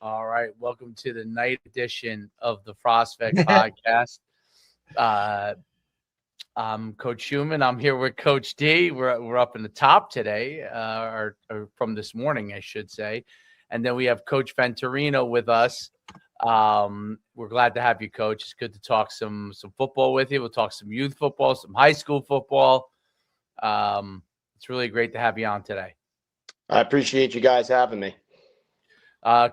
All right, welcome to the night edition of the Prospect Podcast. Uh, I'm Coach Schumann. I'm here with Coach D. We're up in the top today, or from this morning, I should say. And then we have Coach Venturino with us. We're glad to have you, Coach. It's good to talk some football with you. We'll talk some youth football, some high school football. It's really great to have you on today. I appreciate you guys having me.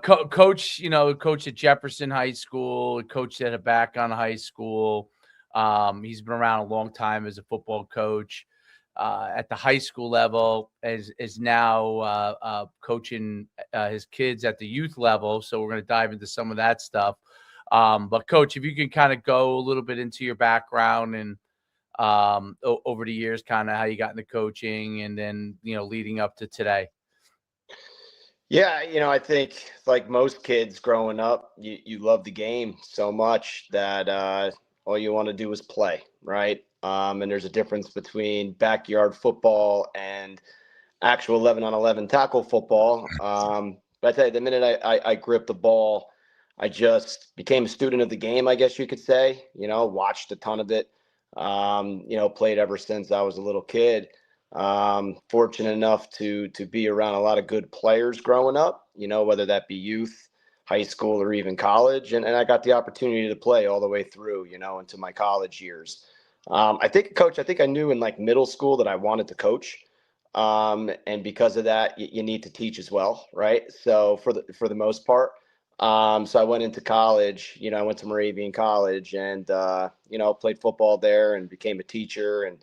Coach, coach at Jefferson High School, coached at Habakkuk High School. He's been around a long time as a football coach. At the high school level, is now coaching his kids at the youth level. So we're going to dive into some of that stuff. But Coach, if you can kind of go a little bit into your background and over the years, kind of how you got into coaching, and then leading up to today. Yeah, I think like most kids growing up, you love the game so much that all you want to do is play, right? And there's a difference between backyard football and actual 11-on-11 tackle football. But I tell you, the minute I gripped the ball, I just became a student of the game, I guess you could say. Watched a ton of it. Played ever since I was a little kid. Fortunate enough to be around a lot of good players growing up, whether that be youth, high school, or even college. And I got the opportunity to play all the way through, into my college years. I think, Coach, I knew in like middle school that I wanted to coach. And because of that, you need to teach as well, right? So for the most part. So I went into college, I went to Moravian College and, played football there and became a teacher and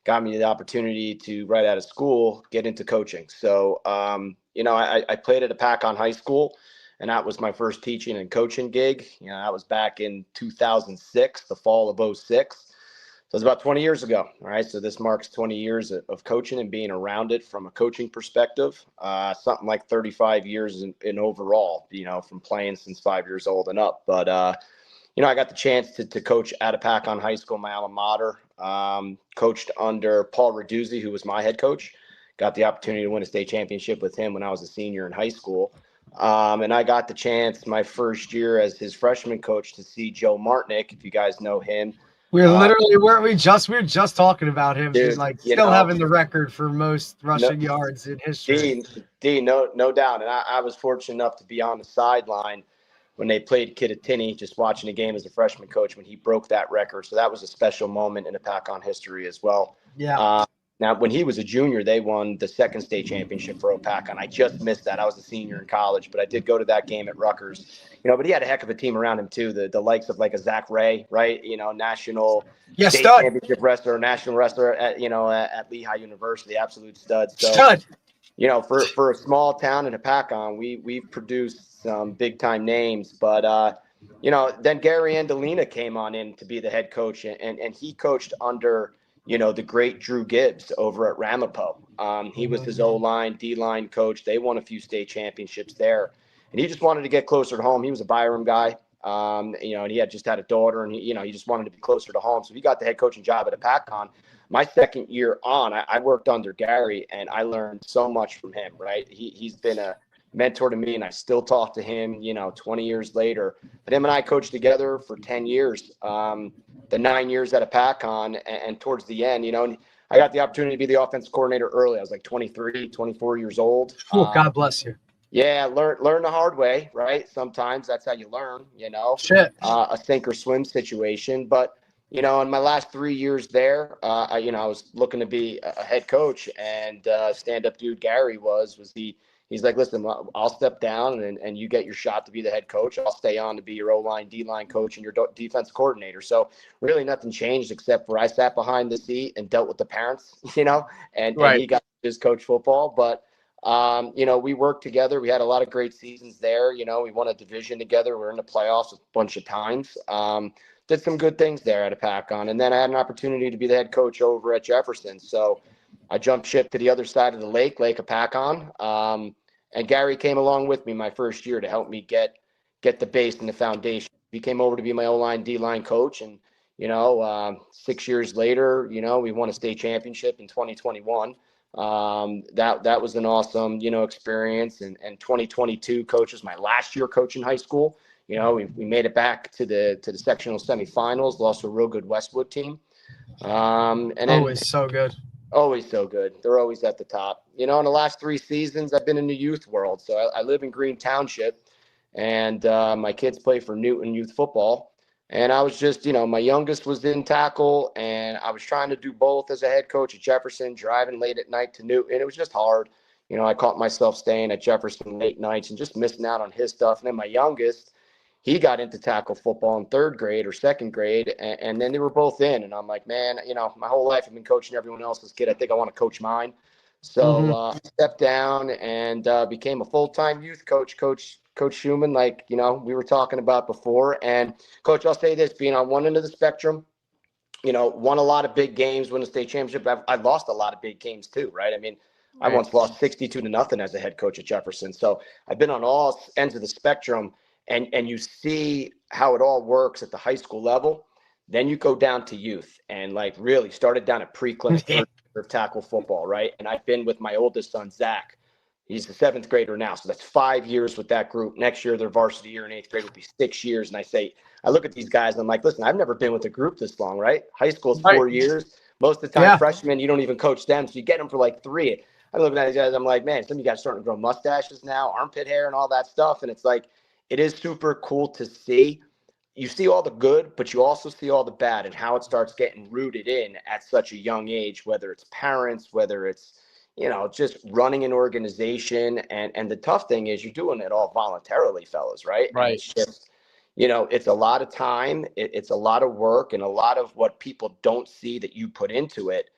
got me the opportunity to, right out of school, get into coaching. So, I played at Habakkuk High School, and that was my first teaching and coaching gig. That was back in 2006, the fall of 06. So it's about 20 years ago. All right. So this marks 20 years of coaching and being around it from a coaching perspective. Something like 35 years in overall, from playing since 5 years old and up. But, I got the chance to coach at Habakkuk High School, my alma mater. Coached under Paul Raduzzi, who was my head coach. Got the opportunity to win a state championship with him when I was a senior in high school. And I got the chance my first year as his freshman coach to see Joe Martinick, if you guys know him. We were just talking about him. Dude, He's like still having the record for most rushing yards in history. No doubt. And I was fortunate enough to be on the sideline when they played Kittatinny, just watching a game as a freshman coach when he broke that record. So that was a special moment in Habakkuk history as well. Yeah. Now, when he was a junior, they won the second state championship for Habakkuk. I just missed that. I was a senior in college, but I did go to that game at Rutgers. But he had a heck of a team around him too. The likes of like a Zach Ray, right? National state championship wrestler, national wrestler at Lehigh University, absolute stud. So, stud. For a small town in Habakkuk, we've produced some big time names. But then Gary Andolina came on in to be the head coach, and he coached under the great Drew Gibbs over at Ramapo. He was his O-line, D-line coach. They won a few state championships there. And he just wanted to get closer to home. He was a Byram guy, and he had just had a daughter, and he just wanted to be closer to home. So he got the head coaching job at Habakkuk. My second year on, I worked under Gary, and I learned so much from him, right? He's been a mentor to me, and I still talk to him, 20 years later. But him and I coached together for 10 years, the 9 years at Habakkuk, and towards the end, and I got the opportunity to be the offensive coordinator early. I was like 23, 24 years old. Oh, God bless you. Yeah, learn the hard way, right? Sometimes that's how you learn, Shit. A sink or swim situation. But, in my last 3 years there, I was looking to be a head coach, and stand-up dude Gary he's like, listen, I'll step down and you get your shot to be the head coach. I'll stay on to be your O-line, D-line coach and your defense coordinator. So really nothing changed except for I sat behind the seat and dealt with the parents, and he got to just coach football. But, we worked together. We had a lot of great seasons there. We won a division together. We were in the playoffs a bunch of times. Did some good things there at Habakkuk. And then I had an opportunity to be the head coach over at Jefferson. So I jumped ship to the other side of the Lake Habakkuk. And Gary came along with me my first year to help me get the base and the foundation. He came over to be my O-line, D-line coach. And, 6 years later, we won a state championship in 2021. That was an awesome, experience. And 2022 coach was my last year coaching high school. We made it back to the sectional semifinals, lost to a real good Westwood team. And then Always so good. always so good. They're always at the top. In the last 3 seasons, I've been in the youth world. So I live in Green Township, and my kids play for Newton Youth Football. And I was just, my youngest was in tackle, and I was trying to do both as a head coach at Jefferson, driving late at night to Newton. And it was just hard. I caught myself staying at Jefferson late nights and just missing out on his stuff. And then my youngest, he got into tackle football in 3rd grade or 2nd grade, and then they were both in. And I'm like, man, my whole life I've been coaching everyone else's kid. I think I want to coach mine. So I stepped down and became a full-time youth coach, Coach Schumann, like, we were talking about before. And, Coach, I'll say this, being on one end of the spectrum, won a lot of big games, won a state championship. I've lost a lot of big games too, right? I mean, I once lost 62-0 as a head coach at Jefferson. So I've been on all ends of the spectrum. And you see how it all works at the high school level. Then you go down to youth and like really started down at pre-clinic of tackle football, right? And I've been with my oldest son, Zach. He's a 7th grader now. So that's 5 years with that group. Next year, their varsity year in 8th grade will be 6 years. And I look at these guys and I'm like, listen, I've never been with a group this long, right? High school's 4 years. Most of the time, freshmen, you don't even coach them. So you get them for like 3. I'm looking at these guys. I'm like, man, some of you guys are starting to grow mustaches now, armpit hair and all that stuff. And it's like, it is super cool to see. You see all the good, but you also see all the bad and how it starts getting rooted in at such a young age, whether it's parents, whether it's, just running an organization. And the tough thing is you're doing it all voluntarily, fellas, right? Right. And it's just, it's a lot of time. It's a lot of work, and a lot of what people don't see that you put into it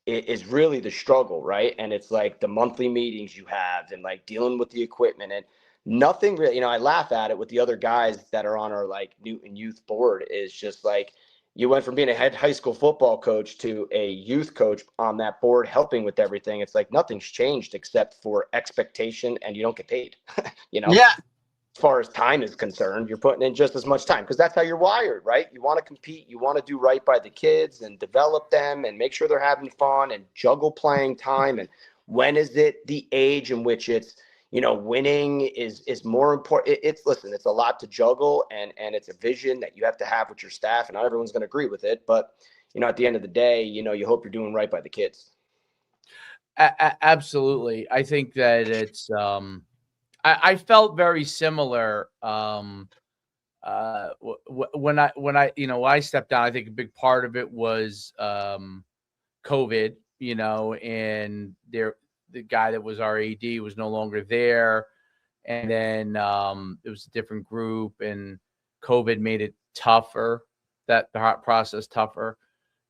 is really the struggle, right? And it's like the monthly meetings you have and like dealing with the equipment and nothing really, I laugh at it with the other guys that are on our like Newton youth board is just like, you went from being a head high school football coach to a youth coach on that board, helping with everything. It's like nothing's changed except for expectation, and you don't get paid, Yeah. As far as time is concerned, you're putting in just as much time because that's how you're wired, right? You want to compete, you want to do right by the kids and develop them and make sure they're having fun and juggle playing time. And when is it the age in which it's, winning is more important. Listen, it's a lot to juggle, and it's a vision that you have to have with your staff, and not everyone's going to agree with it. But, at the end of the day, you hope you're doing right by the kids. Absolutely. I think that it's, I felt very similar. When I stepped down, I think a big part of it was, COVID, and the guy that was our AD was no longer there. And then it was a different group, and COVID made it tougher, the process tougher.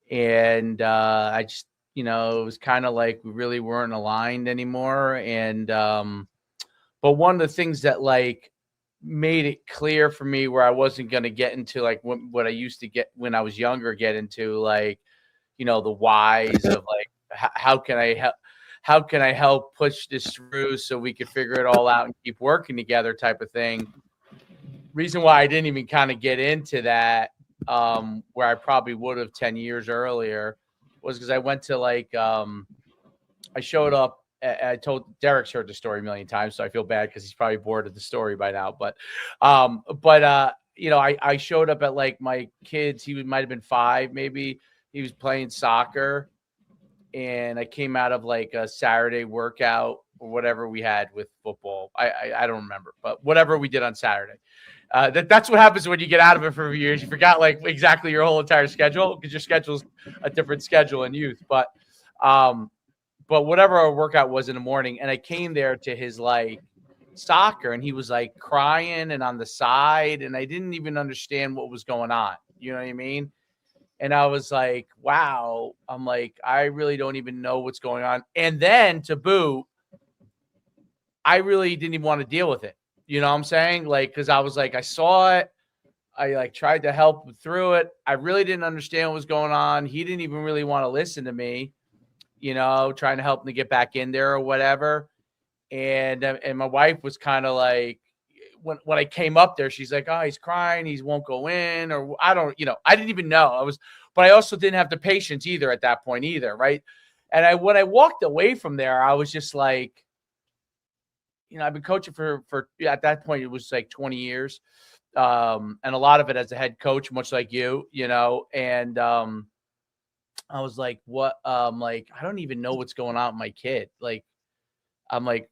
And I just, it was kind of like we really weren't aligned anymore. And but one of the things that like made it clear for me where I wasn't going to get into like what I used to get when I was younger, get into like, the whys of like, how can I help push this through so we could figure it all out and keep working together type of thing. Reason why I didn't even kind of get into that, where I probably would have 10 years earlier, was because I went to like, I showed up. I told Derek's heard the story a million times, so I feel bad because he's probably bored of the story by now. But I showed up at like my kids. He might have been 5, maybe. He was playing soccer, and I came out of like a Saturday workout or whatever we had with football. I don't remember, but whatever we did on Saturday. That's what happens when you get out of it for a few years. You forgot like exactly your whole entire schedule because your schedule's a different schedule in youth. But whatever our workout was in the morning, and I came there to his like soccer, and he was like crying and on the side, and I didn't even understand what was going on. You know what I mean? And I was like, wow, I'm like, I really don't even know what's going on. And then to boot, I really didn't even want to deal with it. You know what I'm saying? Like, because I was like, I saw it. I like tried to help through it. I really didn't understand what was going on. He didn't even really want to listen to me, trying to help him to get back in there or whatever. And my wife was kind of like, when I came up there, she's like, oh, he's crying. He won't go in, or I don't, I didn't even know. But I also didn't have the patience either at that point either. Right. And when I walked away from there, I was just like, I've been coaching for at that point, it was like 20 years. And a lot of it as a head coach, much like and I was like, what? Like, I don't even know what's going on with my kid. Like, I'm like,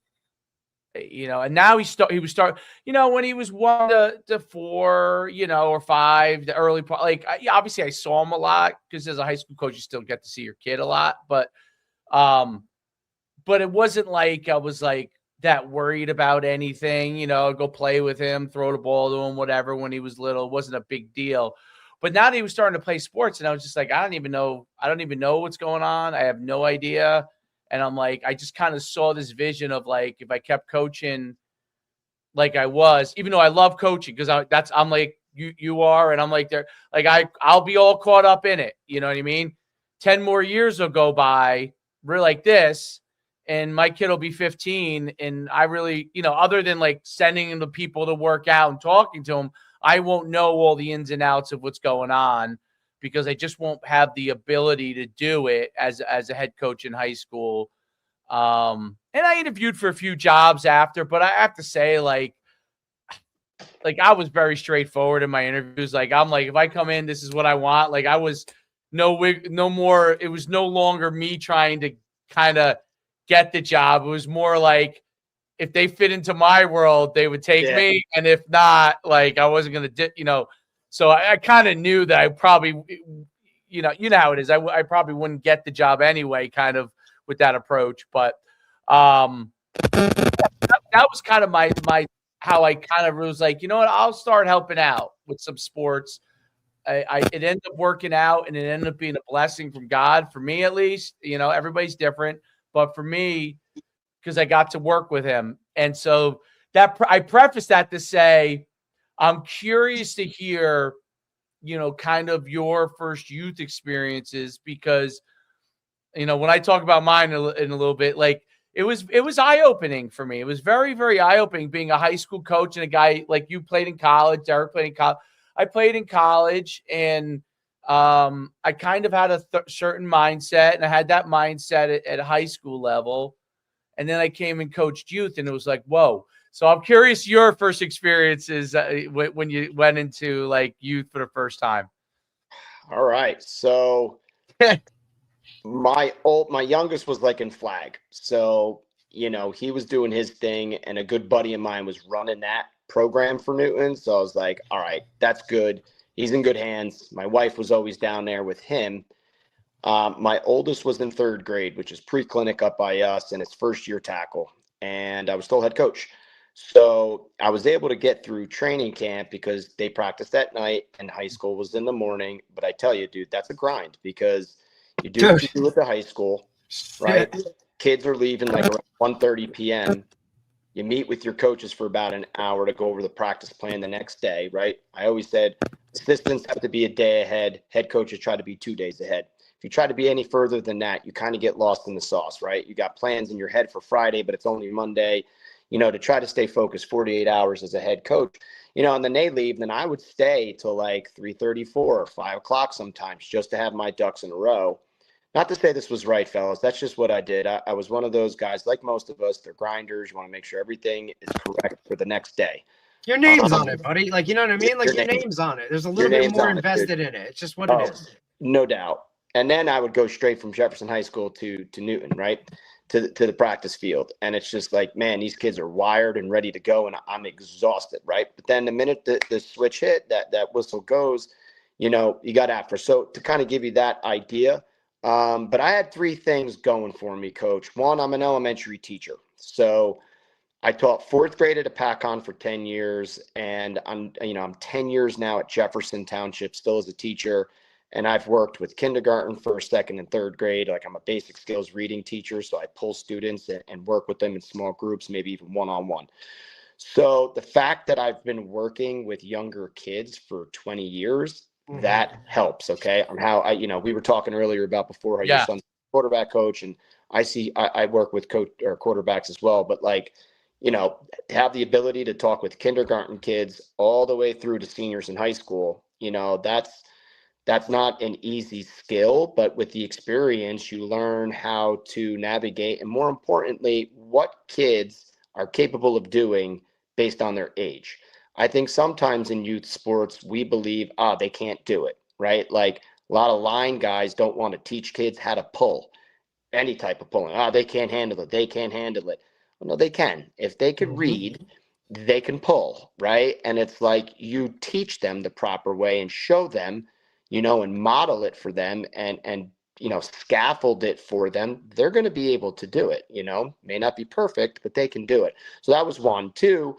and now he was when he was 1 to 4, or 5, the early part. Like, obviously I saw him a lot because as a high school coach, you still get to see your kid a lot. But it wasn't like I was like that worried about anything, go play with him, throw the ball to him, whatever. When he was little, it wasn't a big deal. But now that he was starting to play sports, and I was just like, I don't even know what's going on. I have no idea. And I'm like, I just kind of saw this vision of like, if I kept coaching like I was, even though I love coaching, because I'm like you are, and I'm like there, like I'll be all caught up in it. You know what I mean? 10 more years will go by, we're like this, and my kid will be 15, and I really, other than like sending the people to work out and talking to them, I won't know all the ins and outs of what's going on because I just won't have the ability to do it as a head coach in high school. And I interviewed for a few jobs after, but I have to say, like I was very straightforward in my interviews. Like, I'm like, if I come in, this is what I want. Like, I was no more. It was no longer me trying to kind of get the job. It was more like, if they fit into my world, they would take me. And if not, like, I wasn't going to, so I kind of knew that I probably, you know how it is. I probably wouldn't get the job anyway, kind of with that approach. But that was kind of my how I kind of was like, what, I'll start helping out with some sports. It ended up working out, and it ended up being a blessing from God, for me at least. Everybody's different, but for me, because I got to work with him. And so that I preface that to say, I'm curious to hear, kind of your first youth experiences, because, when I talk about mine in a little bit, like, it was eye-opening for me. It was very, very eye-opening being a high school coach and a guy like you played in college. Derek played in college. I played in college, and I kind of had a certain mindset, and I had that mindset at high school level. And then I came and coached youth, and it was like, whoa. So I'm curious your first experiences when you went into like youth for the first time. All right. So my youngest was like in flag. So, he was doing his thing, and a good buddy of mine was running that program for Newton. So I was like, all right, that's good. He's in good hands. My wife was always down there with him. My oldest was in 3rd grade, which is pre-clinic up by us, and it's first year tackle. And I was still head coach. So I was able to get through training camp because they practiced at night and high school was in the morning. But I tell you, dude, that's a grind because you do what you do at the high school, right? Yeah. Kids are leaving like around 1:30 p.m. You meet with your coaches for about an hour to go over the practice plan the next day, right? I always said assistants have to be a day ahead. Head coaches try to be 2 days ahead. If you try to be any further than that, you kind of get lost in the sauce, right? You got plans in your head for Friday, but it's only Monday, to try to stay focused 48 hours as a head coach, and then they leave. Then I would stay till like 3:34 or 5 o'clock sometimes just to have my ducks in a row. Not to say this was right, fellas. That's just what I did. I was one of those guys, like most of us, they're grinders. You want to make sure everything is correct for the next day. Your name's on it, buddy. Like, you know what I mean? Like, your name's on it. There's a little bit more invested in it. It's just what it is. No doubt. And then I would go straight from Jefferson High School to Newton, right, to the practice field. And it's just like, man, these kids are wired and ready to go, and I'm exhausted, right? But then the minute the switch hit, that whistle goes, you got after. So to kind of give you that idea, but I had 3 things going for me, Coach. One, I'm an elementary teacher. So I taught 4th grade at a PACON for 10 years, and I'm 10 years now at Jefferson Township, still as a teacher. And I've worked with kindergarten, 1st, 2nd, and 3rd grade. Like, I'm a basic skills reading teacher, so I pull students and work with them in small groups, maybe even one-on-one. So the fact that I've been working with younger kids for 20 years, that helps. Okay. We were talking earlier about before how your son's a quarterback coach, and I work with quarterbacks as well. But like, have the ability to talk with kindergarten kids all the way through to seniors in high school, That's not an easy skill, but with the experience, you learn how to navigate, and more importantly, what kids are capable of doing based on their age. I think sometimes in youth sports, we believe, they can't do it, right? Like a lot of line guys don't want to teach kids how to pull any type of pulling. They can't handle it. They can't handle it. Well, no, they can. If they could read, they can pull, right? And it's like you teach them the proper way and show them, and model it for them and scaffold it for them. They're going to be able to do it, may not be perfect, but they can do it. So that was one. Two,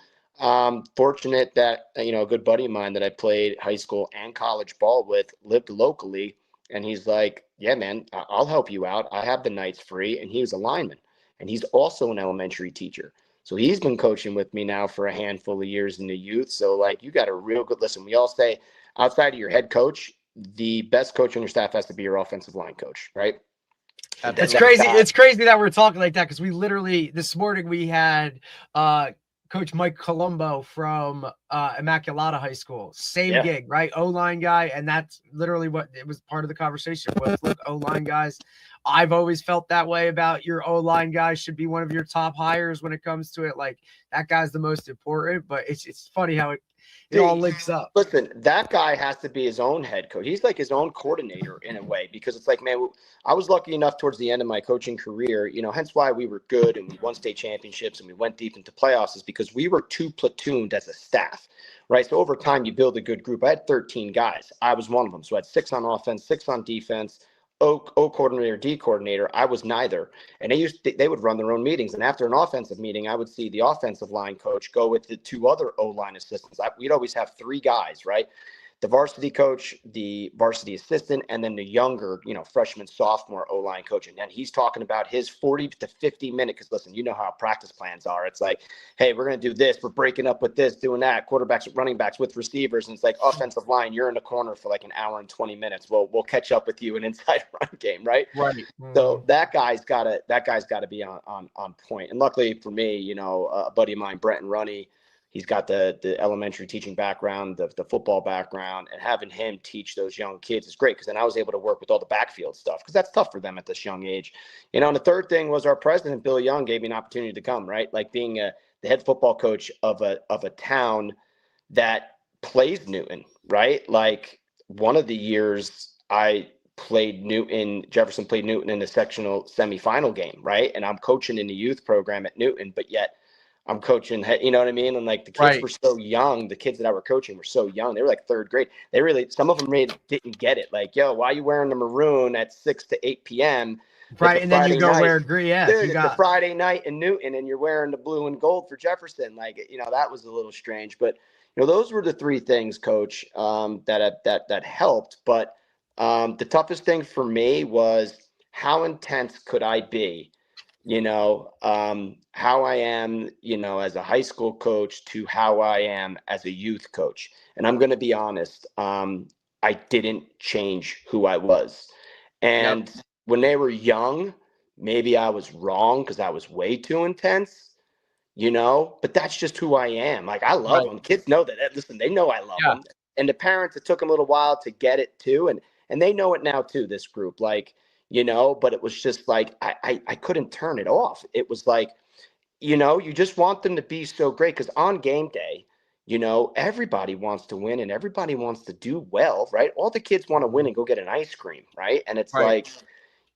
fortunate that, a good buddy of mine that I played high school and college ball with lived locally. And he's like, yeah, man, I'll help you out. I have the nights free. And he was a lineman. And he's also an elementary teacher. So he's been coaching with me now for a handful of years in the youth. So, like, you got a real good listen. We all say outside of your head coach, the best coach on your staff has to be your offensive line coach, right? It's crazy. It's crazy that we're talking like that because we literally this morning we had Coach Mike Colombo from Immaculata High School. Same gig, right? O-line guy. And that's literally what it was part of the conversation was, look, O-line guys. I've always felt that way about your O-line guys should be one of your top hires when it comes to it. Like that guy's the most important, but it's funny how it all links up. Listen, that guy has to be his own head coach. He's like his own coordinator in a way, because it's like, man, I was lucky enough towards the end of my coaching career, hence why we were good and we won state championships and we went deep into playoffs, is because we were 2 platooned as a staff, right? So over time, you build a good group. I had 13 guys. I was one of them. So I had 6 on offense, 6 on defense, O coordinator, D coordinator. I was neither. And they would run their own meetings. And after an offensive meeting, I would see the offensive line coach go with the 2 other O-line assistants. We'd always have 3 guys, right? The varsity coach, the varsity assistant, and then the younger, freshman, sophomore O-line coach. And then he's talking about his 40 to 50 minute, because listen, you know how practice plans are. It's like, hey, we're going to do this. We're breaking up with this, doing that, quarterbacks, running backs with receivers. And it's like offensive line, you're in the corner for like an hour and 20 minutes. Well, we'll catch up with you in inside run game, right? Right. So that guy's got to be on point. And luckily for me, a buddy of mine, Brenton Runny, he's got the elementary teaching background, the football background, and having him teach those young kids is great, because then I was able to work with all the backfield stuff, because that's tough for them at this young age. And the third thing was our president, Bill Young, gave me an opportunity to come, right? Like being the head football coach of a town that plays Newton, right? Like one of the years I played Newton, Jefferson played Newton in the sectional semifinal game, right? And I'm coaching in the youth program at Newton, but yet I'm coaching, you know what I mean? And like the kids were so young. The kids that I were coaching were so young. They were like 3rd grade. Some of them didn't get it. Like, yo, why are you wearing the maroon at 6 to 8 p.m.? Right. And then you go wear green. Yeah. Dude, it's a Friday night in Newton and you're wearing the blue and gold for Jefferson. Like, that was a little strange. But, those were the 3 things, Coach, that helped. But the toughest thing for me was how intense could I be? How I am, as a high school coach to how I am as a youth coach. And I'm going to be honest, I didn't change who I was. And when they were young, maybe I was wrong because I was way too intense, but that's just who I am. Like, I love them. Kids know that. Listen, they know I love them. And the parents, it took them a little while to get it too. And they know it now too, this group. Like, but it was just like, I couldn't turn it off. It was like, you just want them to be so great, because on game day, everybody wants to win and everybody wants to do well, right? All the kids want to win and go get an ice cream, right? And it's like,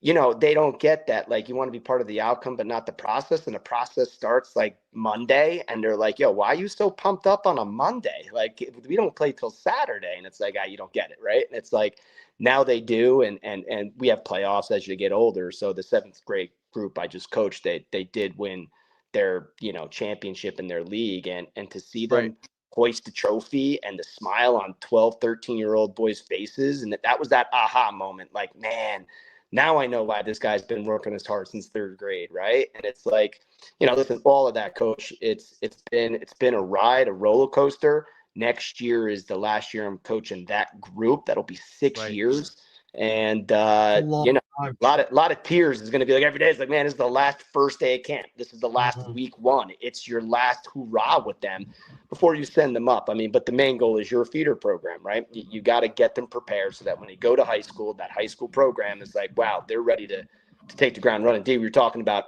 they don't get that. Like, you want to be part of the outcome, but not the process. And the process starts like Monday, and they're like, yo, why are you so pumped up on a Monday? Like, we don't play till Saturday. And it's like, you don't get it, right? And it's like, now they do. And we have playoffs as you get older. So the 7th grade group I just coached, they did win their, championship in their league. And to see them hoist the trophy and the smile on 12, 13-year-old boys' faces. And that was that aha moment. Like, man, now I know why this guy's been working as hard since 3rd grade, right? And it's like, listen, all of that, Coach, it's been a ride, a roller coaster. Next year is the last year I'm coaching that group. That'll be 6 years. And a lot of tears is going to be like every day. It's like, man, this is the last first day of camp. This is the last week 1. It's your last hoorah with them. before you send them up. I mean, but the main goal is your feeder program, right? You got to get them prepared so that when they go to high school, that high school program is like, wow, they're ready to take the ground running. Dave, we were talking about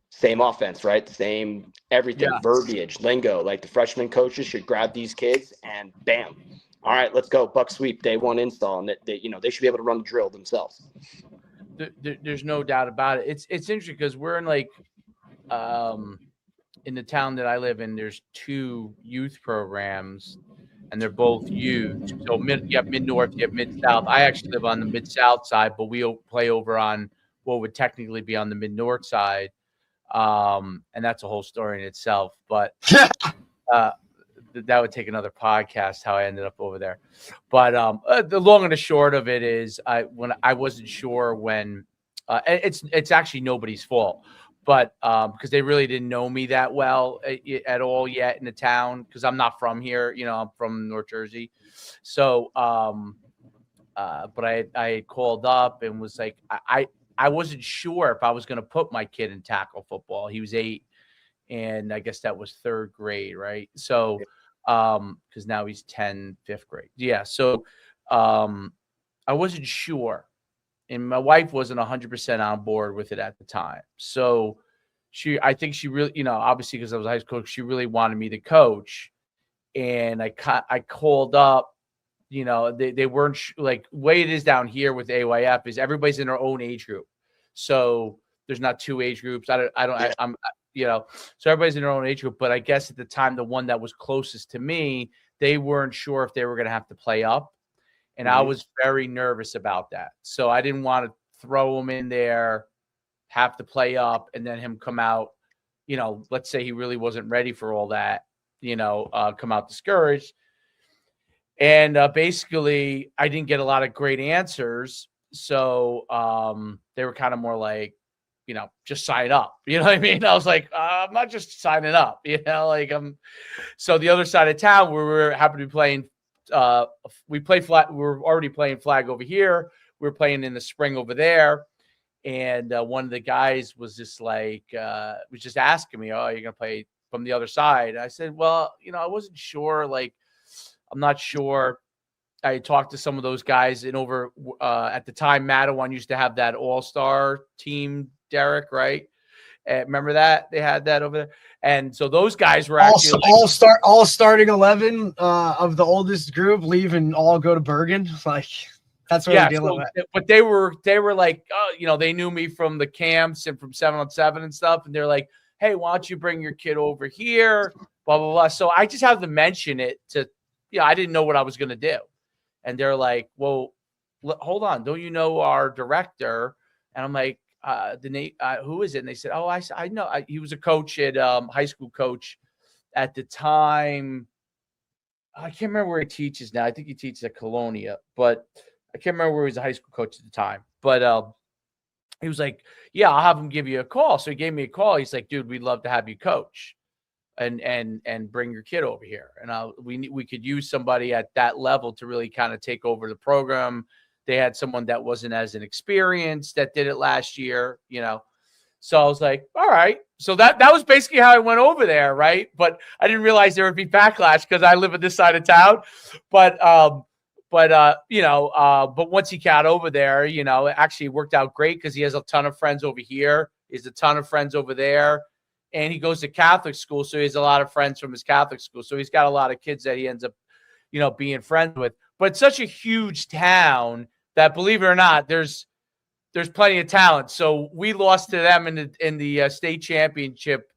same offense, right? Same everything, verbiage, lingo. Like the freshman coaches should grab these kids and bam. All right, let's go. Buck sweep, day one install. And they should be able to run the drill themselves. There's no doubt about it. It's interesting because we're in like in the town that I live in, there's 2 youth programs, and they're both huge. So you have mid-north, you have mid-south. I actually live on the mid-south side, but we play over on what would technically be on the mid-north side. And that's a whole story in itself. But that would take another podcast how I ended up over there. But the long and the short of it is, when I wasn't sure when it's actually nobody's fault. But because they really didn't know me that well at all yet in the town, because I'm not from here, I'm from North Jersey. So, but I called up and was like, I wasn't sure if I was going to put my kid in tackle football. He was 8, and I guess that was 3rd grade, right? So, because now he's 10, 5th grade. Yeah. So, I wasn't sure. And my wife wasn't 100% on board with it at the time. So I think she really, obviously because I was a high school coach, she really wanted me to coach. And I called up, they weren't like the way it is down here with AYF is everybody's in their own age group. So there's not 2 age groups. So everybody's in their own age group. But I guess at the time, the one that was closest to me, they weren't sure if they were going to have to play up. And I was very nervous about that. So I didn't want to throw him in there, have to play up, and then him come out, let's say he really wasn't ready for all that, come out discouraged. And basically, I didn't get a lot of great answers. So they were kind of more like, just sign up. You know what I mean? I was like, I'm not just signing up, So the other side of town where we happened to be playing, we play flag. We were already playing flag over here. We were playing in the spring over there. And one of the guys was just like, was just asking me, oh, you're going to play from the other side? I said, well, I wasn't sure. Like, I'm not sure. I talked to some of those guys and over at the time, Mattawan used to have that all-star team, Derek, right? Remember that they had that over there, and so those guys were actually all starting 11 of the oldest group leave and all go to Bergen. Like that's what we're dealing with. But they were like, oh, they knew me from the camps and from 7-on-7 and stuff, and they're like, hey, why don't you bring your kid over here? Blah blah blah. So I just have to mention it to, I didn't know what I was going to do, and they're like, well, hold on, don't you know our director? And I'm like, the name, who is it? And they said, oh, I know. He was a coach at high school coach at the time. I can't remember where he teaches now. I think he teaches at Colonia, but I can't remember where he was a high school coach at the time. But he was like, yeah, I'll have him give you a call. So he gave me a call. He's like, dude, we'd love to have you coach and bring your kid over here. And we could use somebody at that level to really kind of take over the program. They had someone that wasn't as inexperienced that did it last year, So I was like, all right. So that was basically how I went over there, right? But I didn't realize there would be backlash because I live at this side of town. But once he got over there, it actually worked out great because he has a ton of friends over here. He has a ton of friends over there. And he goes to Catholic school, so he has a lot of friends from his Catholic school. So he's got a lot of kids that he ends up, being friends with. But it's such a huge town that, believe it or not, there's plenty of talent. So we lost to them in the state championship,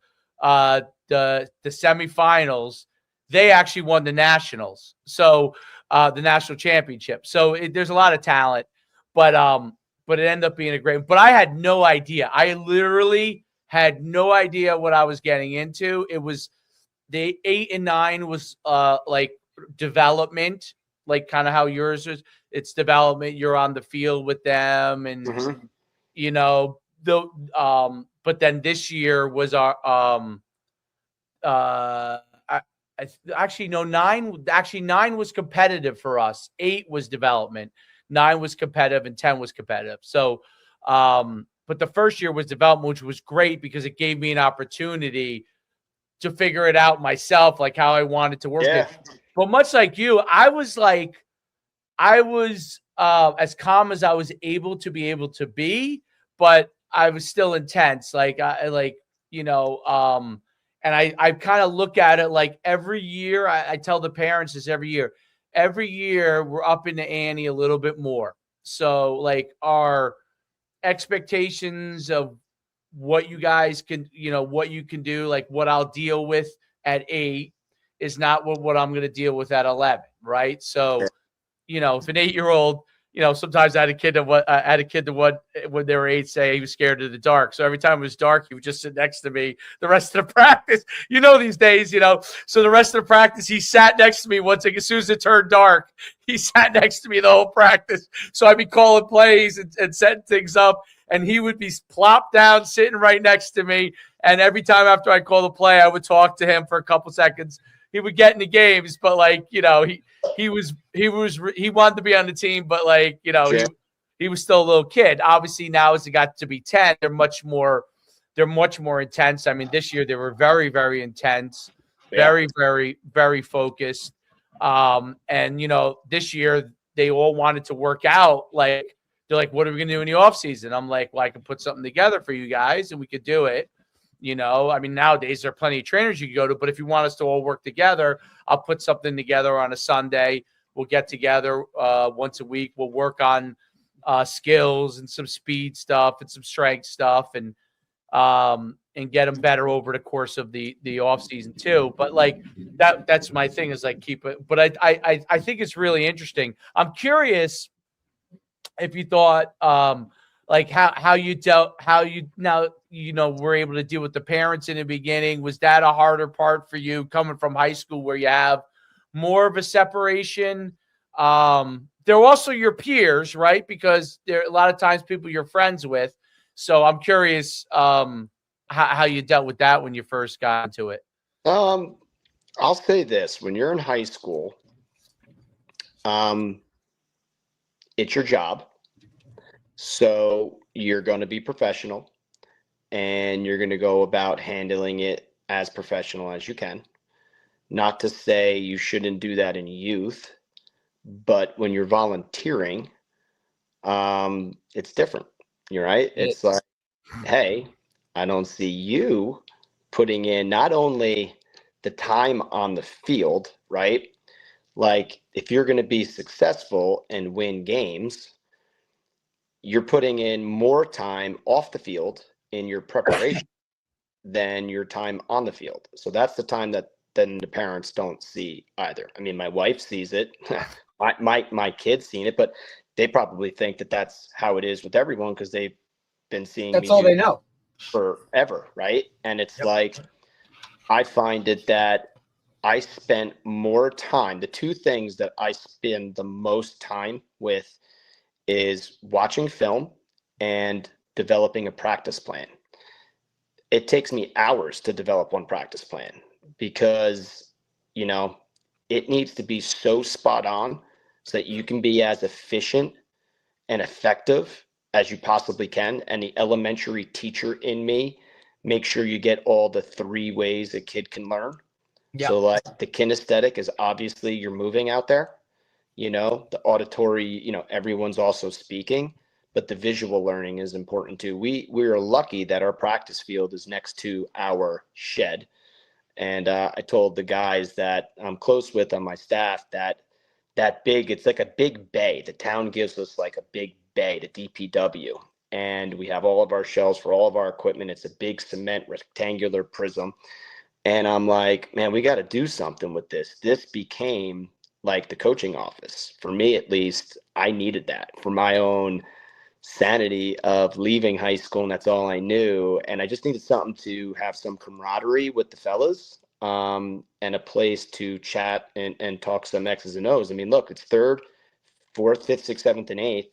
the semifinals. They actually won the nationals, so the national championship. So there's a lot of talent, but it ended up being a great. But I had no idea. I literally had no idea what I was getting into. It was the 8 and 9 was like development. Like kind of how yours is, it's development. You're on the field with them, and but then this year was our actually 9 was competitive for us. 8 was development, 9 was competitive, and 10 was competitive. So, but the first year was development, which was great because it gave me an opportunity to figure it out myself, like how I wanted to work Yeah. it. But much like you, I was as calm as I was able to be, but I was still intense. Like and I kind of look at it like every year. I tell the parents this every year we're up in the ante a little bit more. So like our expectations of what you guys can, what you can do, like what I'll deal with at 8 is not what I'm going to deal with at 11. Right. So, if an 8-year-old, sometimes I had a kid that when they were 8 say he was scared of the dark. So every time it was dark, he would just sit next to me the rest of the practice. These days, so the rest of the practice, he sat next to me as soon as it turned dark, he sat next to me the whole practice. So I'd be calling plays and setting things up, and he would be plopped down, sitting right next to me. And every time after I call the play, I would talk to him for a couple seconds. He would get in the games, but he wanted to be on the team, but he was still a little kid. Obviously now as it got to be 10, they're much more intense. I mean, this year they were very, very intense, very, very, very focused. And this year they all wanted to work out. Like, they're like, what are we going to do in the off season? I'm like, well, I can put something together for you guys and we could do it. I mean, nowadays there are plenty of trainers you can go to, but if you want us to all work together, I'll put something together on a Sunday. We'll get together once a week. We'll work on skills and some speed stuff and some strength stuff, and get them better over the course of the off season too. But like that's my thing, is like keep it. But I think it's really interesting. I'm curious if you thought like how you were able to deal with the parents in the beginning. Was that a harder part for you coming from high school where you have more of a separation? They're also your peers, right? Because they're a lot of times people you're friends with. So I'm curious how you dealt with that when you first got into it. I'll say this: when you're in high school, it's your job. So you're going to be professional, and you're going to go about handling it as professional as you can. Not to say you shouldn't do that in youth, but when you're volunteering, it's different. You're right. It's like, hey, I don't see you putting in not only the time on the field, right? Like, if you're going to be successful and win games, you're putting in more time off the field in your preparation than your time on the field. So that's the time that then the parents don't see either. I mean, my wife sees it. my kids seen it, but they probably think that that's how it is with everyone because they've been seeing that's all they know forever, right? And it's like, I find it that I spent more time. The two things that I spend the most time with is watching film and developing a practice plan. It takes me hours to develop one practice plan because, it needs to be so spot on so that you can be as efficient and effective as you possibly can. And the elementary teacher in me makes sure you get all the 3 ways a kid can learn. Yeah. So like the kinesthetic is obviously you're moving out there. The auditory, everyone's also speaking, but the visual learning is important too. We are lucky that our practice field is next to our shed. And I told the guys that I'm close with on my staff that it's like a big bay. The town gives us like a big bay, the DPW. And we have all of our shelves for all of our equipment. It's a big cement rectangular prism. And I'm like, man, we got to do something with this. This became like the coaching office. For me, at least, I needed that for my own sanity of leaving high school, and that's all I knew. And I just needed something to have some camaraderie with the fellas, and a place to chat and talk some X's and O's. I mean, look, it's 3rd, 4th, 5th, 6th, 7th, and 8th.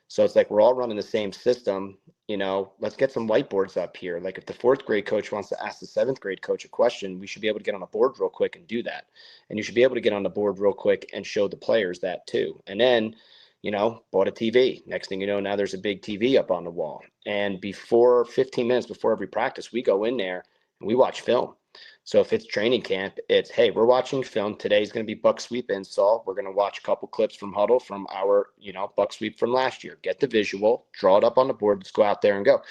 So it's like we're all running the same system. Let's get some whiteboards up here. Like if the 4th grade coach wants to ask the 7th grade coach a question, we should be able to get on a board real quick and do that. And you should be able to get on the board real quick and show the players that too. And then, bought a TV. Next thing you know, now there's a big TV up on the wall. And 15 minutes before every practice, we go in there and we watch film. So if it's training camp, it's, hey, we're watching film. Today's going to be buck sweep install. We're going to watch a couple clips from huddle from our, buck sweep from last year. Get the visual, draw it up on the board. Let's go out there and go.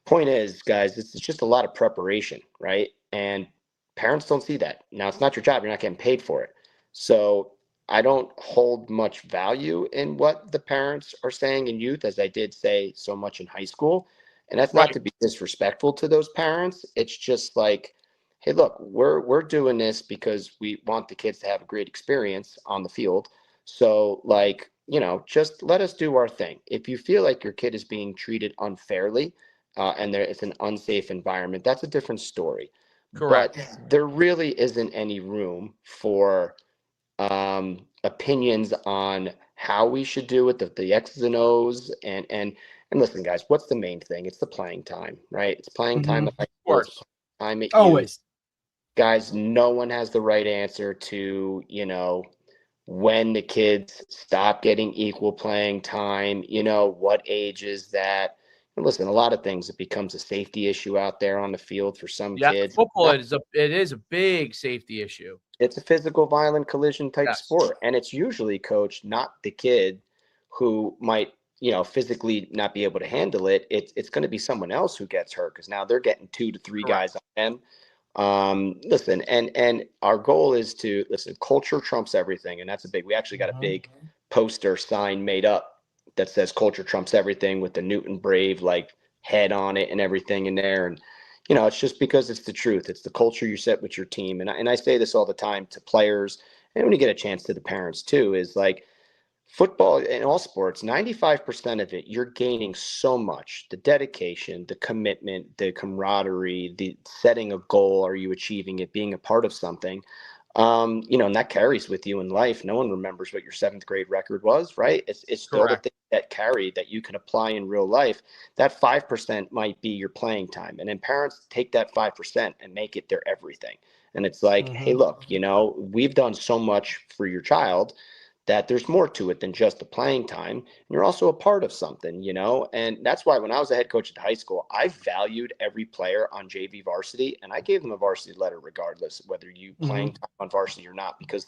Point is, guys, it's just a lot of preparation, right? And parents don't see that. Now, it's not your job. You're not getting paid for it. So I don't hold much value in what the parents are saying in youth, as I did say so much in high school. And that's not to be disrespectful to those parents. It's just like, hey, look, we're doing this because we want the kids to have a great experience on the field. So, like, just let us do our thing. If you feel like your kid is being treated unfairly, and it's an unsafe environment, that's a different story. Correct. But there really isn't any room for opinions on how we should do it, the X's and O's, and listen, guys, what's the main thing? It's the playing time, right? It's playing time at high school, it's playing time at Always. youth. Guys, no one has the right answer to, when the kids stop getting equal playing time, what age is that? And listen, a lot of things, it becomes a safety issue out there on the field for some kids. Football it is a big safety issue. It's a physical, violent collision type sport. And it's usually, coach, not the kid who might, physically not be able to handle it. It's going to be someone else who gets hurt because now they're getting 2 to 3 guys on them. Listen, and our goal is to culture trumps everything. And that's we actually got a big poster sign made up that says culture trumps everything with the Newton Brave head on it and everything in there. And it's just because it's the truth. It's the culture you set with your team. And I say this all the time to players, and when you get a chance, to the parents too, is like, football and all sports, 95% of it, you're gaining so much: the dedication, the commitment, the camaraderie, the setting a goal. Are you achieving it? Being a part of something. And that carries with you in life. No one remembers what your 7th grade record was, right? It's still the thing that carry that you can apply in real life. That 5% might be your playing time. And then parents take that 5% and make it their everything. And it's like, hey, look, we've done so much for your child that there's more to it than just the playing time. And you're also a part of something, and that's why when I was a head coach at high school, I valued every player on JV varsity, and I gave them a varsity letter regardless of whether you playing time on varsity or not, because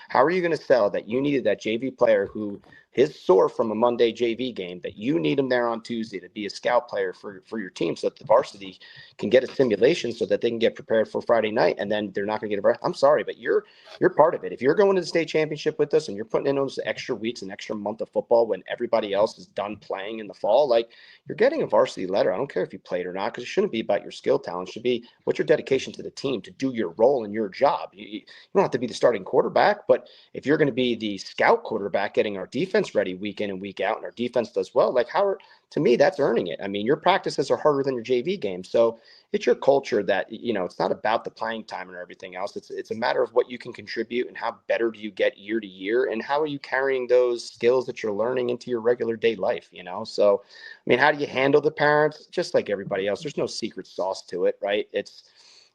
how are you going to sell that you needed that JV player who is sore from a Monday JV game, that you need him there on Tuesday to be a scout player for your team, so that the varsity can get a simulation so that they can get prepared for Friday night, and then they're not going to get I'm sorry, but you're part of it. If you're going to the state championship with us and you're putting in those extra weeks, an extra month of football when everybody else is done playing in the fall, you're getting a varsity letter. I don't care if you played or not, because it shouldn't be about your skill talent. It should be what's your dedication to the team to do your role in your job. You don't have to be the starting quarterback, but if you're going to be the scout quarterback, getting our defense ready week in and week out, and our defense does well, to me, that's earning it. I mean, your practices are harder than your JV game. So it's your culture that, it's not about the playing time and everything else. It's a matter of what you can contribute and how better do you get year to year, and how are you carrying those skills that you're learning into your regular day life, So, I mean, how do you handle the parents? Just like everybody else, there's no secret sauce to it, right? It's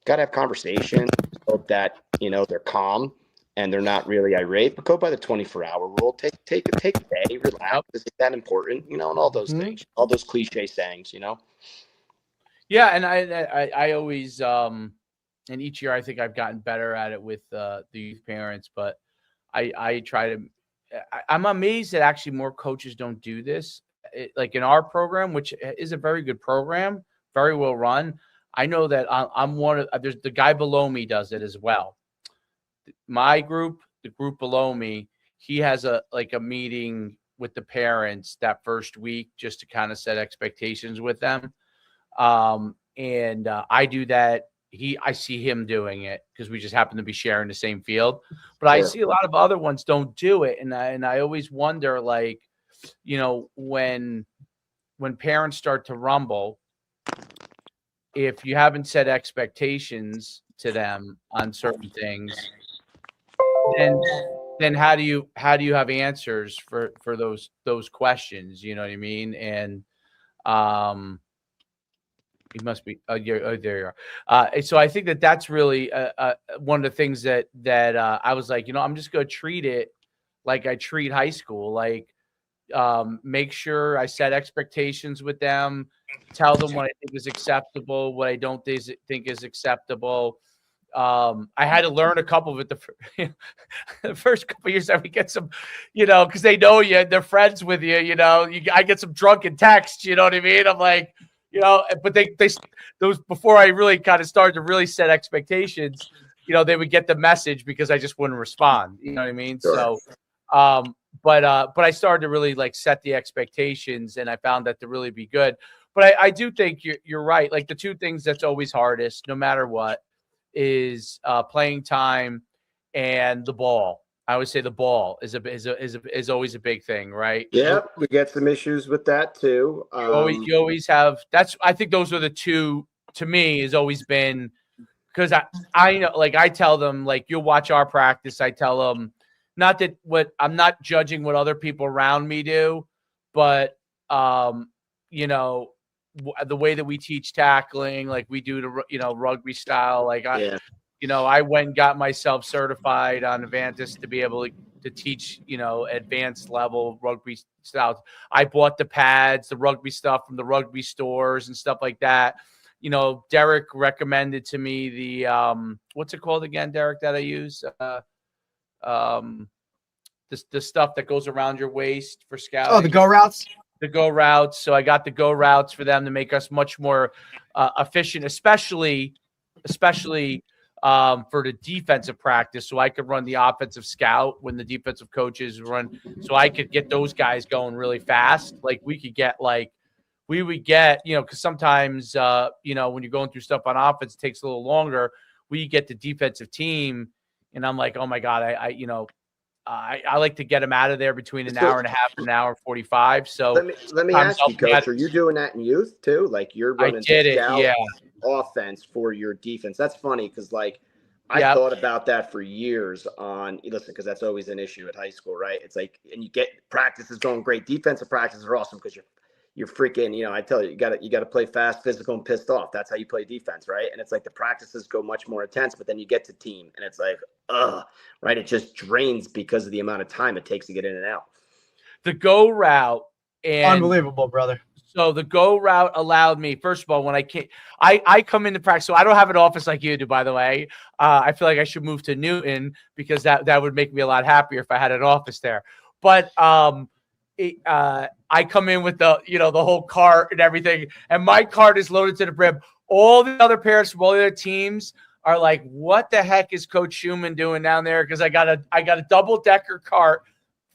got to have conversation, hope that, they're calm and they're not really irate, but go by the 24-hour rule. Take a day, relax. Is that important? And all those things, all those cliche sayings, Yeah, and I always and each year I think I've gotten better at it with the youth parents, but I try to. I'm amazed that actually more coaches don't do this. Like in our program, which is a very good program, very well run. I know that I'm one of. There's the guy below me does it as well. My group, the group below me, he has a meeting with the parents that first week just to kind of set expectations with them. And I do that. I see him doing it because we just happen to be sharing the same field, but I see a lot of other ones don't do it. And I always wonder, when parents start to rumble, if you haven't set expectations to them on certain things, then how do you have answers for those questions? You know what I mean? And, he must be. Oh, there you are. So I think that's really one of the things that I was like, I'm just going to treat it like I treat high school. Make sure I set expectations with them, tell them what I think is acceptable, what I don't think is acceptable. I had to learn a couple of it the first couple of years. I would get some, because they know you, they're friends with you. I get some drunken texts. You know what I mean? I'm like, but they those before I really kind of started to really set expectations. They would get the message because I just wouldn't respond. You know what I mean? Sure. So, but I started to really like set the expectations, and I found that to really be good. But I do think you're right. Like the two things that's always hardest, no matter what, is playing time and the ball. I always say the ball is always a big thing, right? Yeah, we get some issues with that too. You always have. I think those are the two. To me, has always been because I know, like I tell them, like you'll watch our practice. I tell them, not that I'm not judging what other people around me do, but the way that we teach tackling, like we do the rugby style, like I went and got myself certified on Avantis to be able to teach, advanced level rugby styles. I bought the pads, the rugby stuff from the rugby stores and stuff like that. Derek recommended to me the what's it called again, Derek, that I use? The stuff that goes around your waist for scouting. Oh, the Go Routes? The Go Routes. So I got the Go Routes for them to make us much more efficient, especially for the defensive practice, so I could run the offensive scout when the defensive coaches run, so I could get those guys going really fast. Like we would get, because sometimes, when you're going through stuff on offense, it takes a little longer. We get the defensive team, and I'm like, oh my God, I like to get them out of there between an hour and a half and an hour and 45. So let me ask you, Coach, are you doing that in youth too? Like you're running offense for your defense? That's funny because I thought about that for years because that's always an issue at high school, right? It's like, and you get practices going great. Defensive practices are awesome because you're freaking, I tell you, you got to play fast, physical, and pissed off. That's how you play defense, right? And it's like the practices go much more intense, but then you get to team and it's like, right? It just drains because of the amount of time it takes to get in and out. The Go Route. Unbelievable, brother. So the Go Route allowed me, first of all, when I come into practice, so I don't have an office like you do, by the way. I feel like I should move to Newton because that would make me a lot happier if I had an office there. But I come in with the whole cart and everything, and my cart is loaded to the brim. All the other parents from all the other teams are like, "What the heck is Coach Schumann doing down there?" Because I got a double-decker cart,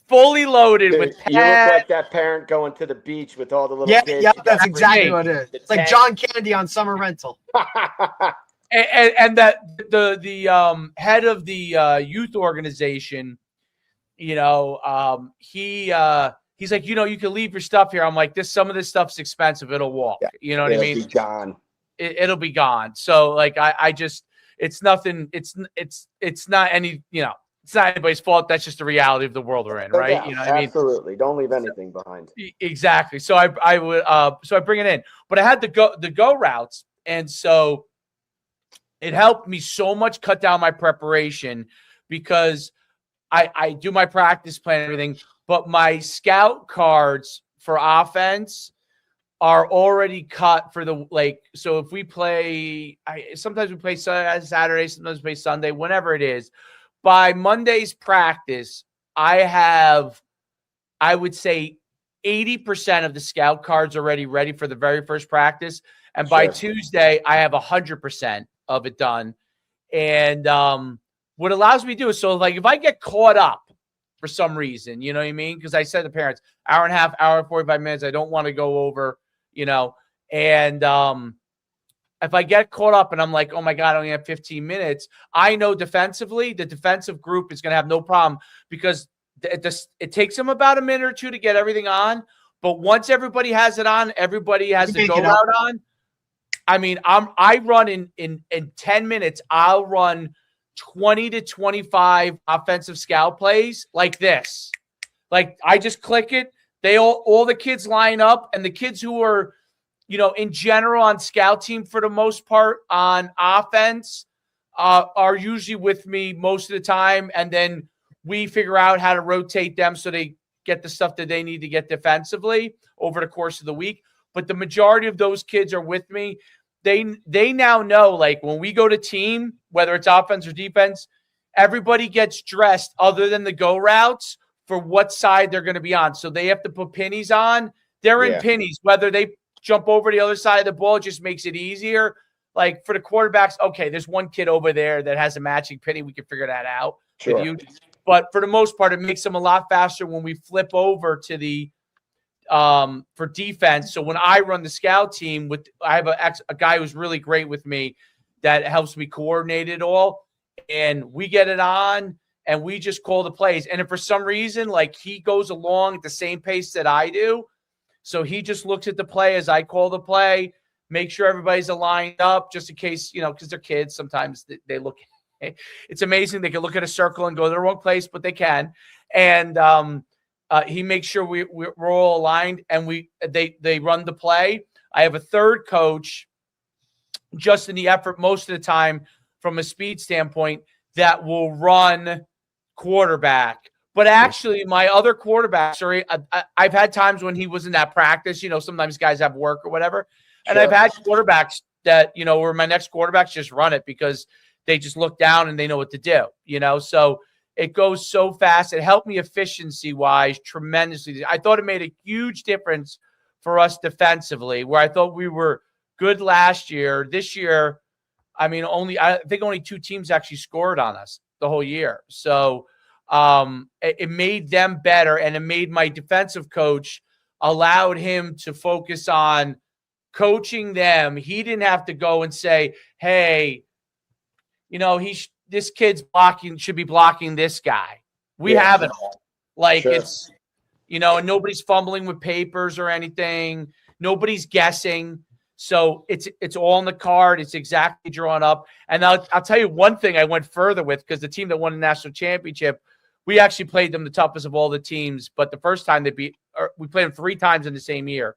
fully loaded with pads. You look like that parent going to the beach with all the little kids. Yeah, that's exactly what it is. It's like John Candy on summer rental. and that the head of the youth organization, he's like, you can leave your stuff here. I'm like, some of this stuff's expensive. It'll walk. Yeah, you know what I mean? It'll be gone. It'll be gone. So I just, it's nothing. It's not any, it's not anybody's fault. That's just the reality of the world we're in, right? Yeah, absolutely. Don't leave anything behind. Exactly. So I would, so I bring it in, but I had the go routes. And so it helped me so much cut down my preparation because I do my practice plan and everything, but my scout cards for offense are already cut for so if we play, sometimes we play Saturday, sometimes we play Sunday, whenever it is. By Monday's practice, I would say 80% of the scout cards already ready for the very first practice. And by Tuesday, I have 100% of it done. And what allows me to do is, so if I get caught up for some reason, you know what I mean? Because I said to parents, hour and a half, hour and 45 minutes, I don't want to go over, and if I get caught up and I'm like, oh my God, I only have 15 minutes, I know defensively, the defensive group is going to have no problem because it takes them about a minute or two to get everything on. But once everybody has it on, everybody has the go route on. I mean, I run in 10 minutes, I'll run 20 to 25 offensive scout plays like this. Like I just click it. They all the kids line up, and the kids who are, in general on scout team for the most part on offense are usually with me most of the time. And then we figure out how to rotate them so they get the stuff that they need to get defensively over the course of the week. But the majority of those kids are with me. they now know, like, when we go to team, whether it's offense or defense, everybody gets dressed other than the go routes for what side they're going to be on. So they have to put pennies on. They're in pennies. Whether they jump over the other side of the ball, it just makes it easier. Like for the quarterbacks, okay, there's one kid over there that has a matching penny. We can figure that out with you. But for the most part, it makes them a lot faster when we flip over to the for defense. So when I run the scout team, I have a guy who's really great with me that helps me coordinate it all, and we get it on and we just call the plays. And if for some reason, like, he goes along at the same pace that I do, so he just looks at the play as I call the play, make sure everybody's aligned up, just in case, because they're kids. Sometimes they look. It's amazing. They can look at a circle and go to the wrong place, but they can. And he makes sure we're all aligned, and they run the play. I have a third coach, just in the effort most of the time from a speed standpoint, that will run quarterback. But actually, my other quarterbacks I've had times when he wasn't at practice. Sometimes guys have work or whatever, and I've had quarterbacks that were my next quarterbacks just run it because they just look down and they know what to do. So it goes so fast. It helped me efficiency-wise tremendously. I thought it made a huge difference for us defensively, where I thought we were good last year. This year, I think only 2 teams actually scored on us the whole year. So it made them better, and it made my defensive coach, allowed him to focus on coaching them. He didn't have to go and say, hey, this kid's should be blocking this guy. We have it all. Like, it's, and nobody's fumbling with papers or anything. Nobody's guessing. So it's all on the card. It's exactly drawn up. And I'll tell you one thing I went further with, because the team that won the national championship, we actually played them the toughest of all the teams. But the first time we played them 3 times in the same year.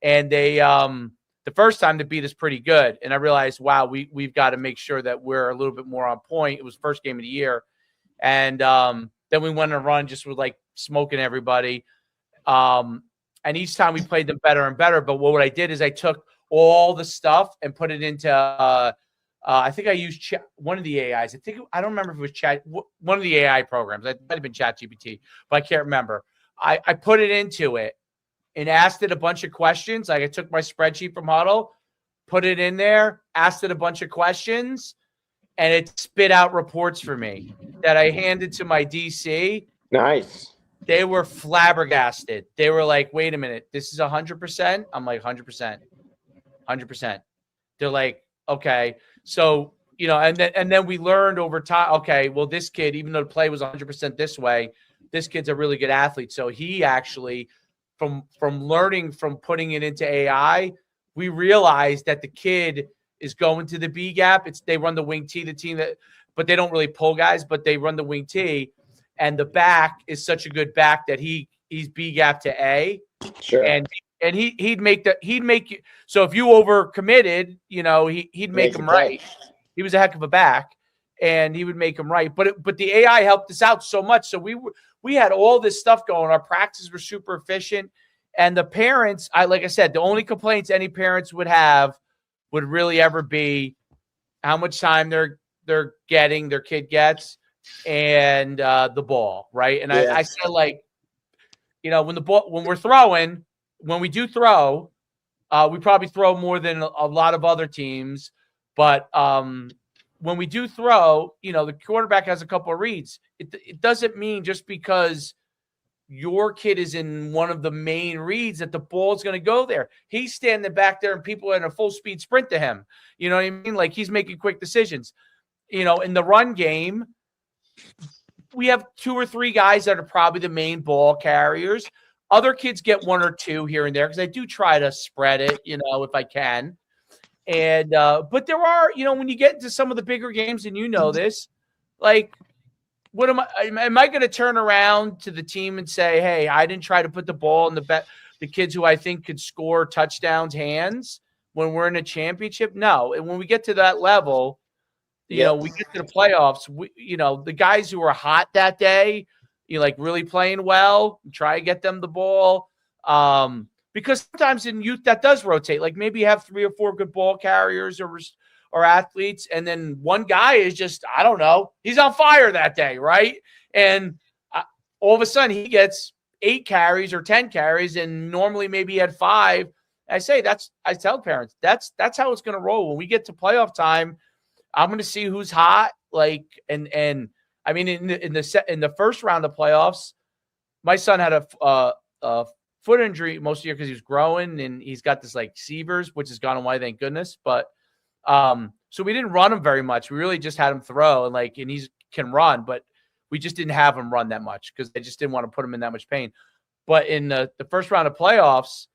And the first time they beat us pretty good. And I realized, wow, we've got to make sure that we're a little bit more on point. It was first game of the year. And then we went on a run just with, like, smoking everybody. And each time we played them better and better. But what I did is I took all the stuff and put it into I think I used one of the AIs. I don't remember if it was one of the AI programs. It might have been ChatGPT, but I can't remember. I put it into it and asked it a bunch of questions. Like, I took my spreadsheet from Huddle, put it in there, asked it a bunch of questions, and it spit out reports for me that I handed to my DC. Nice. They were flabbergasted. They were like, wait a minute, this is 100%? I'm like, 100%. 100%. They're like, okay. So, and then we learned over time, okay, well, this kid, even though the play was 100% this way, this kid's a really good athlete. So he actually, from learning from putting it into AI, we realized that the kid is going to the B gap. They run the wing T, the team but they don't really pull guys, but they run the wing T, and the back is such a good back that he's B gap to A. Sure. And he'd make you. So if you overcommitted, he'd make them right. He was a heck of a back, and he would make them right. But the AI helped us out so much. So we had all this stuff going. Our practices were super efficient, and the parents, like I said, the only complaints any parents would have would really ever be how much time their kid gets, and the ball, right? And I said, like, when we do throw, we probably throw more than a lot of other teams. But when we do throw, the quarterback has a couple of reads. It doesn't mean just because your kid is in one of the main reads that the ball's going to go there. He's standing back there and people are in a full speed sprint to him. You know what I mean? Like, he's making quick decisions. In the run game, we have 2 or 3 guys that are probably the main ball carriers. Other kids get 1 or 2 here and there, because I do try to spread it, if I can. And but there are, when you get into some of the bigger games, and this, like, what am I going to turn around to the team and say, hey, I didn't try to put the ball in the kids who I think could score touchdowns hands when we're in a championship? No. And when we get to that level, we get to the playoffs, the guys who are hot that day, like really playing well, try to get them the ball. because sometimes in youth that does rotate. Like maybe you have 3 or 4 good ball carriers or athletes, and then one guy is just, I don't know, he's on fire that day, right? And all of a sudden he gets 8 carries or 10 carries, and normally maybe he had 5. I tell parents, that's how it's going to roll. When we get to playoff time, I'm going to see who's hot. Like, and I mean, in the first round of playoffs, my son had a foot injury most of the year because he was growing, and he's got this like Severs, which has gone away, thank goodness. But so we didn't run him very much. We really just had him throw, and he can run, but we just didn't have him run that much because I just didn't want to put him in that much pain. But in the first round of playoffs,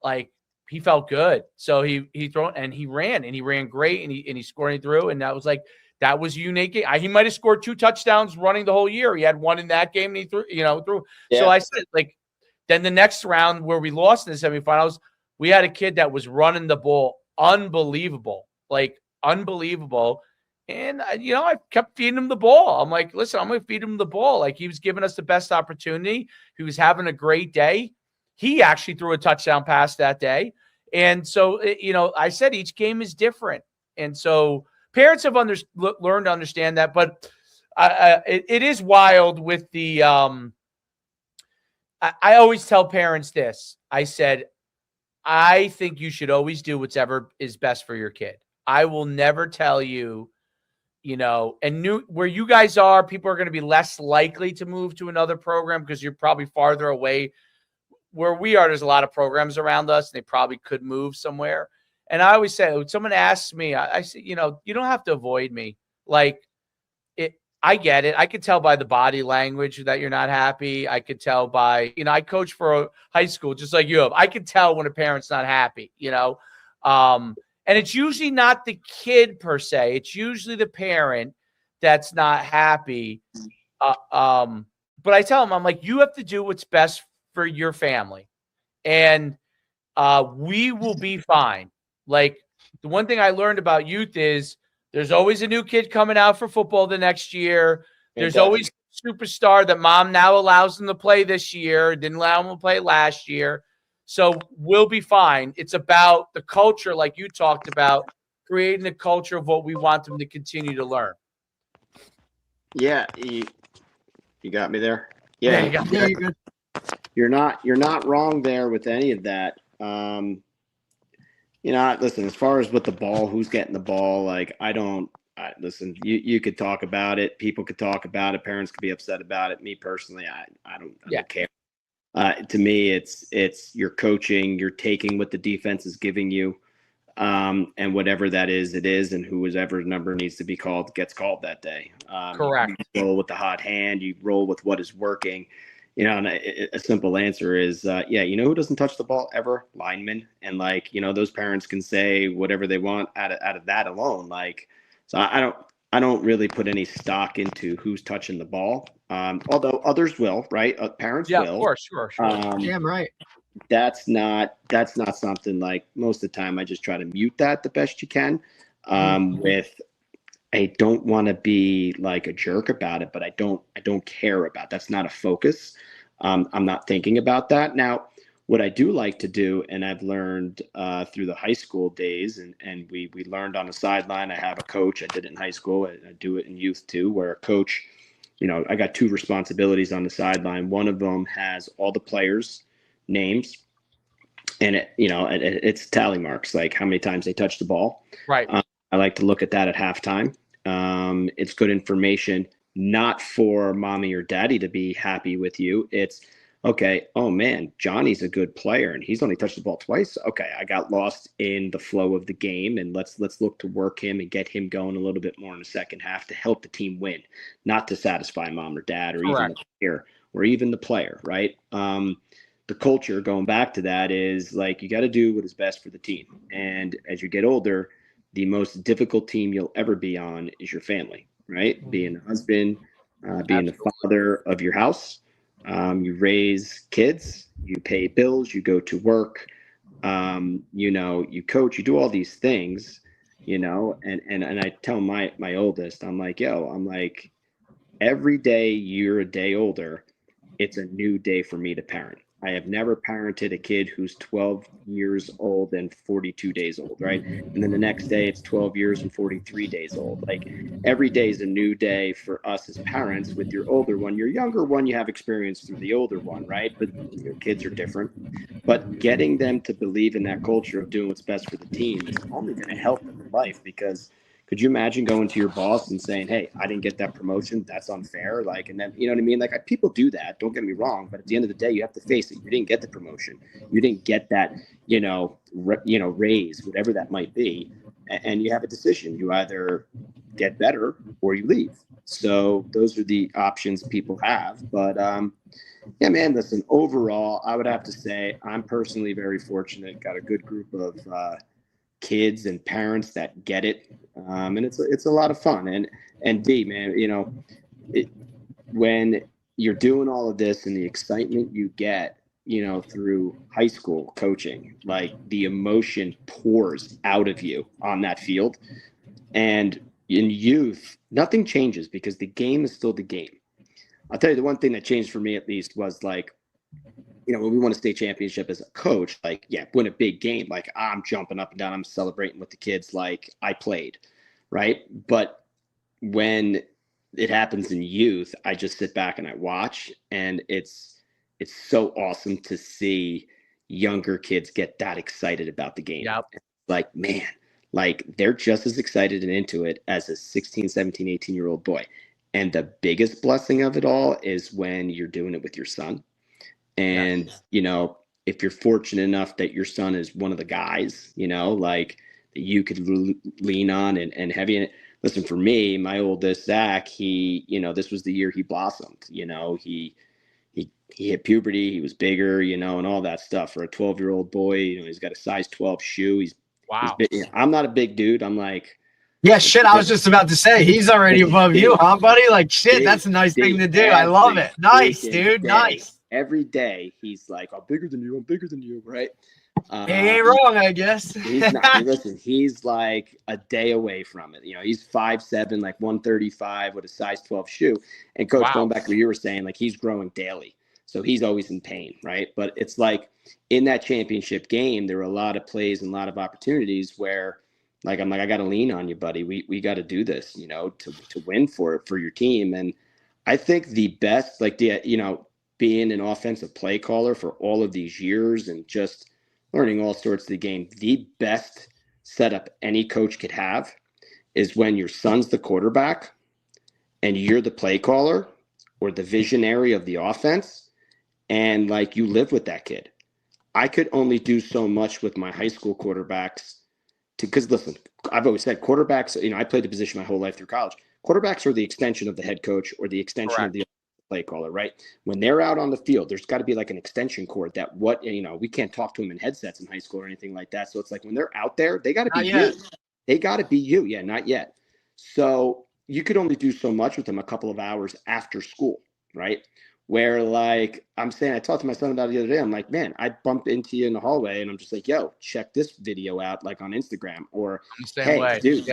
like, he felt good. So he threw and he ran great, and he scored and he threw. And that was unique. He might have scored 2 touchdowns running the whole year. He had 1 in that game, and he threw. Yeah. So I said, like, then the next round where we lost in the semifinals, we had a kid that was running the ball unbelievable. And, I kept feeding him the ball. I'm like, listen, I'm going to feed him the ball. Like, he was giving us the best opportunity. He was having a great day. He actually threw a touchdown pass that day. And so, I said each game is different. And so parents have learned to understand that. But it is wild with the I always tell parents this. I said, I think you should always do whatever is best for your kid. I will never tell you, where you guys are, people are going to be less likely to move to another program because you're probably farther away. Where we are, there's a lot of programs around us, and they probably could move somewhere. And I always say, when someone asks me, I say, you don't have to avoid me. Like, I get it. I could tell by the body language that you're not happy. I could tell by, I coach for a high school just like you have. I could tell when a parent's not happy, and it's usually not the kid per se. It's usually the parent that's not happy. But I tell them, I'm like, you have to do what's best for your family, and we will be fine. Like, the one thing I learned about youth is there's always a new kid coming out for football the next year. There's always a superstar that mom now allows them to play this year, didn't allow them to play last year. So we'll be fine. It's about the culture, like you talked about, creating a culture of what we want them to continue to learn. Yeah, you got me there. Yeah, you're not wrong there with any of that. Listen, as far as with the ball, who's getting the ball, like, listen, you could talk about it. People could talk about it. Parents could be upset about it. Me personally, I don't care. To me, it's you're coaching, you're taking what the defense is giving you, and whatever that is, it is, and whoever's number needs to be called gets called that day. Correct. You roll with the hot hand. You roll with what is working. And a simple answer is, who doesn't touch the ball ever? Linemen. And those parents can say whatever they want out of that alone. So I don't really put any stock into who's touching the ball. Although others will, right? Parents will. Yeah, of course, sure. Damn right. That's not something, like, most of the time I just try to mute that the best you can. I don't want to be like a jerk about it, but I don't care about. That's not a focus. I'm not thinking about that. Now, what I do like to do, and I've learned through the high school days, and we learned on the sideline. I have a coach. I did it in high school. I do it in youth too, where a coach, I got 2 responsibilities on the sideline. One of them has all the players' names, and it's tally marks, like how many times they touch the ball. Right. I like to look at that at halftime. It's good information, not for mommy or daddy to be happy with you. It's, okay, oh man, Johnny's a good player and he's only touched the ball twice. Okay, I got lost in the flow of the game, and let's look to work him and get him going a little bit more in the second half to help the team win, not to satisfy mom or dad or even the player or even the player, right? The culture, going back to that, is like, you got to do what is best for the team. And as you get older, the most difficult team you'll ever be on is your family, right? Being a husband, being the father of your house. You raise kids, you pay bills, you go to work, you coach, you do all these things, and I tell my oldest, I'm like, every day you're a day older, it's a new day for me to parent. I have never parented a kid who's 12 years old and 42 days old, right? And then the next day it's 12 years and 43 days old. Like every day is a new day for us as parents with your older one. Your younger one, you have experience through the older one, right? But your kids are different. But getting them to believe in that culture of doing what's best for the team is only going to help them in life, because could you imagine going to your boss and saying, "Hey, I didn't get that promotion. That's unfair." Like, and then, you know what I mean? Like, people do that. Don't get me wrong. But at the end of the day, you have to face it. You didn't get the promotion. You didn't get that, raise, whatever that might be. And you have a decision. You either get better or you leave. So those are the options people have. But, yeah, man, listen, overall, I would have to say I'm personally very fortunate. Got a good group of kids and parents that get it, and it's a lot of fun. And D, man, when you're doing all of this and the excitement you get, through high school coaching, like the emotion pours out of you on that field. And in youth, nothing changes because the game is still the game. I'll tell you, the one thing that changed for me at least was like, when we won a state championship as a coach, like, yeah, win a big game, like I'm jumping up and down, I'm celebrating with the kids like I played, right? But when it happens in youth, I just sit back and I watch, and it's so awesome to see younger kids get that excited about the game. Yep. Like, man, like they're just as excited and into it as a 16, 17, 18-year-old boy. And the biggest blessing of it all is when you're doing it with your son. And, if you're fortunate enough that your son is one of the guys, like that you could lean on and heavy in it. Listen, for me, my oldest, Zach, he, this was the year he blossomed. He hit puberty, he was bigger, and all that stuff. For a 12-year-old boy, he's got a size 12 shoe. He's big. I'm not a big dude. I'm like, yeah, shit. I was just about to say he's already above you, huh, buddy? Like, shit, that's a nice thing to do. I love it. Nice, dude. Nice. Every day he's like, "I'm bigger than you. I'm bigger than you." Right? He ain't wrong, I guess. He's not. Listen, he's like a day away from it. He's 5'7", like 135 with a size 12 shoe. And Coach, going back to what you were saying, like he's growing daily, so he's always in pain, right? But it's like in that championship game, there were a lot of plays and a lot of opportunities where, like, I'm like, I got to lean on you, buddy. We got to do this, to win for your team. And I think the best, like being an offensive play caller for all of these years and just learning all sorts of the game, the best setup any coach could have is when your son's the quarterback and you're the play caller or the visionary of the offense, and like you live with that kid. I could only do so much with my high school quarterbacks because listen, I've always said quarterbacks, I played the position my whole life through college. Quarterbacks are the extension of the head coach or the extension of the play caller, right? When they're out on the field, there's got to be like an extension cord that we can't talk to them in headsets in high school or anything like that. So it's like when they're out there, they got to be you. They got to be you. Yeah, not yet. So you could only do so much with them a couple of hours after school, right? Where like I'm saying, I talked to my son about it the other day. I'm like, man, I bumped into you in the hallway and I'm just like, yo, check this video out, like on Instagram, or hey, dude,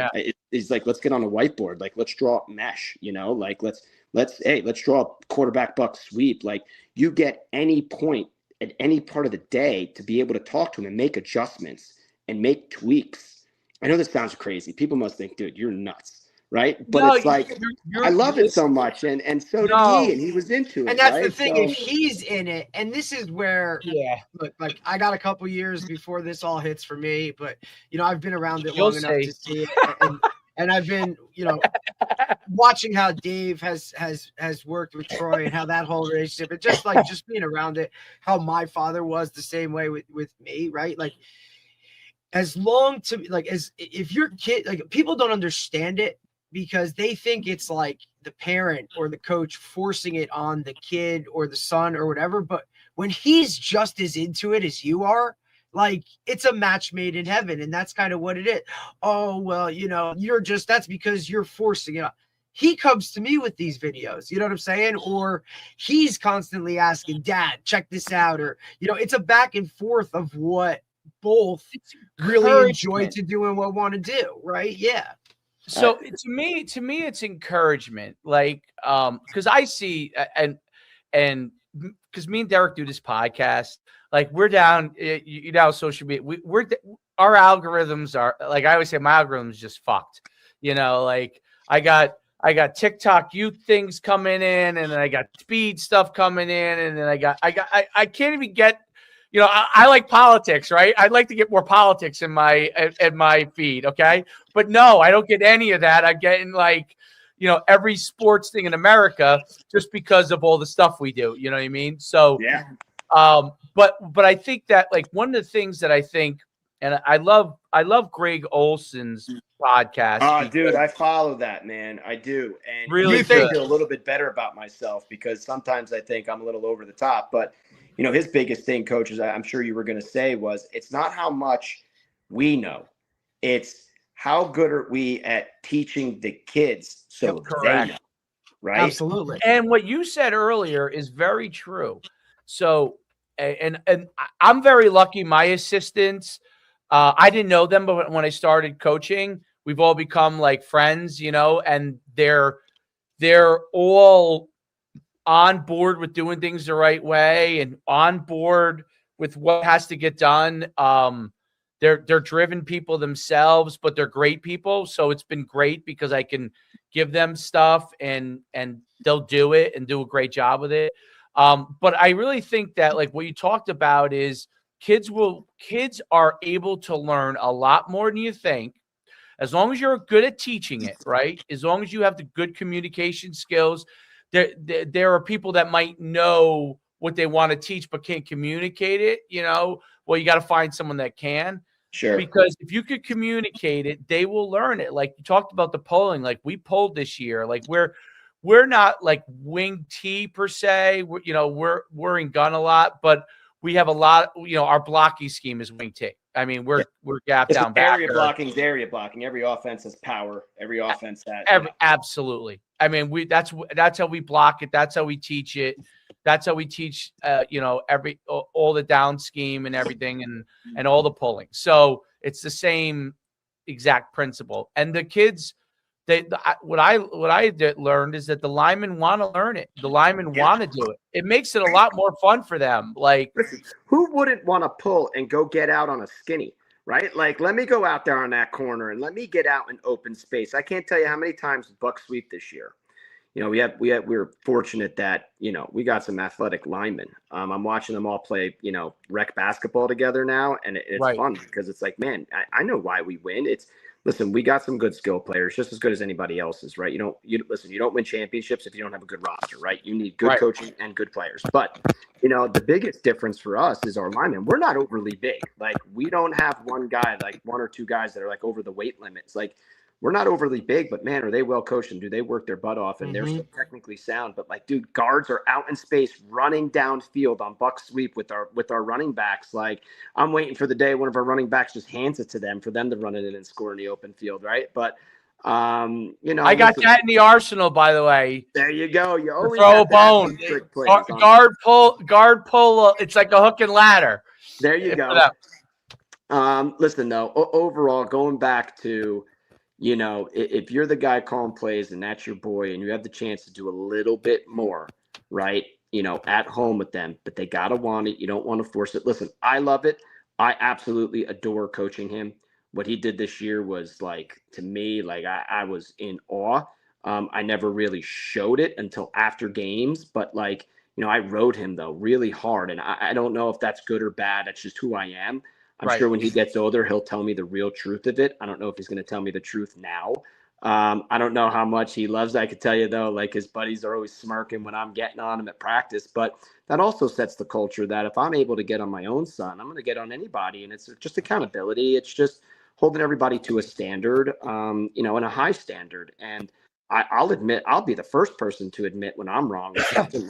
it's like, let's get on a whiteboard. Like, let's draw mesh, like let's draw a quarterback buck sweep. Like you get any point at any part of the day to be able to talk to him and make adjustments and make tweaks. I know this sounds crazy. People must think, dude, you're nuts. Right. But it's like, I love it so much. And so did he, and he was into it. And that's the thing. If he's in it, and this is where, look, like I got a couple years before this all hits for me, but, I've been around it long enough to see it. And I've been, watching how Dave has worked with Troy and how that whole relationship, and just being around it, how my father was the same way with me. Right. Like, as if your kid, like people don't understand it, because they think it's like the parent or the coach forcing it on the kid or the son or whatever. But when he's just as into it as you are, like it's a match made in heaven. And that's kind of what it is. Oh, well, that's because you're forcing it. He comes to me with these videos, you know what I'm saying? Or he's constantly asking, Dad, check this out. Or, it's a back and forth of what both really enjoy to do and what want to do. Right. Yeah. So to me, it's encouragement. Like, because I see, and because me and Derek do this podcast, like we're down, you know, social media. Our algorithms are like, I always say, my algorithm is just fucked. You know, like I got TikTok youth things coming in, and then I got speed stuff coming in, and then I can't even get. You know, I like politics, right? I'd like to get more politics in my feed, okay? But no, I don't get any of that. I'm getting like, you know, every sports thing in America just because of all the stuff we do. You know what I mean? So, Yeah. But I think that like one of the things that I think, and I love Greg Olson's podcast. Oh, dude, I follow that, man. I do. And really it makes me feel a little bit better about myself because sometimes I think I'm a little over the top. But, you know, his biggest thing, Coach, is I'm sure you were going to say was it's not how much we know. It's how good are we at teaching the kids so they know, right? Absolutely. And what you said earlier is very true. So, and I'm very lucky. My assistants, I didn't know them, but when I started coaching, we've all become like friends, you know, and they're all on board with doing things the right way and on board with what has to get done. They're driven people themselves, but they're great people. So it's been great because I can give them stuff and they'll do it and do a great job with it. But I really think that like what you talked about is kids are able to learn a lot more than you think. As long as you're good at teaching it, right? As long as you have the good communication skills, there are people that might know what they want to teach but can't communicate it, you know. Well, you got to find someone that can. Sure. Because if you could communicate it, they will learn it. Like you talked about the polling, like we polled this year. Like we're not like wing T per se. We're in gun a lot, but we have a lot. You know, our blocking scheme is wing T. I mean, we're gap down back. Area blocking is area blocking. Every offense has power. Every offense has absolutely. I mean, that's how we block it. That's how we teach it. That's how we teach, you know, all the down scheme and everything and all the pulling. So it's the same exact principle. And the kids, what I learned is that the linemen want to learn it. The linemen want to do it. It makes it a lot more fun for them. Like, listen, who wouldn't want to pull and go get out on a skinny, right? Like, let me go out there on that corner and let me get out in open space. I can't tell you how many times buck sweep this year. You know, we were fortunate that, you know, we got some athletic linemen. I'm watching them all play, you know, rec basketball together now. And it's right. fun because it's like, man, I know why we win. Listen, we got some good skill players, just as good as anybody else's, right? You don't win championships if you don't have a good roster, right? You need good coaching and good players. But, you know, the biggest difference for us is our linemen. We're not overly big. Like, we don't have one or two guys that are like over the weight limits. Like, we're not overly big, but man, are they well coached and do they work their butt off and they're still technically sound. But like, dude, guards are out in space running downfield on buck sweep with our running backs. Like, I'm waiting for the day one of our running backs just hands it to them for them to run it in and score in the open field, right? But you know, I got that in the arsenal, by the way. There you go. You always throw a bone. Guard pull. It's like a hook and ladder. There you go. Listen though, overall, going back to, you know, if you're the guy calling plays and that's your boy and you have the chance to do a little bit more, right, you know, at home with them, but they got to want it. You don't want to force it. Listen, I love it. I absolutely adore coaching him. What he did this year was like, to me, like I was in awe. I never really showed it until after games, but like, you know, I rode him though really hard. And I don't know if that's good or bad. That's just who I am. I'm sure when he gets older, he'll tell me the real truth of it. I don't know if he's going to tell me the truth now. I don't know how much he loves it. I could tell you, though, like his buddies are always smirking when I'm getting on him at practice. But that also sets the culture that if I'm able to get on my own son, I'm going to get on anybody. And it's just accountability. It's just holding everybody to a standard, you know, and a high standard. And I'll admit, I'll be the first person to admit when I'm wrong. Listen,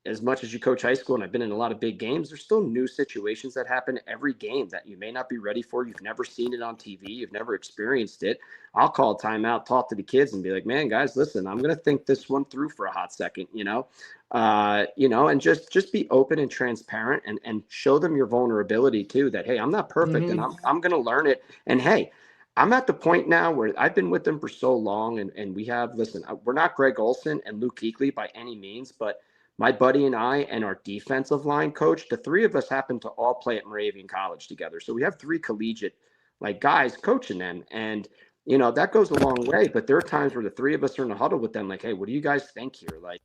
as much as you coach high school and I've been in a lot of big games, there's still new situations that happen every game that you may not be ready for. You've never seen it on TV. You've never experienced it. I'll call a timeout, talk to the kids and be like, man, guys, listen, I'm going to think this one through for a hot second, you know, and just be open and transparent and show them your vulnerability too, that, hey, I'm not perfect and I'm going to learn it. And hey, I'm at the point now where I've been with them for so long and we have, listen, we're not Greg Olson and Luke Kuechly by any means, but my buddy and I and our defensive line coach, the three of us happen to all play at Moravian College together. So we have three collegiate like guys coaching them. And, you know, that goes a long way. But there are times where the three of us are in a huddle with them, like, hey, what do you guys think here? Like,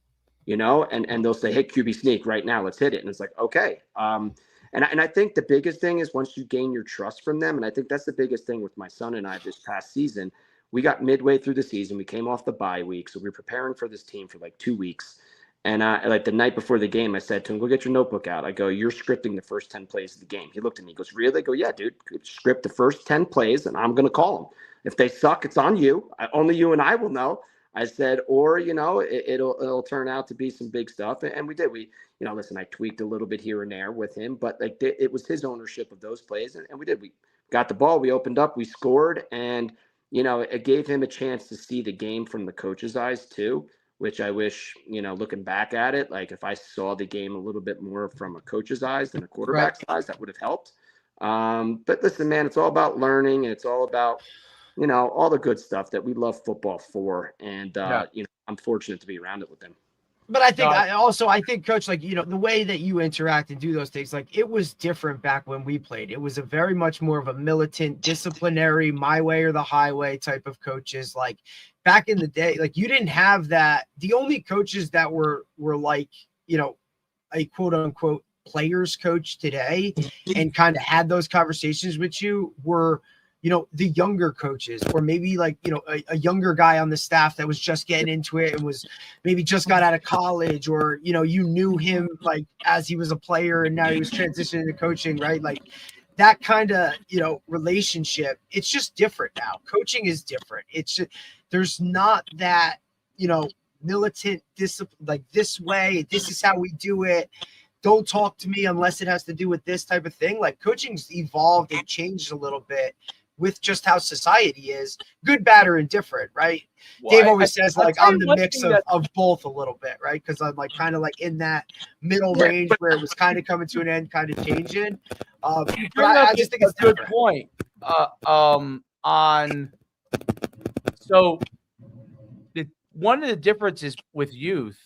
you know, and they'll say, hey, QB sneak right now, let's hit it. And it's like, okay. And I think the biggest thing is once you gain your trust from them, and I think that's the biggest thing with my son and I this past season, we got midway through the season. We came off the bye week. So we were preparing for this team for like 2 weeks. And like the night before the game, I said to him, go get your notebook out. I go, you're scripting the first 10 plays of the game. He looked at me, he goes, really? I go, yeah, dude, script the first 10 plays and I'm going to call them. If they suck, it's on you. Only you and I will know. I said, or, you know, it'll turn out to be some big stuff. And we did. We, you know, listen, I tweaked a little bit here and there with him, but like it was his ownership of those plays. And we did. We got the ball. We opened up. We scored. And, you know, it gave him a chance to see the game from the coach's eyes too, which I wish, you know, looking back at it, like if I saw the game a little bit more from a coach's eyes than a quarterback's eyes, that would have helped. But listen, man, it's all about learning and it's all about, you know, all the good stuff that we love football for. And, you know, I'm fortunate to be around it with them. But I think I think, Coach, like, you know, the way that you interact and do those things, like it was different back when we played. It was a very much more of a militant, disciplinary, my way or the highway type of coaches. Like back in the day, like you didn't have that. The only coaches that were like, you know, a quote unquote players coach today and kind of had those conversations with you were, you know, the younger coaches, or maybe like, you know, a younger guy on the staff that was just getting into it and was maybe just got out of college, or, you know, you knew him like as he was a player and now he was transitioning to coaching, right? Like that kind of, you know, relationship, it's just different now. Coaching is different. It's just, there's not that, you know, militant discipline, like this way, this is how we do it. Don't talk to me unless it has to do with this type of thing. Like coaching's evolved and changed a little bit with just how society is, good, bad, or indifferent, right? Well, Dave always says, like, I'm the mix of both a little bit, right? Because I'm like kind of like in that middle range where it was kind of coming to an end, kind of changing. But I just think it's a good point. So one of the differences with youth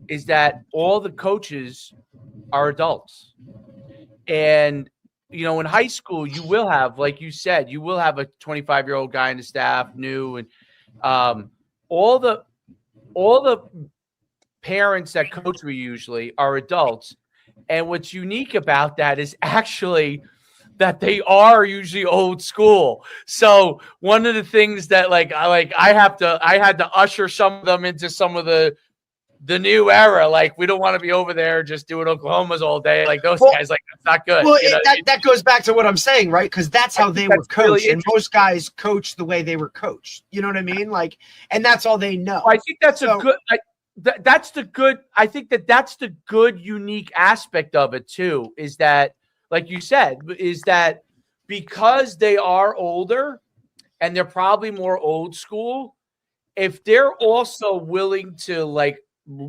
is that all the coaches are adults. And you know, in high school, you will have, like you said, you will have a 25-year-old guy in the staff, new, and all the parents that coach me usually are adults. And what's unique about that is actually that they are usually old school. So one of the things that I had to usher some of them into some of the new era. Like, we don't want to be over there just doing Oklahomas all day. Like those guys, like, that's not good. Well, that goes back to what I'm saying, right? Because that's how they were coached. Really, and most guys coach the way they were coached. You know what I mean? Like, and that's all they know. I think that's a good, that's the good, I think that's the good, unique aspect of it too, is that, like you said, is that because they are older and they're probably more old school, if they're also willing to like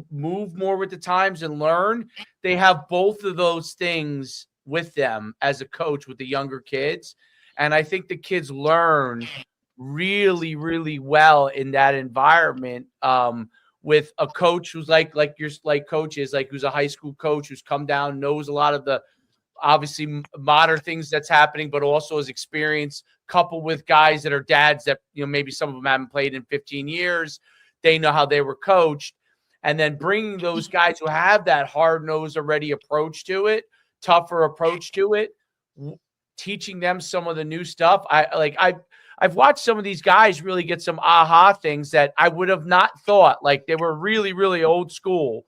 move more with the times and learn, they have both of those things with them as a coach with the younger kids. And I think the kids learn really, really well in that environment, with a coach who's like coach is like, who's a high school coach who's come down, knows a lot of the obviously modern things that's happening, but also has experience, coupled with guys that are dads that, you know, maybe some of them haven't played in 15 years. They know how they were coached. And then bringing those guys who have that hard-nosed already approach to it, tougher approach to it, teaching them some of the new stuff. I've watched some of these guys really get some aha things that I would have not thought, like they were really, really old school.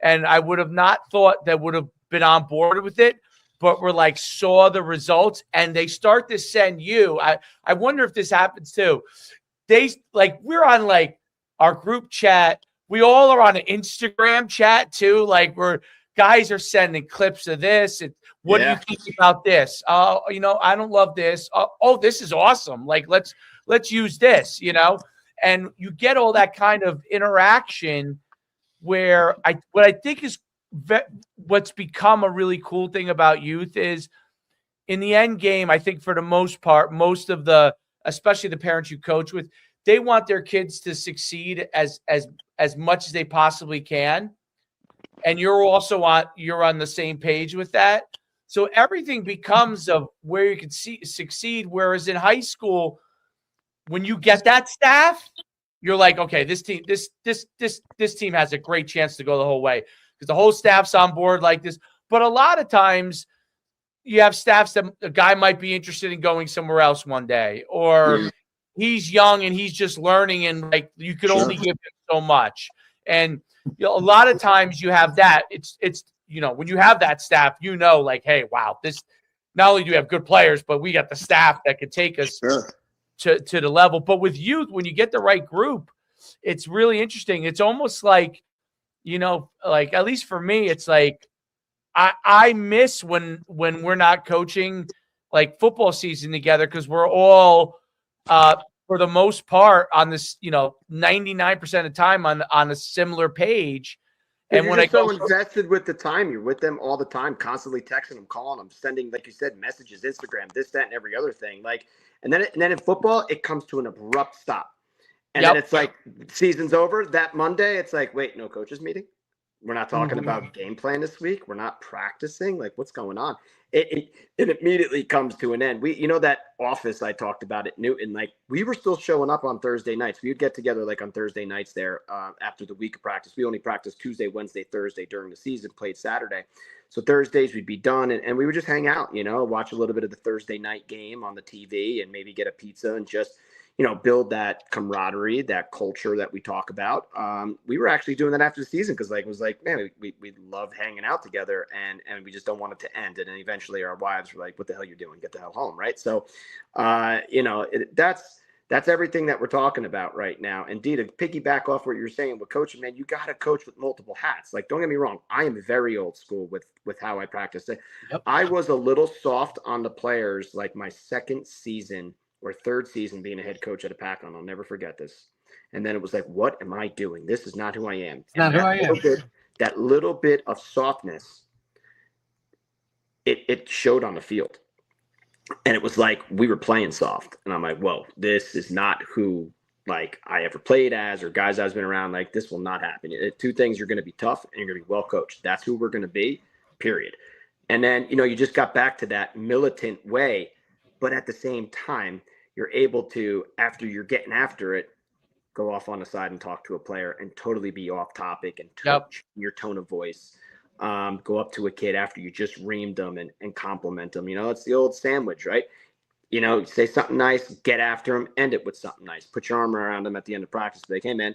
And I would have not thought that would have been on board with it, but were like, saw the results, and they start to send you. I wonder if this happens too. We're on like our group chat. We all are on an Instagram chat too. Like, where guys are sending clips of this. And what do you think about this? You know, I don't love this. Oh, this is awesome. Like, let's use this, you know, and you get all that kind of interaction where what I think is what's become a really cool thing about youth is, in the end game, I think for the most part, most of especially the parents you coach with, they want their kids to succeed as much as they possibly can. and you're on the same page with that. So everything becomes of where you can succeed. Whereas in high school, when you get that staff, you're like, okay, this team has a great chance to go the whole way because the whole staff's on board like this. But a lot of times you have staffs that a guy might be interested in going somewhere else one day, or he's young and he's just learning, and like you could only give him so much. And a lot of times you have that. It's when you have that staff, like, hey, wow, this not only do we have good players, but we got the staff that could take us to the level. But with youth, when you get the right group, it's really interesting. It's almost like, like at least for me, it's like I miss when we're not coaching like football season together because we're all for the most part on this, 99% of the time on a similar page. And when I go invested with the time, you're with them all the time, constantly texting them, calling them, sending, like you said, messages, Instagram, this, that, and every other thing. Like, and then in football, it comes to an abrupt stop. And then it's like season's over. That Monday, it's like, wait, no coaches meeting. We're not talking about game plan this week. We're not practicing. Like, what's going on? It immediately comes to an end. That office I talked about at Newton, like we were still showing up on Thursday nights. We would get together like on Thursday nights there after the week of practice. We only practiced Tuesday, Wednesday, Thursday during the season, played Saturday. So Thursdays we'd be done and we would just hang out, watch a little bit of the Thursday night game on the TV and maybe get a pizza and just build that camaraderie, that culture that we talk about. We were actually doing that after the season because it was like, man, we love hanging out together and we just don't want it to end. And then eventually our wives were like, what the hell you're doing? Get the hell home. Right. So, that's everything that we're talking about right now. Indeed, to piggyback off what you're saying with coaching, man, you got to coach with multiple hats. Like, don't get me wrong. I am very old school with how I practice it. Yep. I was a little soft on the players like my second season or third season being a head coach at a Pac, and I'll never forget this. And then it was like, what am I doing? This is not who I am. Not who I am. That little bit of softness, it showed on the field. And it was like we were playing soft. And I'm like, whoa, this is not who like I ever played as or guys I've been around. Like, this will not happen. Two things, you're going to be tough and you're going to be well coached. That's who we're going to be, period. And then, you just got back to that militant way. But at the same time, you're able to, after you're getting after it, go off on the side and talk to a player and totally be off topic and touch your tone of voice. Go up to a kid after you just reamed them and compliment them. It's the old sandwich, right? Say something nice, get after them, end it with something nice. Put your arm around them at the end of practice. Be like, hey, man,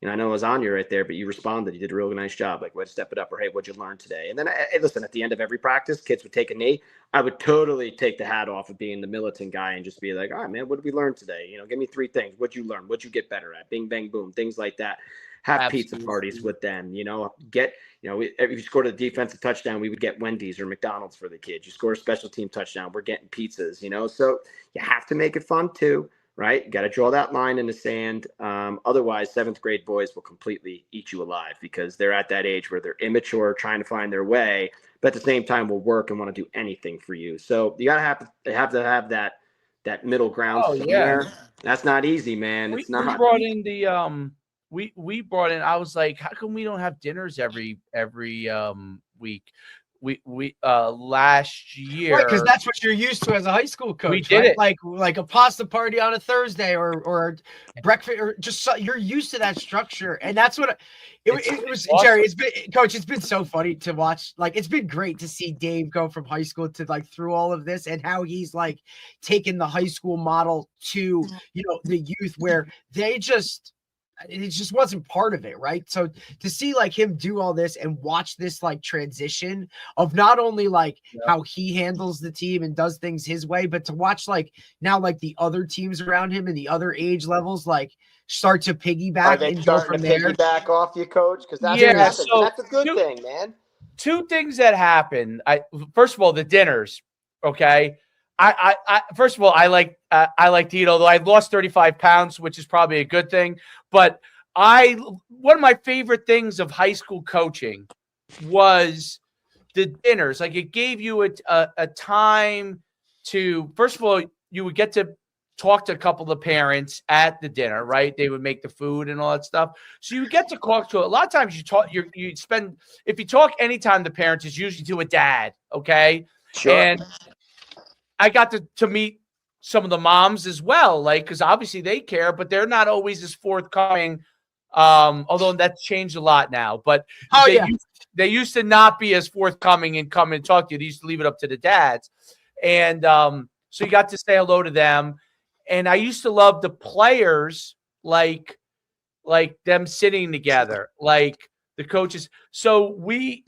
I know I was on you right there, but you responded. You did a real nice job. Like, way to step it up. Or, hey, what'd you learn today? And then, listen, at the end of every practice, kids would take a knee. I would totally take the hat off of being the militant guy and just be like, all right, man, what did we learn today? Give me 3 things. What'd you learn? What'd you get better at? Bing, bang, boom, things like that. Have Absolutely. Pizza parties with them, if you scored a defensive touchdown, we would get Wendy's or McDonald's for the kids. You score a special team touchdown, we're getting pizzas, so you have to make it fun too. Right? You got to draw that line in the sand. Otherwise, 7th grade boys will completely eat you alive because they're at that age where they're immature, trying to find their way, but at the same time will work and want to do anything for you. So you got to have that middle ground somewhere. Yeah. That's not easy, man. It's not. We brought in the we brought in. I was like, how come we don't have dinners every week? We last year, right? Because that's what you're used to as a high school coach. We did right? Like a pasta party on a Thursday or breakfast or just you're used to that structure, and that's what it was. Awesome. Jerry, it's been so funny to watch. Like, it's been great to see Dave go from high school to like through all of this and how he's like taken the high school model to the youth where it just wasn't part of it, right? So to see like him do all this and watch this like transition of not only like how he handles the team and does things his way, but to watch like now like the other teams around him and the other age levels like start to piggyback and go from there. Piggyback off you, coach? Because that's a good thing, man. 2 things that happen. First of all, the dinners. Okay. I first of all, I like to eat, although I lost 35 pounds, which is probably a good thing. But one of my favorite things of high school coaching was the dinners. Like, it gave you a time to, first of all, you would get to talk to a couple of the parents at the dinner, right? They would make the food and all that stuff. So you get to talk to a lot of times you spend, if you talk anytime the parents, is usually to a dad. Okay. Sure. And I got to meet some of the moms as well, like, because obviously they care, but they're not always as forthcoming. Although that's changed a lot now, but they used to not be as forthcoming and come and talk to you. They used to leave it up to the dads. And so you got to say hello to them. And I used to love the players, like them sitting together, like the coaches. So we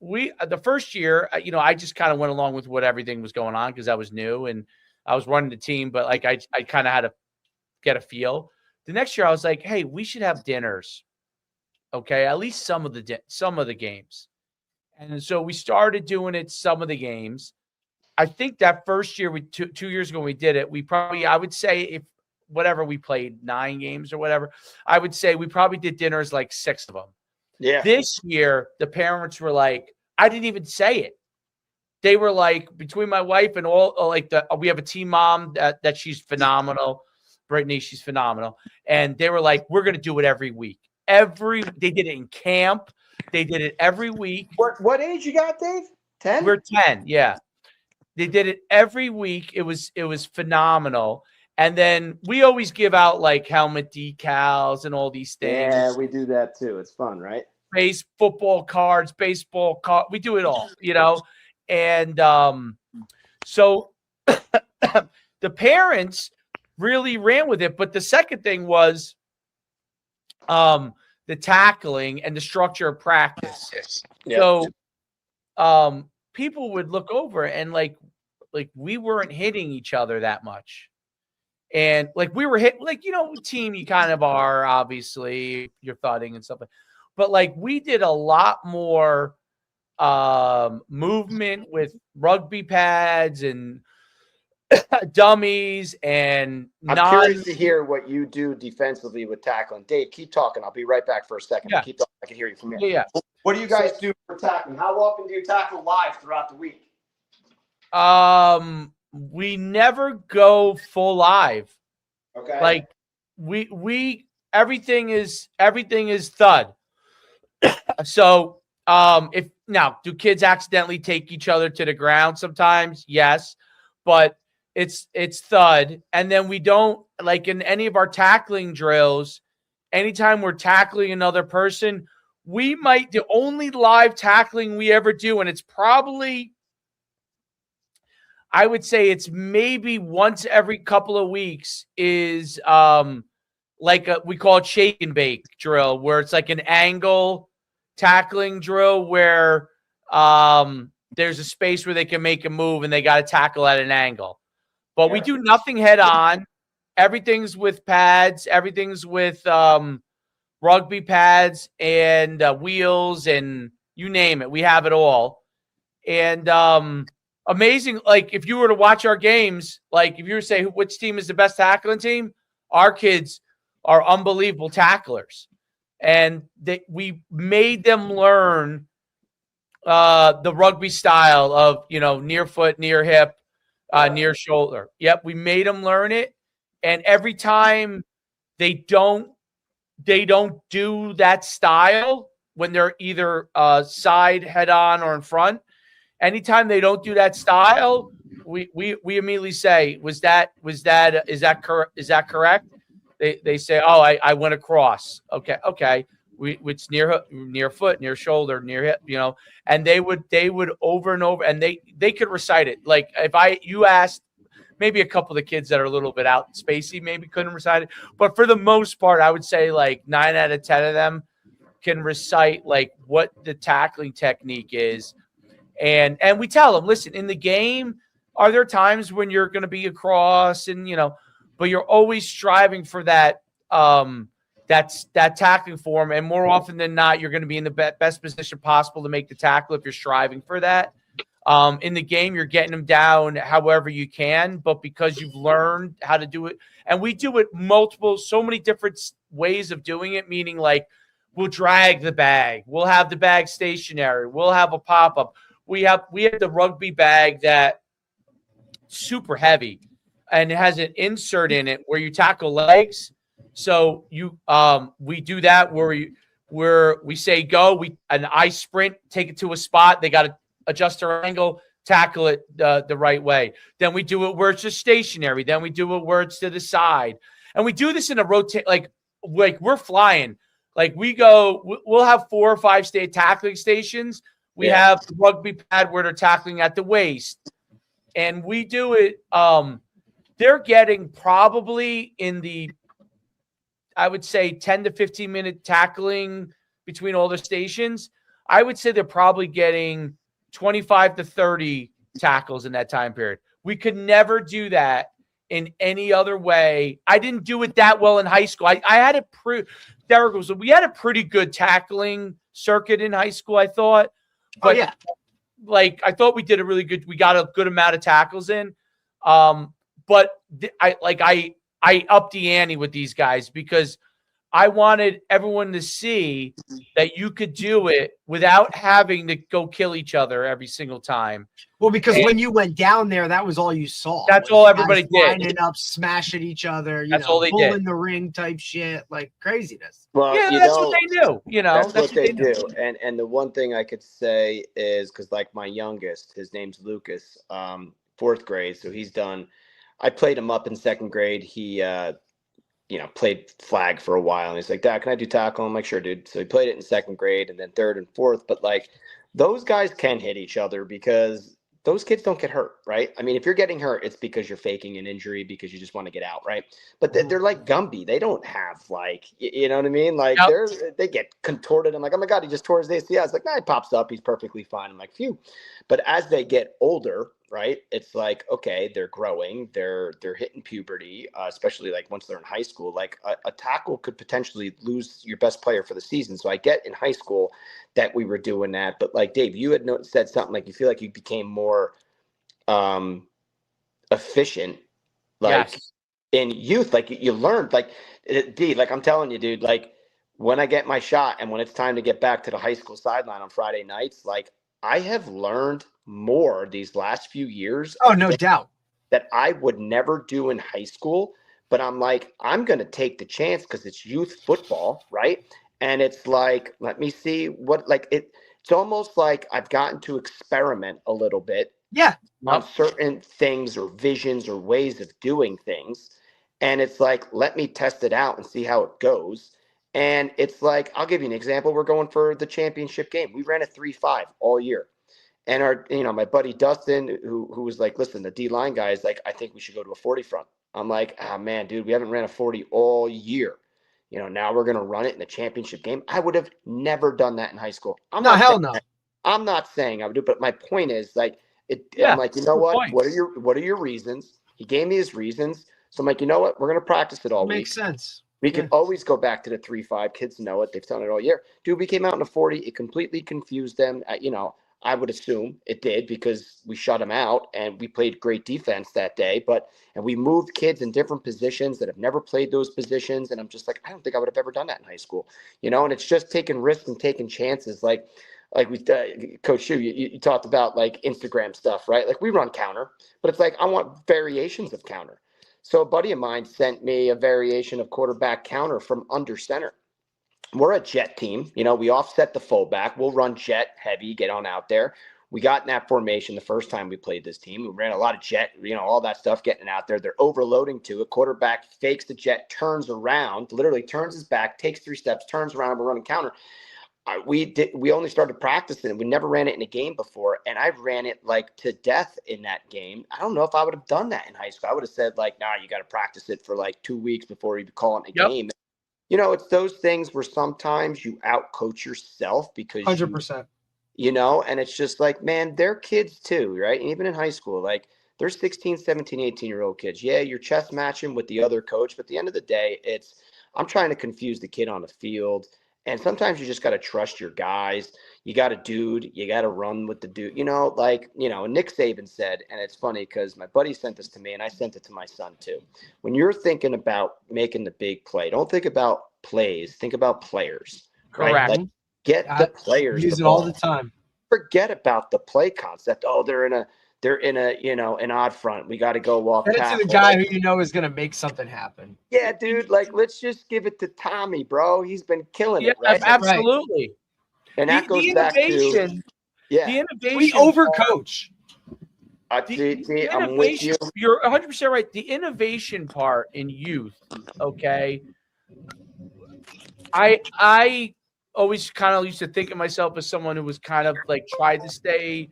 the first year, I just kind of went along with what everything was going on because I was new and I was running the team, but like I kind of had to get a feel. The next year I was like, hey, we should have dinners. Okay. At least some of the games. And so we started doing it some of the games. I think that first year, 2 years ago, when we did it, I would say if whatever we played 9 games or whatever, I would say we probably did dinners like 6 of them. Yeah. This year, the parents were like, I didn't even say it. They were like, between my wife and all, like we have a team mom that she's phenomenal. Brittany, she's phenomenal. And they were like, we're going to do it every week. They did it in camp. They did it every week. What age you got, Dave? 10? We're 10. Yeah. They did it every week. It was phenomenal. And then we always give out like helmet decals and all these things. Yeah, we do that too. It's fun, right? Football cards, baseball cards. We do it all, And so the parents really ran with it. But the second thing was the tackling and the structure of practice. Yeah. So people would look over and like we weren't hitting each other that much. And like we were hit, like, team you kind of are, obviously you're thudding and stuff. But like we did a lot more movement with rugby pads and dummies. And I'm curious to hear what you do defensively with tackling. Dave, keep talking. I'll be right back for a second. Yeah. Keep talking. I can hear you from here. Yeah. What do you guys do for tackling? How often do you tackle live throughout the week? We never go full live. Okay. Like we everything is thud. So do kids accidentally take each other to the ground sometimes? Yes. But it's thud. And then we don't, like in any of our tackling drills, anytime we're tackling another person, the only live tackling we ever do, and it's probably, I would say it's maybe once every couple of weeks, is we call it shake and bake drill, where it's like an angle tackling drill where there's a space where they can make a move and they got to tackle at an angle. But we do nothing head on. Everything's with pads. Everything's with rugby pads and wheels and you name it. We have it all. And amazing. Like if you were to watch our games, like if you were to say which team is the best tackling team, our kids are unbelievable tacklers. And we made them learn the rugby style of, near foot, near hip, near shoulder. Yep. We made them learn it. And every time they don't do that style when they're either side, head on, or in front, anytime they don't do that style, we immediately say, is that correct? They say, oh, I went across. Okay. It's near foot, near shoulder, near hip, and they would over and over, and they could recite it. Like if you asked, maybe a couple of the kids that are a little bit out spacey maybe couldn't recite it, but for the most part, I would say like 9 out of 10 of them can recite like what the tackling technique is. And we tell them, listen, in the game, are there times when you're going to be across and, but you're always striving for that tackling form. And more often than not, you're going to be in the best position possible to make the tackle if you're striving for that. In the game, you're getting them down however you can, but because you've learned how to do it, and we do it so many different ways of doing it, meaning like we'll drag the bag, we'll have the bag stationary, we'll have a pop-up. We have the rugby bag that super heavy. and it has an insert in it where you tackle legs. So we do that where we say go, and I sprint, take it to a spot. They got to adjust their angle, tackle it the right way. Then we do it where it's just stationary. Then we do it where it's to the side, and we do this in a rotate. Like we're flying. Like we'll have 4 or 5 state tackling stations. We have the rugby pad where they're tackling at the waist, and we do it. They're getting probably in the, I would say, 10 to 15 minute tackling between all the stations. I would say they're probably getting 25 to 30 tackles in that time period. We could never do that in any other way. I didn't do it that well in high school. I had it Derek we had a pretty good tackling circuit in high school, I thought. But like I thought we did we got a good amount of tackles in. But I upped the ante with these guys because I wanted everyone to see that you could do it without having to go kill each other every single time. Well, because when you went down there, that was all you saw. That's all everybody did. Lining up, smashing each other, all they did. In the ring type shit, like craziness. Well, that's what they do. That's what they do. And the one thing I could say is because like my youngest, his name's Lucas, 4th grade, so he's done. I played him up in 2nd grade. He played flag for a while, and he's like, Dad, can I do tackle? I'm like, sure, dude. So he played it in 2nd grade and then 3rd and 4th. But like those guys can hit each other because those kids don't get hurt, right? I mean, if you're getting hurt, it's because you're faking an injury because you just want to get out, right? But they're like Gumby. They don't have like, you know what I mean? Like they get contorted. I'm like, oh my God, he just tore his ACL. It's like, nah, he pops up. He's perfectly fine. I'm like, phew. But as they get older, right, it's like, okay, they're growing, they're hitting puberty, especially like once they're in high school. Like a tackle could potentially lose your best player for the season. So I get in high school that we were doing that, but like Dave, you had said something like you feel like you became more efficient, like in youth, like you learned, like D, like I'm telling you, dude, like when I get my shot and when it's time to get back to the high school sideline on Friday nights, like I have learned more these last few years. Oh, no doubt. That I would never do in high school. But I'm like, I'm going to take the chance because it's youth football, right? And it's like, let me see what, like, it's almost like I've gotten to experiment a little bit. Yeah. On certain things or visions or ways of doing things. And it's like, let me test it out and see how it goes. And it's like, I'll give you an example. We're going for the championship game. We ran a 3-5 all year. And my buddy Dustin, who was like, listen, the D-line guy is like, I think we should go to a 40 front. I'm like, man, dude, we haven't ran a 40 all year. Now we're going to run it in the championship game. I would have never done that in high school. I'm not saying I would do, but my point is like, I'm like, you know what? Point. What are your reasons? He gave me his reasons. So I'm like, you know what? We're going to practice it all week. Makes sense. We can always go back to the 3-5. Kids know it. They've done it all year. Dude, we came out in a 40. It completely confused them. I would assume it did because we shut them out and we played great defense that day. And we moved kids in different positions that have never played those positions. And I'm just like, I don't think I would have ever done that in high school, and it's just taking risks and taking chances. Like we, Coach Shu, you talked about like Instagram stuff, right? Like we run counter, but it's like, I want variations of counter. So a buddy of mine sent me a variation of quarterback counter from under center. We're a jet team. We offset the fullback. We'll run jet heavy, get on out there. We got in that formation the first time we played this team. We ran a lot of jet, all that stuff, getting out there. They're overloading to it. Quarterback fakes the jet, turns around, literally turns his back, takes 3 steps, turns around, and we're running counter. We only started practicing. We never ran it in a game before, and I ran it like to death in that game. I don't know if I would have done that in high school. I would have said like, nah, you got to practice it for like 2 weeks before you call it a game. It's those things where sometimes you outcoach yourself because 100%. And it's just like, man, they're kids too, right? And even in high school, like they're 16, 17, 18-year-old kids. Yeah, you're chess matching with the other coach, but at the end of the day, I'm trying to confuse the kid on the field. And sometimes you just got to trust your guys. You got you got to run with the dude, Nick Saban said, and it's funny because my buddy sent this to me and I sent it to my son too. When you're thinking about making the big play, don't think about plays, think about players. Correct. Right? Like, get the players. Use it all the time. Forget about the play concept. Oh, they're they're in an odd front. We got to go walk. Send it to the guy who you know is going to make something happen. Yeah, dude. Like, let's just give it to Tommy, bro. He's been killing it, right? Absolutely. And that goes back to the innovation. We overcoach. I'm with you. You're 100% right. The innovation part in youth, okay. I always kind of used to think of myself as someone who was kind of like tried to stay,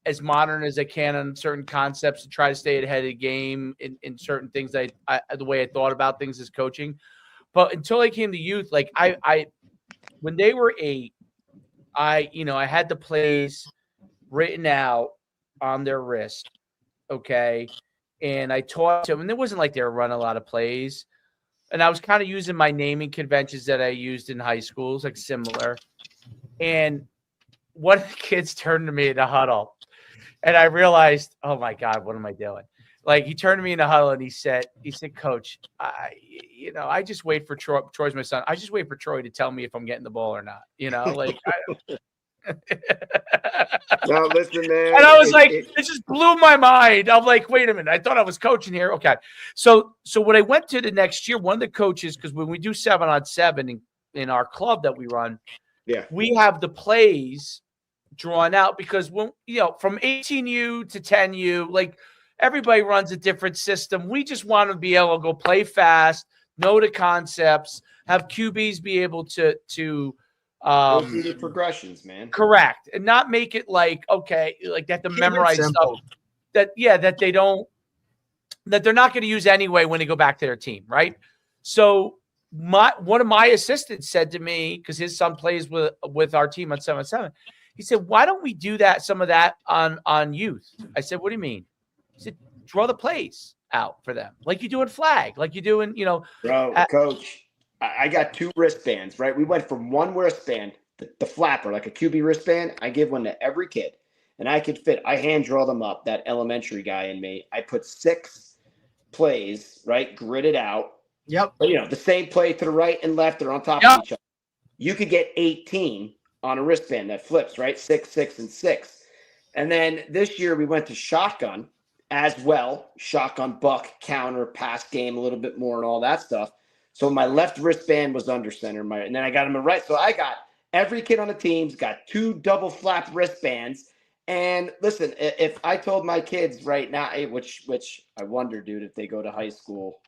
as modern as I can on certain concepts and try to stay ahead of the game in certain things. The way I thought about things as coaching, but until I came to youth, like I when they were 8, I had the plays written out on their wrist, okay, and I taught them, and it wasn't like they were running a lot of plays. And I was kind of using my naming conventions that I used in high schools, like similar. And one of the kids turned to me in the huddle, and I realized, oh my God, what am I doing? Like, he turned to me in the huddle and he said, Coach, I just wait for Troy. Troy's my son. I just wait for Troy to tell me if I'm getting the ball or not. Like. No, listen, man. And I was it just blew my mind. I'm like, wait a minute. I thought I was coaching here. Okay. So when I went to the next year, one of the coaches, because when we do 7-on-7 in our club that we run, we have the plays drawn out because when from 18U to 10U, like everybody runs a different system. We just want to be able to go play fast, know the concepts, have QBs be able to repeated progressions, man. Correct. And not make it like, okay, like they have to memorize stuff that they're not going to use anyway when they go back to their team, right? So one of my assistants said to me, because his son plays with our team on 7-7, he said, why don't we do some of that on youth? I said, what do you mean? He said, draw the plays out for them, like you do in flag, like you do in, Bro, Coach, I got 2 wristbands, right? We went from one wristband, the flapper, like a QB wristband. I give one to every kid, and I hand draw them up, that elementary guy in me. I put 6 plays, right, gridded out. Yep. But, the same play to the right and left, they're on top of each other. You could get 18 on a wristband that flips, right? 6, 6, and 6. And then this year we went to shotgun as well. Shotgun, buck, counter, pass game, a little bit more and all that stuff. So my left wristband was under center, and then I got him a right. So I got every kid on the team's got 2 double flap wristbands. And listen, if I told my kids right now, which I wonder, dude, if they go to high school,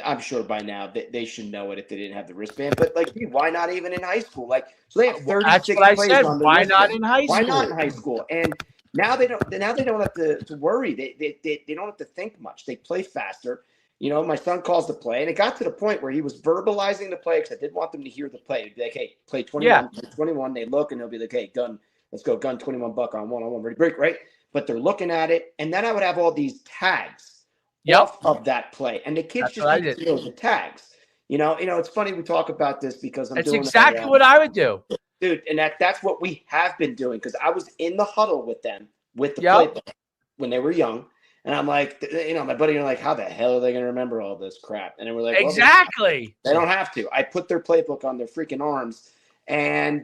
I'm sure by now they should know it if they didn't have the wristband. But like, dude, why not even in high school? Like, so they have 36 plays on the why not in high school? Why not in high school? And now they don't have to worry. They don't have to think much. They play faster. My son calls the play, and it got to the point where he was verbalizing the play because I did want them to hear the play. He'd be like, hey, play 21, play 21. They look, and they'll be like, hey, gun, let's go, gun 21 buck on 1-on-1, ready, break, right? But they're looking at it, and then I would have all these tags off of that play, and the kids just need to know the tags. It's funny we talk about this because that's exactly what I would do. Dude, and that's what we have been doing because I was in the huddle with them with the playbook when they were young. And I'm like, my buddy, like, how the hell are they going to remember all this crap? And then we're like, exactly. They don't have to. I put their playbook on their freaking arms, and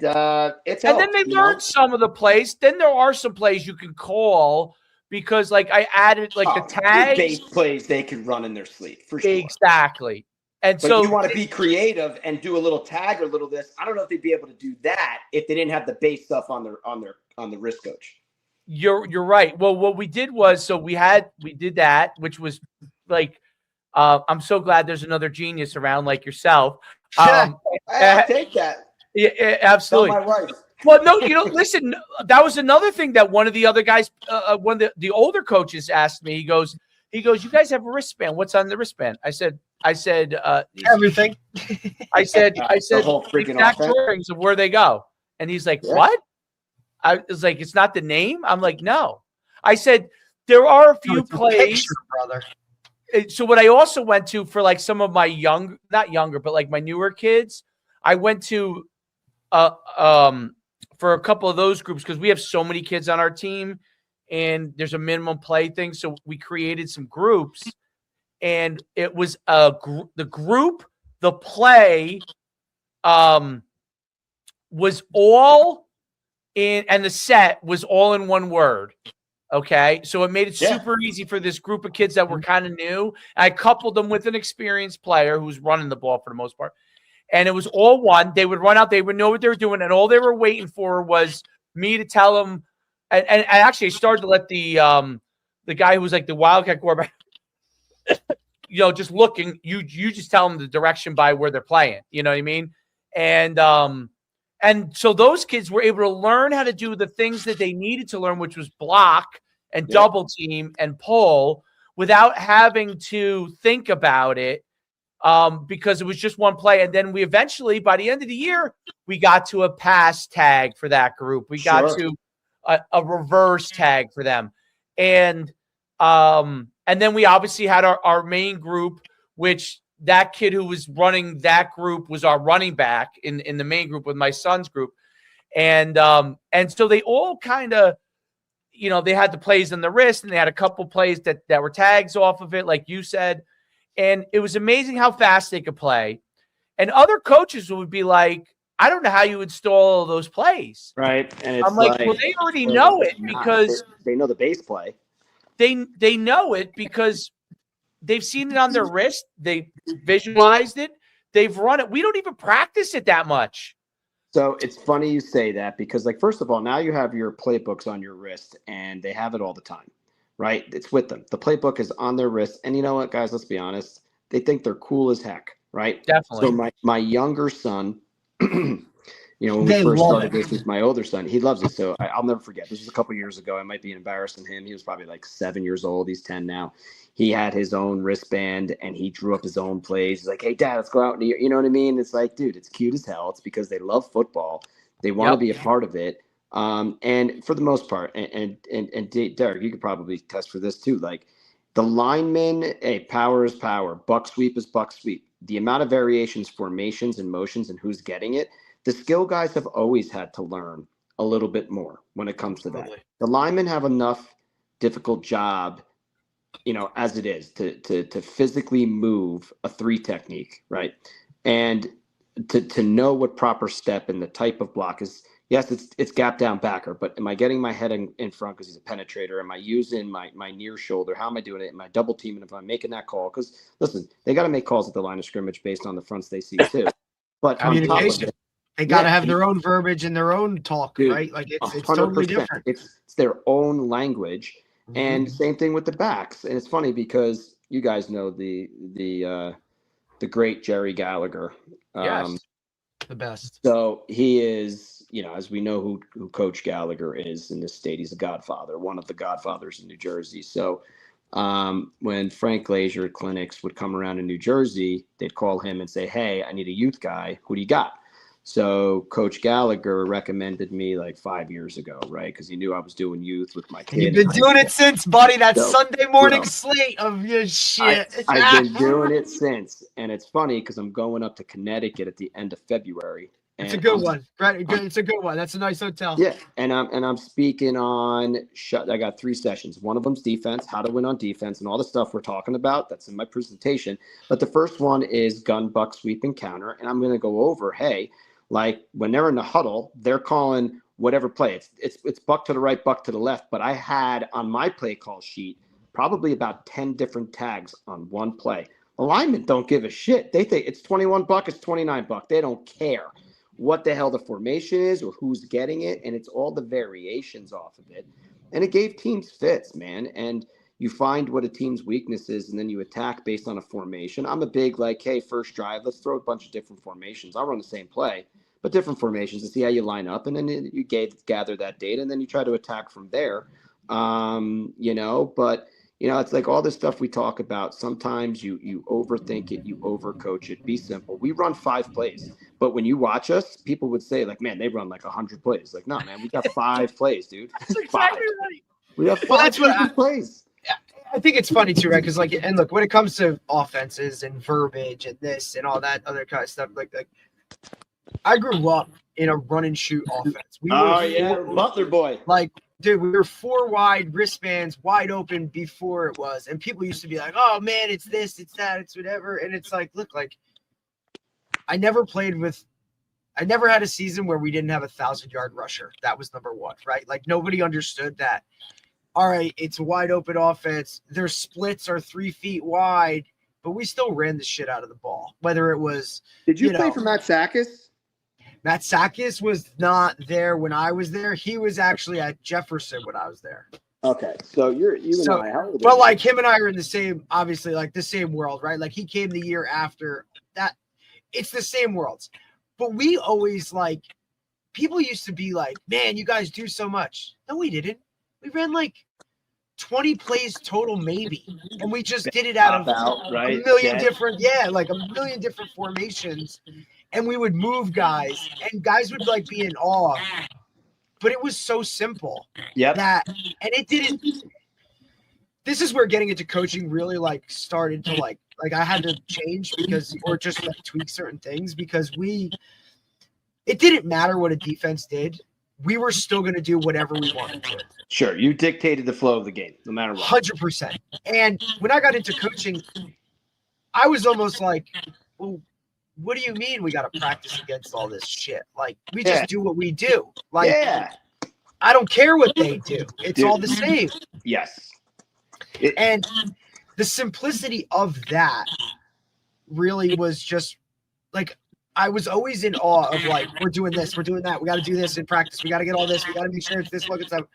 it's and then they learn some of the plays. Then there are some plays you can call because, like, I added like the tags, base plays they can run in their sleep for sure. Exactly. And but so you want to be creative and do a little tag or a little this. I don't know if they'd be able to do that if they didn't have the base stuff on the wrist, Coach. You're right. Well, what we did was, we did that, which was like, I'm so glad there's another genius around like yourself. I'll take that. Yeah, absolutely. Tell my wife. Well, no, listen, that was another thing that one of the other guys, one of the older coaches asked me. He goes, you guys have a wristband. What's on the wristband? I said, everything. I said, the whole freaking exact drawings of where they go. And he's like, what? I was like, it's not the name? I'm like, no. I said, there are a few plays. Brother. So what I also went to for like some of my not younger, but like my newer kids, I went to for a couple of those groups because we have so many kids on our team and there's a minimum play thing. So we created some groups and it was the play was all in, and the set was all in one word. Okay. So it made it super easy for this group of kids that were kind of new. I coupled them with an experienced player who's running the ball for the most part. And it was all one. They would run out. They would know what they were doing. And all they were waiting for was me to tell them. And actually, I started to let the guy who was like the Wildcat quarterback, just looking, you just tell them the direction by where they're playing. You know what I mean? And so those kids were able to learn how to do the things that they needed to learn, which was block and double team and pull without having to think about it, because it was just one play. And then we eventually, by the end of the year, we got to a pass tag for that group. We got to a reverse tag for them. And then we obviously had our main group, which that kid who was running that group was our running back in the main group with my son's group. And so they all kind of, they had the plays in the wrist, and they had a couple plays that were tags off of it, like you said. And it was amazing how fast they could play. And other coaches would be like, I don't know how you install those plays. Right. And it's I'm like, well, they already know it because they know the base play. They know it because they've seen it on their wrist. They visualized it. They've run it. We don't even practice it that much. So it's funny you say that because, like, first of all, now you have your playbooks on your wrist and they have it all the time, right? It's with them. The playbook is on their wrist. And you know what, guys, let's be honest. They think they're cool as heck, right? Definitely. So my younger son, when we first started this with my older son, he loves it. So I'll never forget. This was a couple of years ago. I might be embarrassing him. He was probably like 7 years old. He's 10 now. He had his own wristband and he drew up his own plays. He's like, hey, Dad, let's go out. You know what I mean? It's like, dude, it's cute as hell. It's because they love football. They want to be a part of it. And for the most part, and Derek, you could probably test for this too. Like the linemen, power is power. Buck sweep is buck sweep. The amount of variations, formations, and motions and who's getting it, the skill guys have always had to learn a little bit more when it comes to that. The linemen have enough difficult job, as it is to physically move a 3 technique, right? And to know what proper step and the type of block is. Yes, it's gap down backer, but am I getting my head in front because he's a penetrator? Am I using my near shoulder? How am I doing it? Am I double teaming if I'm making that call? Because listen, they got to make calls at the line of scrimmage based on the fronts they see too. But communication. They got to have their own verbiage and their own talk, dude, right? Like it's totally different. It's their own language. Mm-hmm. And same thing with the backs. And it's funny because you guys know the great Jerry Gallagher. Yes, the best. So he is, as we know who Coach Gallagher is in this state, he's a godfather, one of the godfathers in New Jersey. So when Frank Glazier clinics would come around in New Jersey, they'd call him and say, hey, I need a youth guy. Who do you got? So Coach Gallagher recommended me like 5 years ago, right? Because he knew I was doing youth with my kid. You've been doing it since, buddy. That Sunday morning slate of your shit. I've been doing it since. And it's funny because I'm going up to Connecticut at the end of February. It's a good one, right? It's a good one. That's a nice hotel. Yeah, and I'm speaking on. I got 3 sessions. One of them's defense, how to win on defense, and all the stuff we're talking about. That's in my presentation. But the first one is gun, buck, sweep, and counter, and I'm going to go over. Hey, like when they're in the huddle, they're calling whatever play. It's buck to the right, buck to the left. But I had on my play call sheet probably about 10 different tags on one play. The linemen don't give a shit. They think it's 21 buck, it's 29 buck. They don't care what the hell the formation is or who's getting it. And it's all the variations off of it. And it gave teams fits, man. And you find what a team's weakness is, and then you attack based on a formation. I'm a big like, hey, first drive, let's throw a bunch of different formations. I'll run the same play, but different formations to see how you line up. And then you gather that data, and then you try to attack from there. But it's like all this stuff we talk about. Sometimes you overthink it, you overcoach it. Be simple. We run 5 plays, but when you watch us, people would say like, man, they run like 100 plays. Like, no, man, we got 5 plays, dude. That's exactly right. We have 5 plays. I think it's funny too, right? Because and look, when it comes to offenses and verbiage and this and all that other kind of stuff, like I grew up in a run and shoot offense. Butler boy. Like, dude, we were 4 wide, wristbands wide open before it was, and people used to be like, "Oh man, it's this, it's that, it's whatever," and it's like, look, like I never had a season where we didn't have a 1,000-yard rusher. That was number one, right? Like nobody understood that. all right, it's a wide open offense. Their splits are 3 feet wide, but we still ran the shit out of the ball. Whether it was, Did you play for Matt Sakis? Matt Sakis was not there when I was there. He was actually at Jefferson when I was there. Okay, so and I. But like him and I are in the same, obviously, like the same world, right? Like he came the year after that. It's the same worlds. But we always like, people used to be like, man, you guys do so much. No, we didn't. We ran like 20 plays total, maybe. And we just did it out of a million different, like a million different formations. And we would move guys, and guys would like be in awe. But it was so simple. And it didn't. This is where getting into coaching really like started to like I had to change or just like tweak certain things because it didn't matter what a defense did. We were still going to do whatever we wanted to. Sure. You dictated the flow of the game, no matter what. 100%. And when I got into coaching, I was almost like, well, what do you mean we got to practice against all this shit? Like, we just do what we do. Like, I don't care what they do. It's all the same. Yes. And the simplicity of that really was just like, I was always in awe of like, we're doing this, we're doing that. We got to do this in practice. We got to get all this. We got to make sure it's this, look at stuff.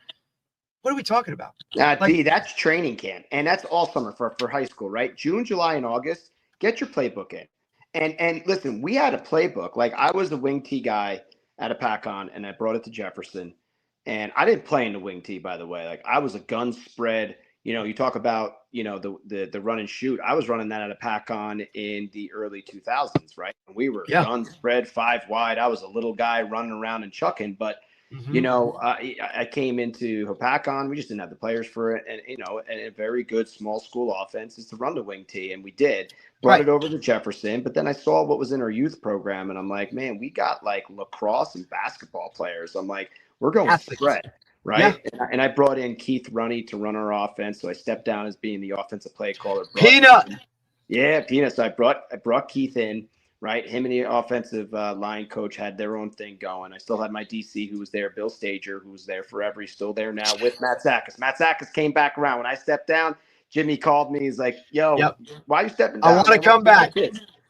What are we talking about? D, that's training camp. And that's all summer for high school, right? June, July, and August, get your playbook in. And listen, we had a playbook. Like I was the wing tee guy at a pack-on, and I brought it to Jefferson. And I didn't play in the wing tee, by the way. Like I was a gun spread. You know, you talk about, you know, the run and shoot. I was running that at a pack-on in the early 2000s, right? We were gun spread 5 wide. I was a little guy running around and chucking, but you know, I came into Hopakon. We just didn't have the players for it. And, you know, and a very good small school offense is to run the wing tee. And we did. Brought it over to Jefferson. But then I saw what was in our youth program. And I'm like, man, we got like lacrosse and basketball players. I'm like, we're going spread, right? Yeah. And I brought in Keith Runney to run our offense. So I stepped down as being the offensive play caller. Peanut. Yeah, Peanut. So I brought Keith in. Right, him and the offensive line coach had their own thing going. I still had my DC who was there, Bill Stager, who was there forever. He's still there now with Matt Sakis. Matt Sakis came back around. When I stepped down, Jimmy called me. He's like, yo, why are you stepping down? I want to come back.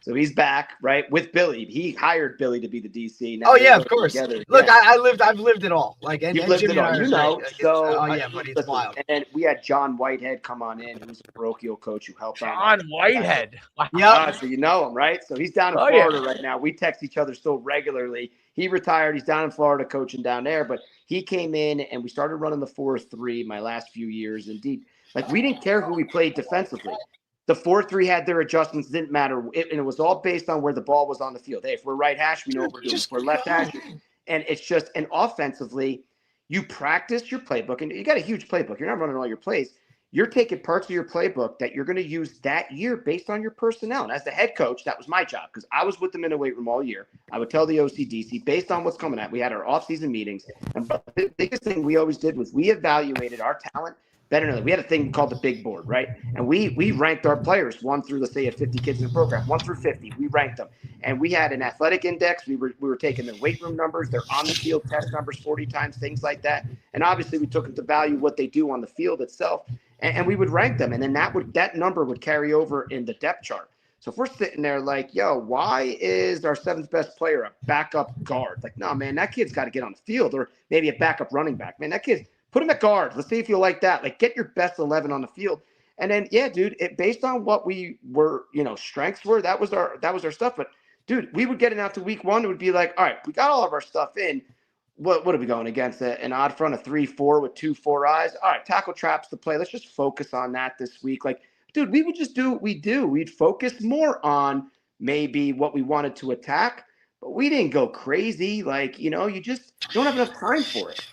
So he's back, right, with Billy. He hired Billy to be the DC. Now of course. Together. Look, I've lived it all. Like, and lived Jimmy it all. You know. So, but it's wild. And we had John Whitehead come on in, who's a parochial coach who helped John Whitehead. Wow. So you know him, right? So he's down in Florida right now. We text each other still regularly. He retired. He's down in Florida coaching down there. But he came in, and we started running the 4-3 my last few years. Indeed, like we didn't care who we played defensively. The 4-3 had their adjustments, didn't matter. And it was all based on where the ball was on the field. Hey, if we're right hash, we know what we're doing. If we're left hash. And it's just, and offensively, you practice your playbook. And you got a huge playbook. You're not running all your plays. You're taking parts of your playbook that you're going to use that year based on your personnel. And as the head coach, that was my job because I was with them in the weight room all year. I would tell the OCDC based on what's coming at. We had our off-season meetings. And the biggest thing we always did was we evaluated our talent better than we had a thing called the big board, right? And we ranked our players 1 through, let's say, at 50 kids in the program, 1 through 50. We ranked them, and we had an athletic index. We were taking their weight room numbers, their on the field test numbers 40 times, things like that. And obviously, we took into value what they do on the field itself, and we would rank them, and then that number would carry over in the depth chart. So if we're sitting there like, yo, why is our 7th best player a backup guard? Like, no, man, that kid's got to get on the field, or maybe a backup running back. Man, that kid's. Put him at guard. Let's see if you like that. Like, get your best 11 on the field. And then, yeah, dude, based on what we were, you know, strengths were, that was our stuff. But, dude, we would get it out to week 1. It would be like, all right, we got all of our stuff in. What are we going against? An odd front of 3-4 with 2 4 eyes. All right, tackle traps to play. Let's just focus on that this week. Like, dude, we would just do what we do. We'd focus more on maybe what we wanted to attack, but we didn't go crazy. Like, you know, you just don't have enough time for it.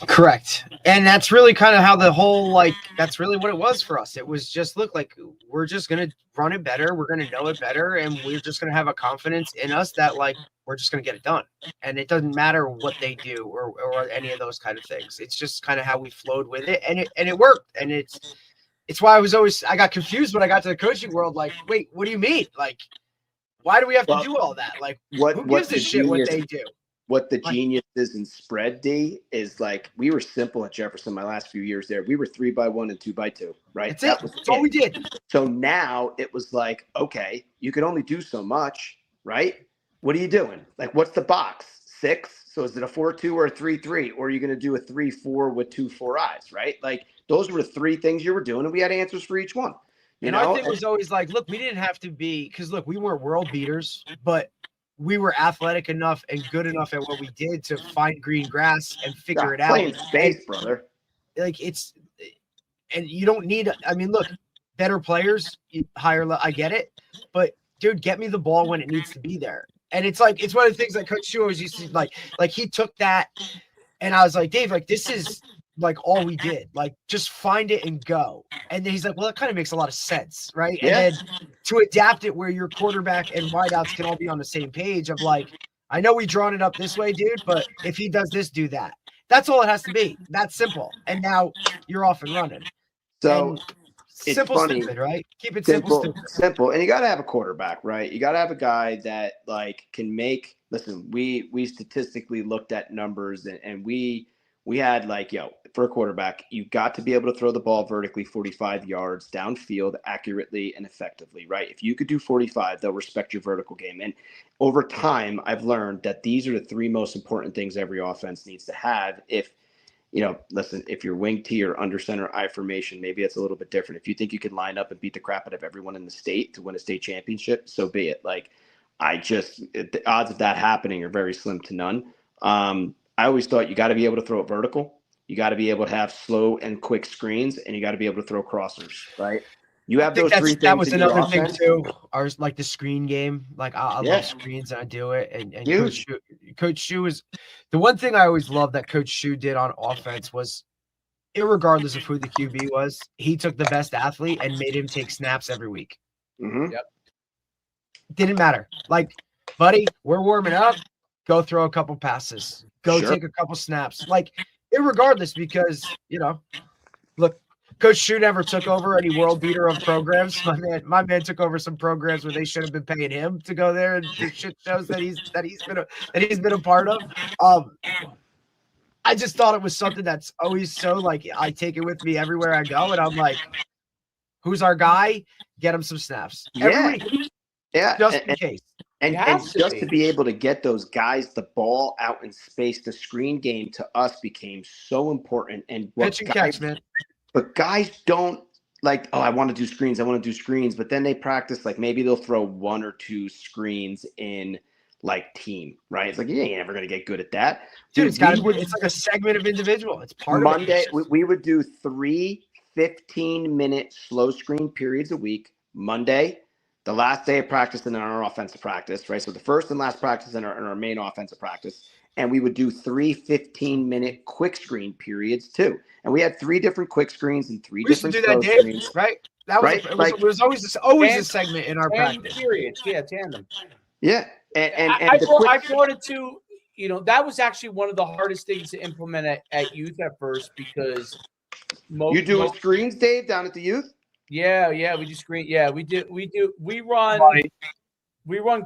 Correct. And that's really kind of how the whole, like, that's really what it was for us. It was just, look, like, we're just going to run it better. We're going to know it better. And we're just going to have a confidence in us that, like, we're just going to get it done. And it doesn't matter what they do or any of those kind of things. It's just kind of how we flowed with it. And it worked. And it's why I got confused when I got to the coaching world. Like, wait, what do you mean? Like, why do we have to do all that? Like, who gives a shit what they do? what the genius is in spread, D, is like we were simple at Jefferson my last few years there. We were 3x1 and 2x2, right? That's all we did. So now it was like, okay, you can only do so much, right? What are you doing? Like, what's the box? 6? So is it a 4-2 or a 3-3? Or are you going to do a 3-4 with 2 4-eyes, right? Like, those were the 3 things you were doing, and we had answers for each one. And our thing was always like, look, we didn't have to be, because look, we weren't world beaters, but we were athletic enough and good enough at what we did to find green grass and figure it out. Playing space, brother. Like and you don't need, I mean, look, better players, higher, I get it, but dude, get me the ball when it needs to be there. And it's like, it's one of the things that Coach Shu always used to like he took that, and I was like, Dave, like, this is like all we did, like, just find it and go. And then he's like, well, that kind of makes a lot of sense, right? Yeah. And then to adapt it where your quarterback and wideouts can all be on the same page of like, I know we drawn it up this way, dude, but if he does this, do that. That's all it has to be. That's simple. And now you're off and running. So and simple, stupid, right? Keep it simple, stupid. Simple. And you got to have a quarterback, right? You got to have a guy that like can make, listen, we statistically looked at numbers and we had like, for a quarterback, you've got to be able to throw the ball vertically 45 yards downfield accurately and effectively, right? If you could do 45, they'll respect your vertical game. And over time, I've learned that these are the 3 most important things every offense needs to have. If, listen, if you're wing T or under center I formation, maybe it's a little bit different. If you think you can line up and beat the crap out of everyone in the state to win a state championship, so be it. Like, the odds of that happening are very slim to none. I always thought you got to be able to throw it vertical. You got to be able to have slow and quick screens, and you got to be able to throw crossers, right? You have those 3 things. That was another thing too. Ours, like the screen game. Like I love screens, and I do it. And Coach Shu is the one thing I always loved that Coach Shu did on offense was, irregardless of who the QB was, he took the best athlete and made him take snaps every week. Mm-hmm. Yep. Didn't matter. Like, buddy, we're warming up. Go throw a couple passes. Go take a couple snaps. Like, irregardless, because, look, Coach Shu never took over any world beater of programs. My man took over some programs where they should have been paying him to go there and do shit shows that he's been a part of. I just thought it was something that's always so like I take it with me everywhere I go, and I'm like, who's our guy? Get him some snaps every week. Yeah, just in case. And just to be able to get those guys the ball out in space, the screen game to us became so important. And pitch and catch, man. But guys don't like, I want to do screens. But then they practice, like maybe they'll throw 1 or 2 screens in like team, right? It's like, you ain't never going to get good at that. Dude, it's like a segment of individual. It's part of it. Monday, we would do 3 15-minute slow screen periods a week. Monday, the last day of practice, and then our offensive practice, right? So the first and last practice in our main offensive practice. And we would do 3 15-minute quick screen periods too. And we had 3 different quick screens and 3 different slow screens. Right? That was, right? It was always a segment in our practice. Periods. Yeah, tandem. Yeah. And I brought it to, that was actually one of the hardest things to implement at youth at first, because you do screens, Dave, down at the youth? Yeah, we do screen. Yeah, we do. We run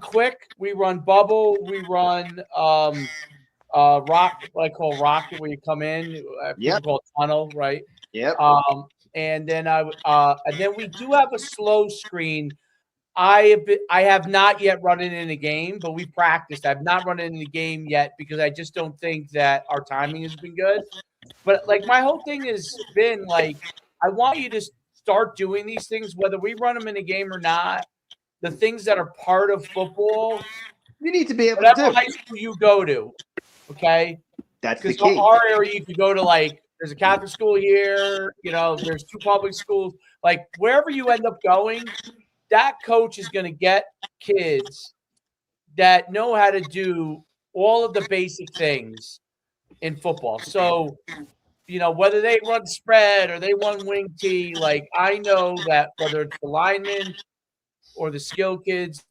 quick. We run bubble. We run rock. What I call rocket, where you come in. Yeah. Call tunnel, right? Yep. And then we do have a slow screen. I have not yet run it in a game, but we practiced. I've not run it in the game yet because I just don't think that our timing has been good. But like my whole thing has been like, I want you to start doing these things, whether we run them in a game or not. The things that are part of football, you need to be able to do. Whatever high school you go to, okay? That's the key. Our area, you could go to like, there's a Catholic school here. There's 2 public schools. Like wherever you end up going, that coach is going to get kids that know how to do all of the basic things in football. So, whether they run spread or they run wing T, like I know that whether it's the linemen or the skill kids,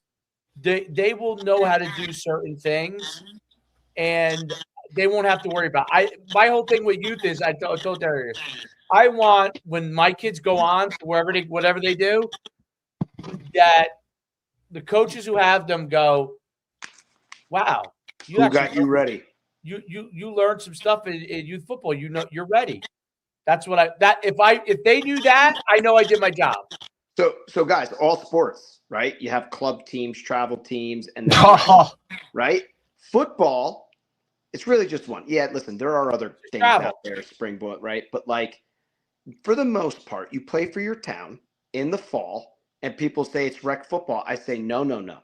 they will know how to do certain things, and they won't have to worry about. My whole thing with youth is I told Darius, I want when my kids go on to whatever they do, that the coaches who have them go, wow, Who got you ready? You learned some stuff in youth football. You know, you're ready. That's what if they knew that, I know I did my job. So guys, all sports, right? You have club teams, travel teams, and then right? Football, it's really just one. Yeah, listen, there are other things out there, spring ball, right? But like for the most part, you play for your town in the fall, and people say it's rec football. I say no.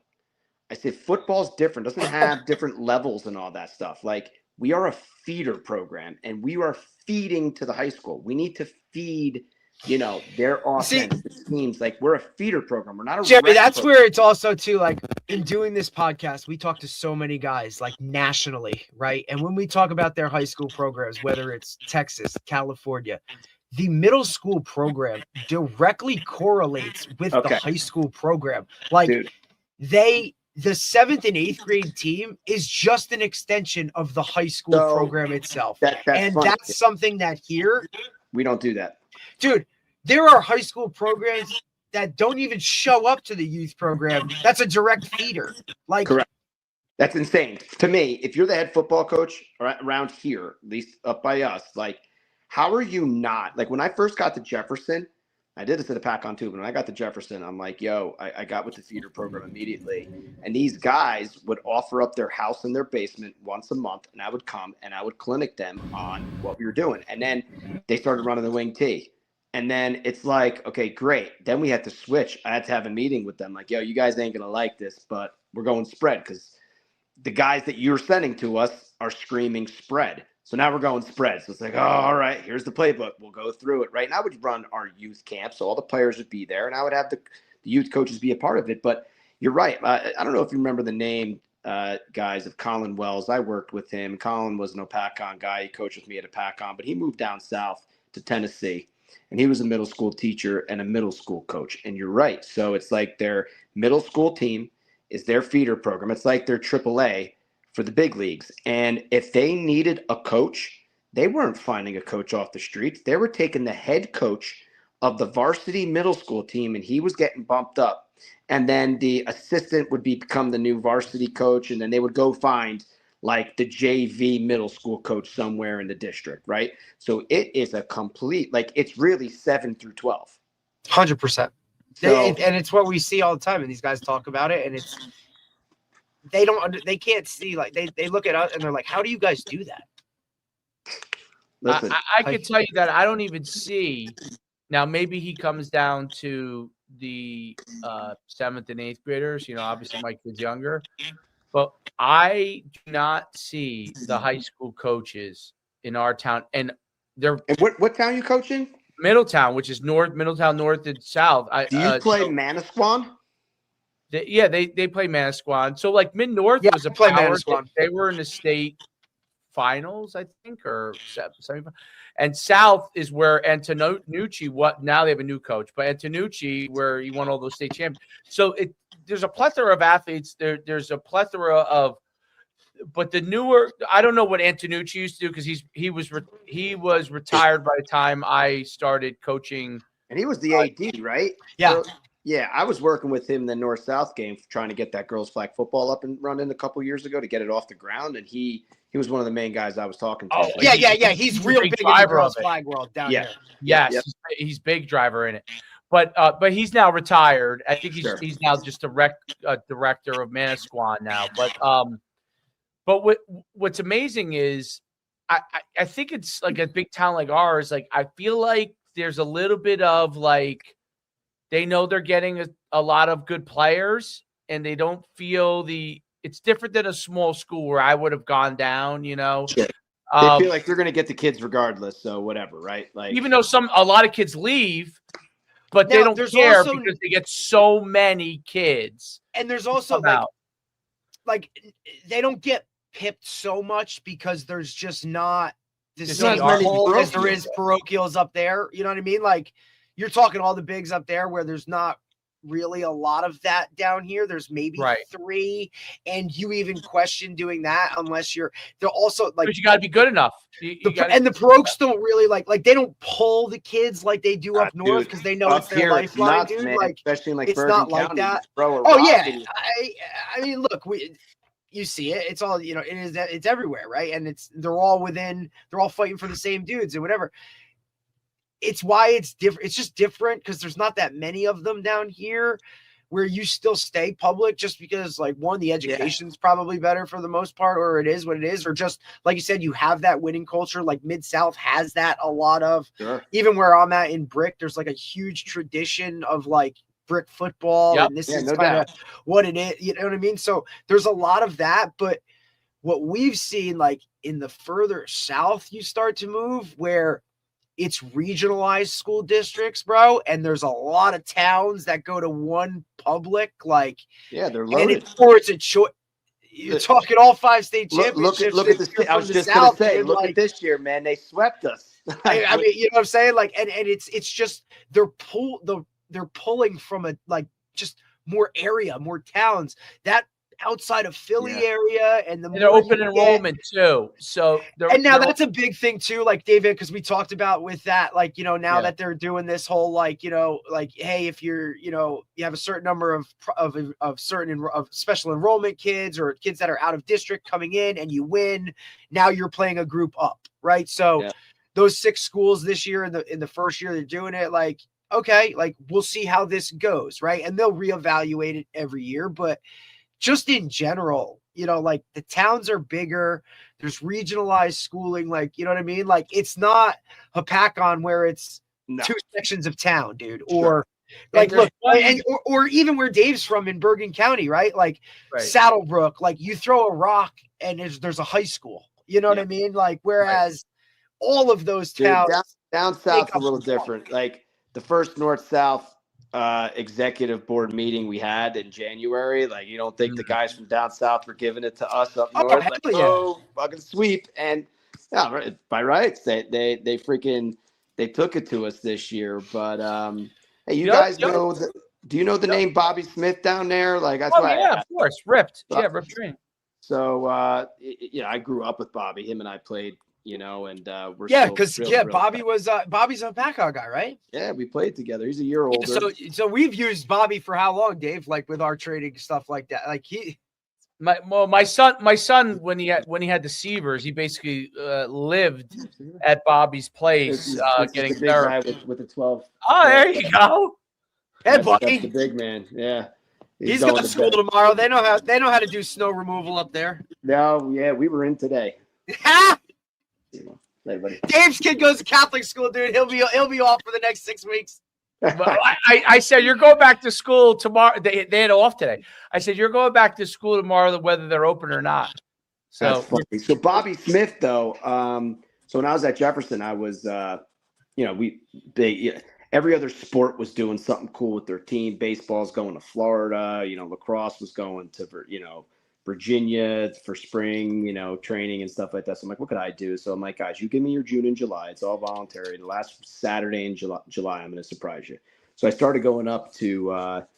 I say football's different, doesn't have different levels and all that stuff. Like we are a feeder program, and we are feeding to the high school. We need to feed, their offense, the teams. Like we're a feeder program. We're not a Jerry. That's where it's also too, like in doing this podcast, we talk to so many guys like nationally, right? And when we talk about their high school programs, whether it's Texas, California, the middle school program directly correlates with the high school program. Like the 7th and 8th grade team is just an extension of the high school program itself. That's something that here we don't do that. Dude, there are high school programs that don't even show up to the youth program. That's a direct feeder. Like, correct. That's insane. To me, if you're the head football coach around here, at least up by us, like, how are you not? Like, when I first got to Jefferson, I did this at a pack on too, but when I got to Jefferson, I'm like, I got with the feeder program immediately. And these guys would offer up their house in their basement once a month, and I would come and I would clinic them on what we were doing. And then they started running the wing tee. And then it's like, okay, great. Then we had to switch. I had to have a meeting with them like, you guys ain't going to like this, but we're going spread because the guys that you're sending to us are screaming spread. So now we're going spread. So it's like, all right, here's the playbook. We'll go through it, right? And I would run our youth camp, so all the players would be there, and I would have the youth coaches be a part of it. But you're right. I don't know if you remember the name, guys, of Colin Wells. I worked with him. Colin was an Opacon guy. He coached with me at Opacon, but he moved down south to Tennessee, and he was a middle school teacher and a middle school coach. And you're right. So it's like their middle school team is their feeder program. It's like their AAA for the big leagues. And if they needed a coach, they weren't finding a coach off the streets. They were taking the head coach of the varsity middle school team, and he was getting bumped up. And then the assistant would become the new varsity coach, and then they would go find like the JV middle school coach somewhere in the district, right? So it is a complete, like it's really 7 through 12. 100%. And it's what we see all the time, and these guys talk about it, and it's they can't see, like they look at us and they're like, how do you guys do that? Listen, I can tell you that I don't even see now. Maybe he comes down to the 7th and 8th graders. Obviously my kid's younger, but I do not see the high school coaches in our town. And they're what town you coaching? Middletown, which is Middletown North and South. Do you play Manasquan? They play Manasquan. So like Mid North was a play power. Manasquan. They were in the state finals, I think, or semifinals. And South is where Antonucci. Now they have a new coach, but Antonucci, where he won all those state champions. So there's a plethora of athletes. There's a plethora of, but the newer. I don't know what Antonucci used to do because he was retired by the time I started coaching. And he was the AD, right? Yeah. So, yeah, I was working with him in the North-South game trying to get that girls' flag football up and running a couple years ago to get it off the ground, and he was one of the main guys I was talking to. Oh, yeah. He's real big in the girls' flag world down here. Yes, yep. He's big driver in it. But he's now retired. I think he's now just a director of Manasquan now. But what's amazing is I think it's like a big town like ours. Like I feel like there's a little bit of like, they know they're getting a lot of good players, and they don't feel it's different than a small school where I would have gone down, Sure. They feel like they're going to get the kids regardless. So whatever, right? Like, even though a lot of kids leave, but they don't care because they get so many kids. And there's also like they don't get pipped so much because there's just not as many as there is parochials up there. You know what I mean? Like, you're talking all the bigs up there where there's not really a lot of that down here. There's maybe 3, and you even question doing that unless they're also like, but you got to be good enough. And the Prokes don't really like they don't pull the kids like they do up north because they know it's their lifeline, dude. Man, like, especially in like it's Bergen not like County, that. I mean, look, you see it. It's all, it's everywhere, right? And they're all fighting for the same dudes and whatever. It's why it's different. It's just different because there's not that many of them down here where you still stay public just because, like, one, the education's probably better for the most part, or it is what it is, or just like you said, you have that winning culture. Like Mid-South has that a lot of. Sure. Even where I'm at in Brick, there's like a huge tradition of like brick football, and this is kind of what it is. You know what I mean? So there's a lot of that, but what we've seen, like in the further south you start to move, where it's regionalized school districts, bro, and there's a lot of towns that go to one public, like, they're loaded. Or it's a choice. You're talking all 5 state championships. Look at the. I was just going to say, look at this year, man. They swept us. I mean, you know what I'm saying? Like, and it's just they're pulling from a, like, just more area, more towns that outside of Philly area, and they're open enrollment too. So now that's a big thing too, like David, because we talked about with that, like, now that they're doing this whole, like, like, hey, if you're, you have a certain number of special enrollment kids or kids that are out of district coming in and you win, now you're playing a group up, right? So those 6 schools this year in the first year they're doing it, like, okay, like, we'll see how this goes, right? And they'll reevaluate it every year, but just in general, like, the towns are bigger. There's regionalized schooling. Like, you know what I mean? Like, it's not Hapakon where it's 2 sections of town, dude. Or like, look, or even where Dave's from in Bergen County, right? Like Saddlebrook, like, you throw a rock and there's a high school, you know what I mean? Like, whereas all of those towns down south a little different. Like the first North-South executive board meeting we had in January, like, you don't think the guys from down south were giving it to us up north, fucking sweep. And by rights they took it to us this year. But hey, you guys know do you know the name Bobby Smith down there? Like, that's why of course, ripped Green. So I grew up with Bobby. Him and I played, and we're because Bobby was Bobby's a Packard guy, right? Yeah, we played together. He's a year older. So we've used Bobby for how long, Dave? Like, with our trading stuff like that. Like, my son when he had the Seavers, he basically lived at Bobby's place, getting therapy with the 12. Oh, there you go. Hey, buddy, the big man. Yeah, he's got school tomorrow. They know how to do snow removal up there. No, yeah, we were in today. Dave's kid goes to Catholic school, dude. He'll be off for the next 6 weeks. I said, you're going back to school tomorrow. They had off today. I said, you're going back to school tomorrow, whether they're open or not. So Bobby Smith, though. So when I was at Jefferson, I was, every other sport was doing something cool with their team. Baseball's going to Florida. Lacrosse was going to, Virginia for spring, training and stuff like that. So I'm like, what could I do? So I'm like, guys, you give me your June and July. It's all voluntary. The last Saturday in July, I'm going to surprise you. So I started going up to, up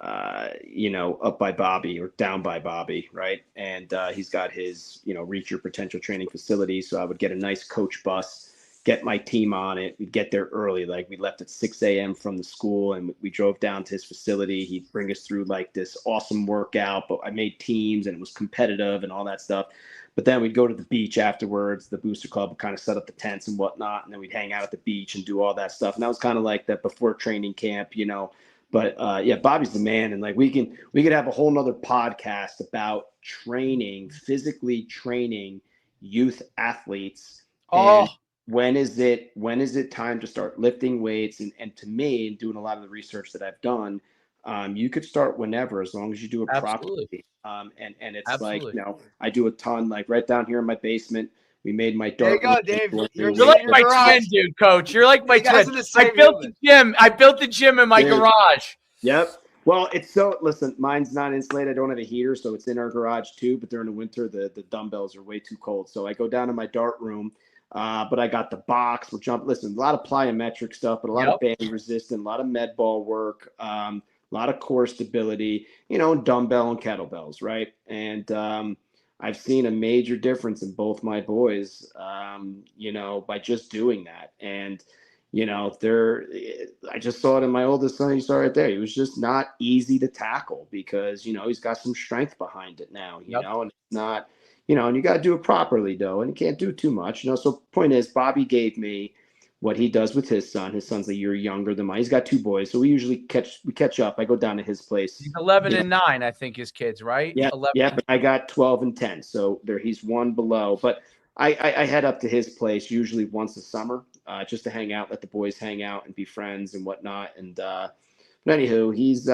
by Bobby or down by Bobby, right? And he's got his, reach your potential training facility. So I would get a nice coach bus, get my team on it. We'd get there early. Like, we left at 6 a.m. from the school and we drove down to his facility. He'd bring us through like this awesome workout, but I made teams and it was competitive and all that stuff. But then we'd go to the beach afterwards. The booster club would kind of set up the tents and whatnot. And then we'd hang out at the beach and do all that stuff. And that was kind of like that before training camp, but Bobby's the man. And like, we could have a whole nother podcast about physically training youth athletes. Oh, when is it time to start lifting weights? And to me, doing a lot of the research that I've done, you could start whenever, as long as you do it properly. And it's like, I do a ton, like right down here in my basement. We made my dart. There you go, Dave. You're like my twin, dude, Coach. You're like my twin. I built the gym in my garage. Yep. Well, listen, mine's not insulated. I don't have a heater, so it's in our garage too. But during the winter, the dumbbells are way too cold. So I go down to my dart room. But I got the box. We're jumping. Listen, a lot of plyometric stuff, but a lot of band resistance, a lot of med ball work, a lot of core stability, and dumbbell and kettlebells, right? And I've seen a major difference in both my boys, by just doing that. And I just saw it in my oldest son. You saw right there. He was just not easy to tackle because, he's got some strength behind it now, and it's not, and you got to do it properly though. And you can't do too much, So point is, Bobby gave me what he does with his son. His son's a year younger than mine. He's got 2 boys. So we usually catch up. I go down to his place. He's 11 and 9, I think, his kids, right? Yeah. 11. Yeah. I got 12 and 10. So he's one below, but I head up to his place usually once a summer, just to hang out, let the boys hang out and be friends and whatnot. And, but anywho, he's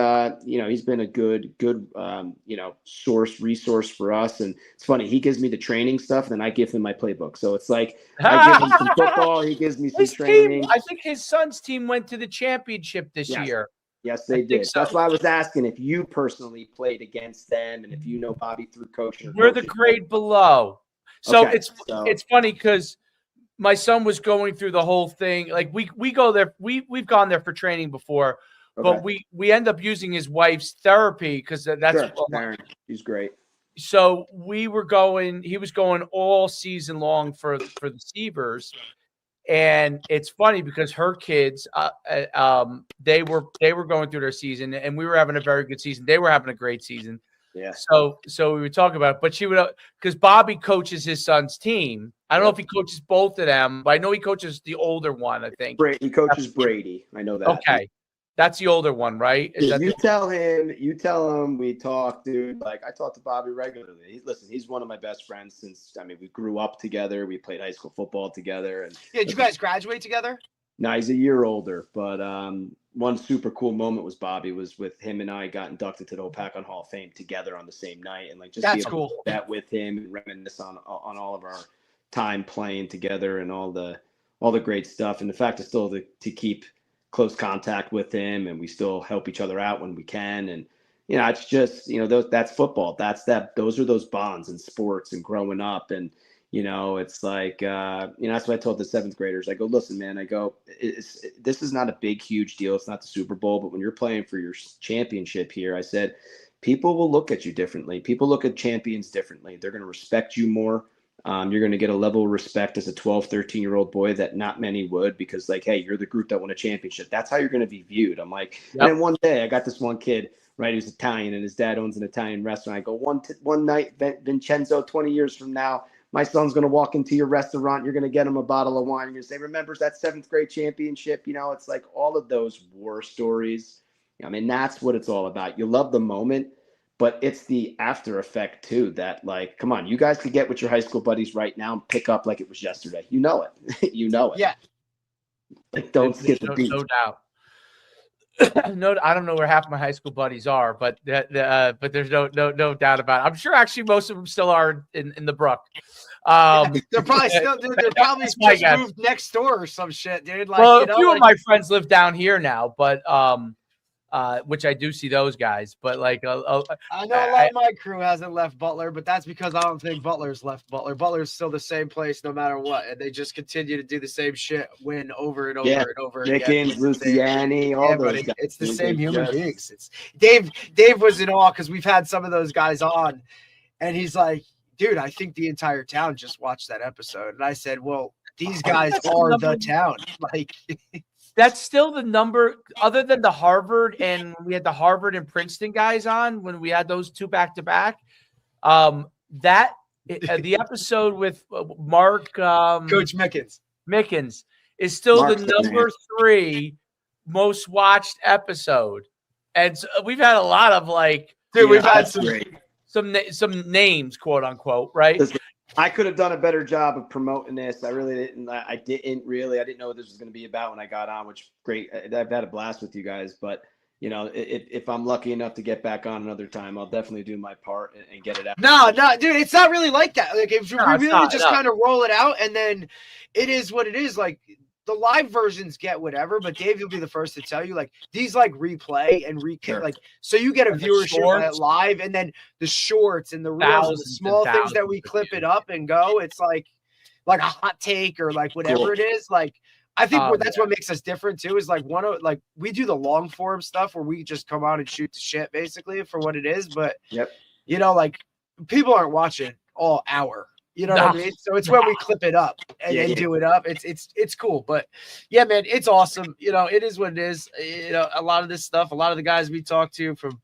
been a good resource for us. And it's funny, he gives me the training stuff, and then I give him my playbook. So it's like I give him some football, he gives me some training. I think his son's team went to the championship this year. Yes, they did. So. That's why I was asking if you personally played against them, and if you know Bobby through coaching. We're the grade below. So it's funny because my son was going through the whole thing. Like we go there, we've gone there for training before. But we end up using his wife's therapy because that's he's great. So he was going all season long for the Seavers. And it's funny because her kids, they were going through their season, and we were having a very good season. They were having a great season. Yeah. So we would talk about it, but she would, because Bobby coaches his son's team. I don't know if he coaches both of them, but I know he coaches the older one. I think he coaches Brady. I know that. Okay. That's the older one, right? You tell him we talk, dude. Like, I talk to Bobby regularly. He's one of my best friends since, we grew up together. We played high school football together. And did you guys graduate together? No, he's a year older. But one super cool moment was Bobby was with him, and I got inducted to the Opacan Hall of Fame together on the same night. And just that's be able to do that with him and reminisce on all of our time playing together and all the great stuff. And the fact is still to keep close contact with him, and we still help each other out when we can. And it's just that's football. Those are those bonds in sports and growing up. And it's like that's what I told the 7th graders. I go, listen, man, this is not a big huge deal. It's not the Super Bowl, but when you're playing for your championship here, I said, people will look at you differently. People look at champions differently. They're going to respect you more. You're going to get a level of respect as a 12, 13-year-old boy that not many would, because hey, you're the group that won a championship. That's how you're going to be viewed. I'm like, yep. And then one day I got this one kid, right, who's Italian, and his dad owns an Italian restaurant. I go, one night, Vincenzo, 20 years from now, my son's going to walk into your restaurant. You're going to get him a bottle of wine. You're going to say, remembers that 7th grade championship? It's like all of those war stories. That's what it's all about. You love the moment, but it's the after effect too, that come on, you guys could get with your high school buddies right now and pick up like it was yesterday. You know it. Yeah. Don't skip the beat. No doubt. No, I don't know where half my high school buddies are, but but there's no doubt about it. I'm sure actually most of them still are in the Brook. They're probably still, dude, they're probably just moved next door or some shit, dude. A few of my friends live down here now, but which I do see those guys, but I know a lot of my crew hasn't left Butler, but that's because I don't think Butler's left Butler. Butler's still the same place no matter what, and they just continue to do the same shit, win over and over and over again. Dickens, Luciani, all those guys. It's the same human beings. It's Dave was in awe because we've had some of those guys on, and he's like, dude, I think the entire town just watched that episode. And I said, well, these guys are the town. That's still the number, other than the Harvard, and we had the Harvard and Princeton guys on when we had those 2 back-to-back. The episode with Mark Coach Mickens is still the number 3 most watched episode. And so we've had a lot of we've had some names, quote unquote, right? I could have done a better job of promoting this. I really didn't. I didn't know what this was going to be about when I got on, which great. I've had a blast with you guys, but if I'm lucky enough to get back on another time, I'll definitely do my part and get it out. No, dude, it's not really like that. If we really just kind of roll it out, and then it is what it is. The live versions get whatever, but Dave, you'll be the first to tell you, these replay and sure. so you get a viewership at live, and then the shorts and the reels and the small things that we clip it up and go. It's like a hot take or whatever it is. I think that's what makes us different too. Is we do the long form stuff where we just come out and shoot the shit basically for what it is. But yep. people aren't watching all hour You know what I mean? So it's when we clip it up and then do it up. It's cool. But yeah, man, it's awesome. You know, it is what it is. You know, a lot of this stuff, a lot of the guys we talk to from,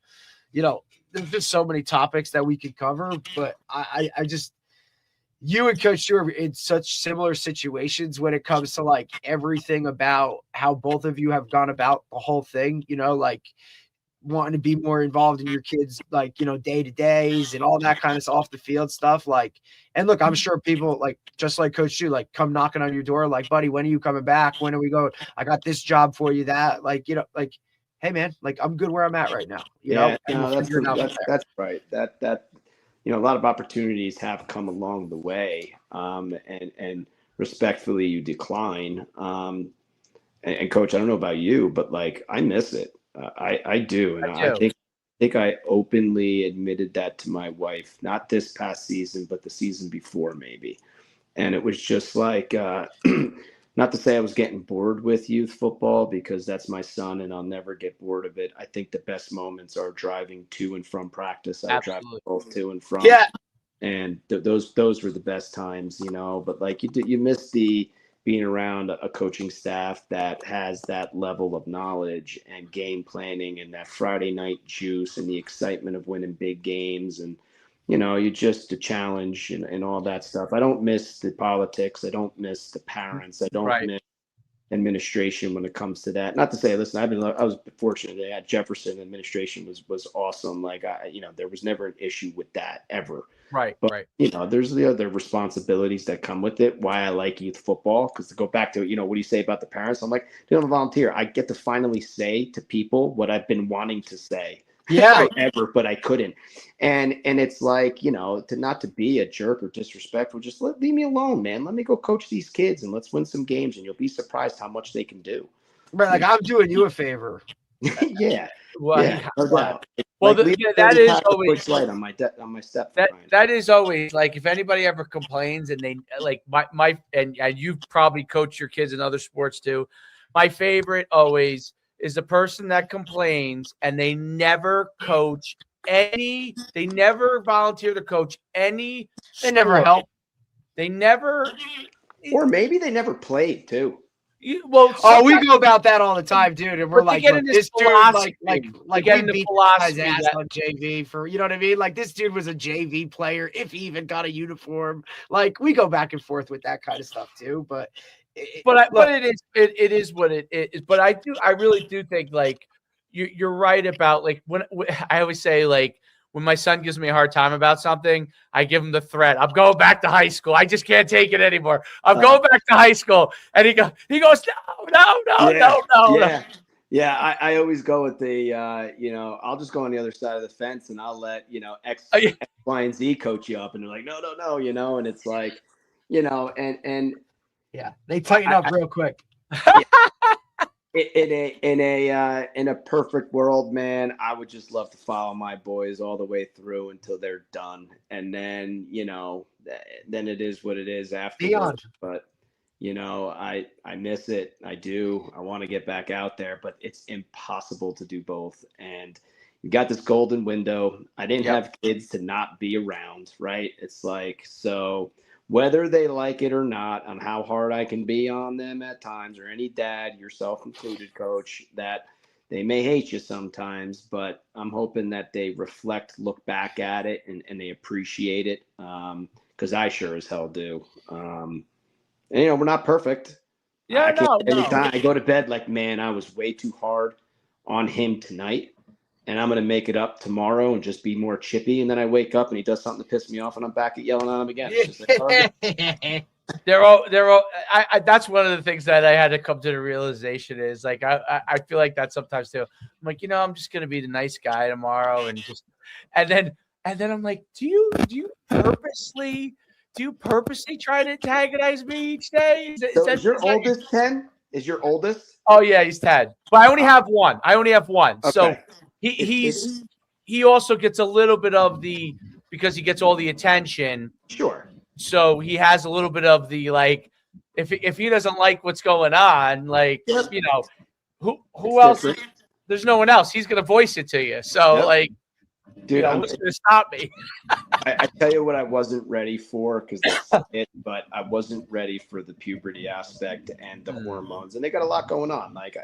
you know, there's just so many topics that we could cover. But I just, you and Coach Stewart are in such similar situations when it comes to like everything about how both of you have gone about the whole thing, you know, like wanting to be more involved in your kids, like, you know, day-to-days and all that kind of off the field stuff. Like, and look, I'm sure people like, just like Coach Stu, like come knocking on your door, like, buddy, when are you coming back? When are we going? I got this job for you, that, like, you know, like, hey man, like I'm good where I'm at right now. You know, no, that's right. That, you know, a lot of opportunities have come along the way. And respectfully you decline. And Coach, I don't know about you, but like, I miss it. I do. And I think I openly admitted that to my wife, not this past season, but the season before maybe. And it was just like, not to say I was getting bored with youth football, because that's my son and I'll never get bored of it. I think the best moments are driving to and from practice. I drive both to and from. Yeah. And those were the best times, you know, but like you miss the being around a coaching staff that has that level of knowledge and game planning and that Friday night juice and the excitement of winning big games. And, you know, you just the challenge and all that stuff. I don't miss the politics. I don't miss the parents. I don't miss administration when it comes to that. Not to say, listen, I was fortunate at Jefferson. Administration was awesome. Like there was never an issue with that ever. Right. But, you know, there's the other responsibilities that come with it. Why I like youth football, because to go back to, you know, what do you say about the parents? I'm like, I'm a volunteer. I get to finally say to people what I've been wanting to say. Yeah. Forever, but I couldn't. And it's like, you know, not to be a jerk or disrespectful, just leave me alone, man. Let me go coach these kids and let's win some games, and you'll be surprised how much they can do. Right, like I'm doing you a favor. Yeah. Well, yeah, no doubt. Well, like, that is always light on my step. That is always like, if anybody ever complains and they like my and you've probably coached your kids in other sports too. My favorite always is the person that complains and they never coach they never volunteer to coach any. They never help. They never, or maybe they never played too. We go about that all the time, dude. And we're like, look, this dude, like we beat his ass on JV for, you know what I mean? Like, this dude was a JV player, if he even got a uniform. Like, we go back and forth with that kind of stuff too. But it is what it is. But I really do think like you're right about like when I always say like, when my son gives me a hard time about something, I give him the threat. I'm going back to high school. I just can't take it anymore. I'm going back to high school. And he goes, no. Yeah, I always go with the, I'll just go on the other side of the fence and I'll let, X, Y, and Z coach you up. And they're like, no, and it's like, and yeah, they tighten up real quick. In a perfect world, man, I would just love to follow my boys all the way through until they're done, and then then it is what it is afterwards. But I miss it. I do. I want to get back out there, but it's impossible to do both. And you got this golden window. I didn't have kids to not be around, right? It's like, so whether they like it or not, on how hard I can be on them at times, or any dad, yourself included, Coach, that they may hate you sometimes, but I'm hoping that they reflect, look back at it, and they appreciate it, because I sure as hell do. And, we're not perfect. Anytime I go to bed like, man, I was way too hard on him tonight, and I'm going to make it up tomorrow and just be more chippy. And then I wake up and he does something to piss me off and I'm back at yelling at him again. It's just like, they're all, that's one of the things that I had to come to the realization is like, I feel like that sometimes too. I'm like, I'm just going to be the nice guy tomorrow. And then I'm like, do you purposely try to antagonize me each day? Is your oldest 10? Is your oldest? Oh yeah, he's 10. But I only have one. Okay. So he also gets a little bit of the, because he gets all the attention. Sure. So he has a little bit of the, like, if he doesn't like what's going on, like, who else? There's no one else. He's going to voice it to you. So Dude, what's going to stop me? I tell you what I wasn't ready for, because that's it, but I wasn't ready for the puberty aspect and the hormones. And they got a lot going on. Like,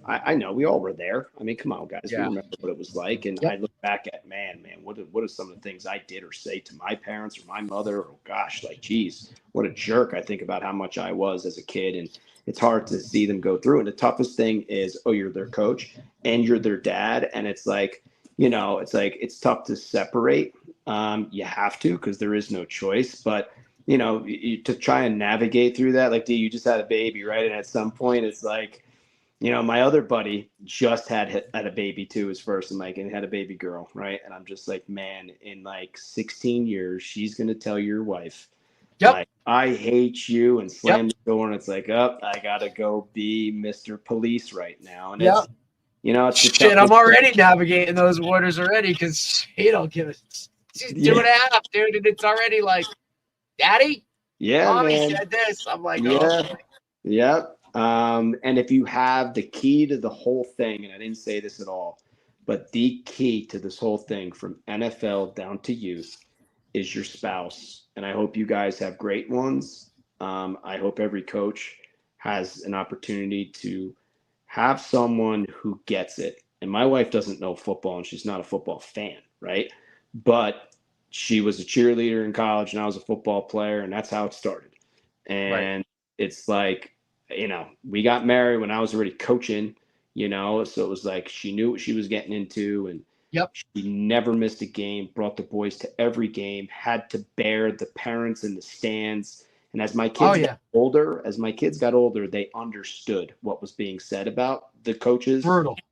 I know we all were there. I mean, come on, guys. We remember what it was like. And I look back at, man, what are some of the things I did or say to my parents or my mother? Oh, gosh, like, geez, what a jerk. I think about how much I was as a kid. And it's hard to see them go through. And the toughest thing is, you're their coach and you're their dad. And it's like, it's tough to separate. You have to, because there is no choice. But, to try and navigate through that, like, you just had a baby, right? And at some point, it's like, my other buddy just had a baby too, his first, and had a baby girl, right? And I'm just like, man, in like 16 years, she's gonna tell your wife, like, I hate you, and slam the door, and it's like, I gotta go be Mr. Police right now, and it's, it's shit. I'm already navigating those waters already, because she don't give it. She's 2.5, dude, and it's already like, Daddy, Mommy said this. I'm like, and if you have the key to the whole thing, and I didn't say this at all, but the key to this whole thing from NFL down to youth is your spouse. And I hope you guys have great ones. I hope every coach has an opportunity to have someone who gets it. And my wife doesn't know football, and she's not a football fan, right? But she was a cheerleader in college, and I was a football player, and that's how it started. And it's like, we got married when I was already coaching, so it was like she knew what she was getting into, and she never missed a game, brought the boys to every game, had to bear the parents in the stands. And as my kids got older, they understood what was being said about the coaches,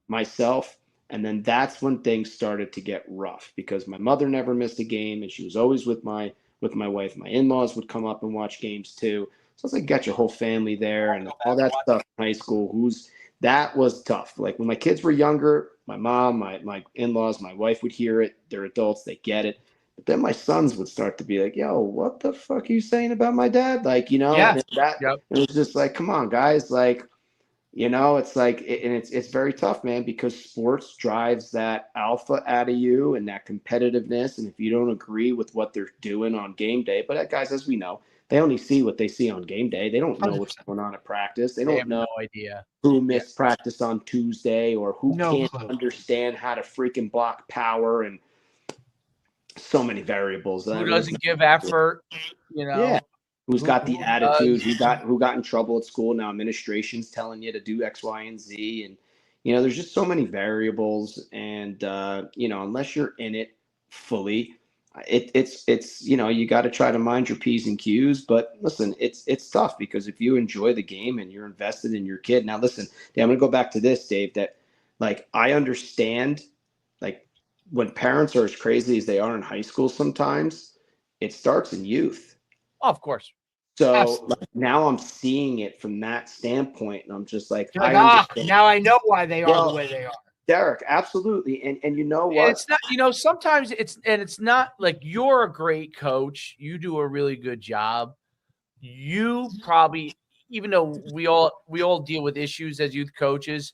myself. And then that's when things started to get rough, because my mother never missed a game, and she was always with my wife. My in-laws would come up and watch games too. So it's like, got your whole family there and all that stuff in high school. That was tough. Like, when my kids were younger, my mom, my in-laws, my wife would hear it. They're adults, they get it. But then my sons would start to be like, yo, what the fuck are you saying about my dad? Like, and it was just like, come on, guys. Like, it's like, and it's very tough, man, because sports drives that alpha out of you and that competitiveness. And if you don't agree with what they're doing on game day, but guys, as we know, they only see what they see on game day. They don't know what's going on at practice. They don't know no idea who missed practice on Tuesday, or who can't understand how to freaking block power, and so many variables. Who doesn't give effort, Who's got the attitude? Who got in trouble at school? Now administration's telling you to do X, Y, and Z, and there's just so many variables. And unless you're in it fully, it's you got to try to mind your P's and Q's. But listen, it's tough, because if you enjoy the game and you're invested in your kid. Now listen, I'm gonna go back to this, Dave. That, like, I understand, like, when parents are as crazy as they are in high school, sometimes it starts in youth. Oh, of course. So now I'm seeing it from that standpoint, and I'm just like, now I know why they are the way they are. Derek, absolutely. And you know what? It's not, sometimes it's not like, you're a great coach. You do a really good job. You probably, even though we all deal with issues as youth coaches,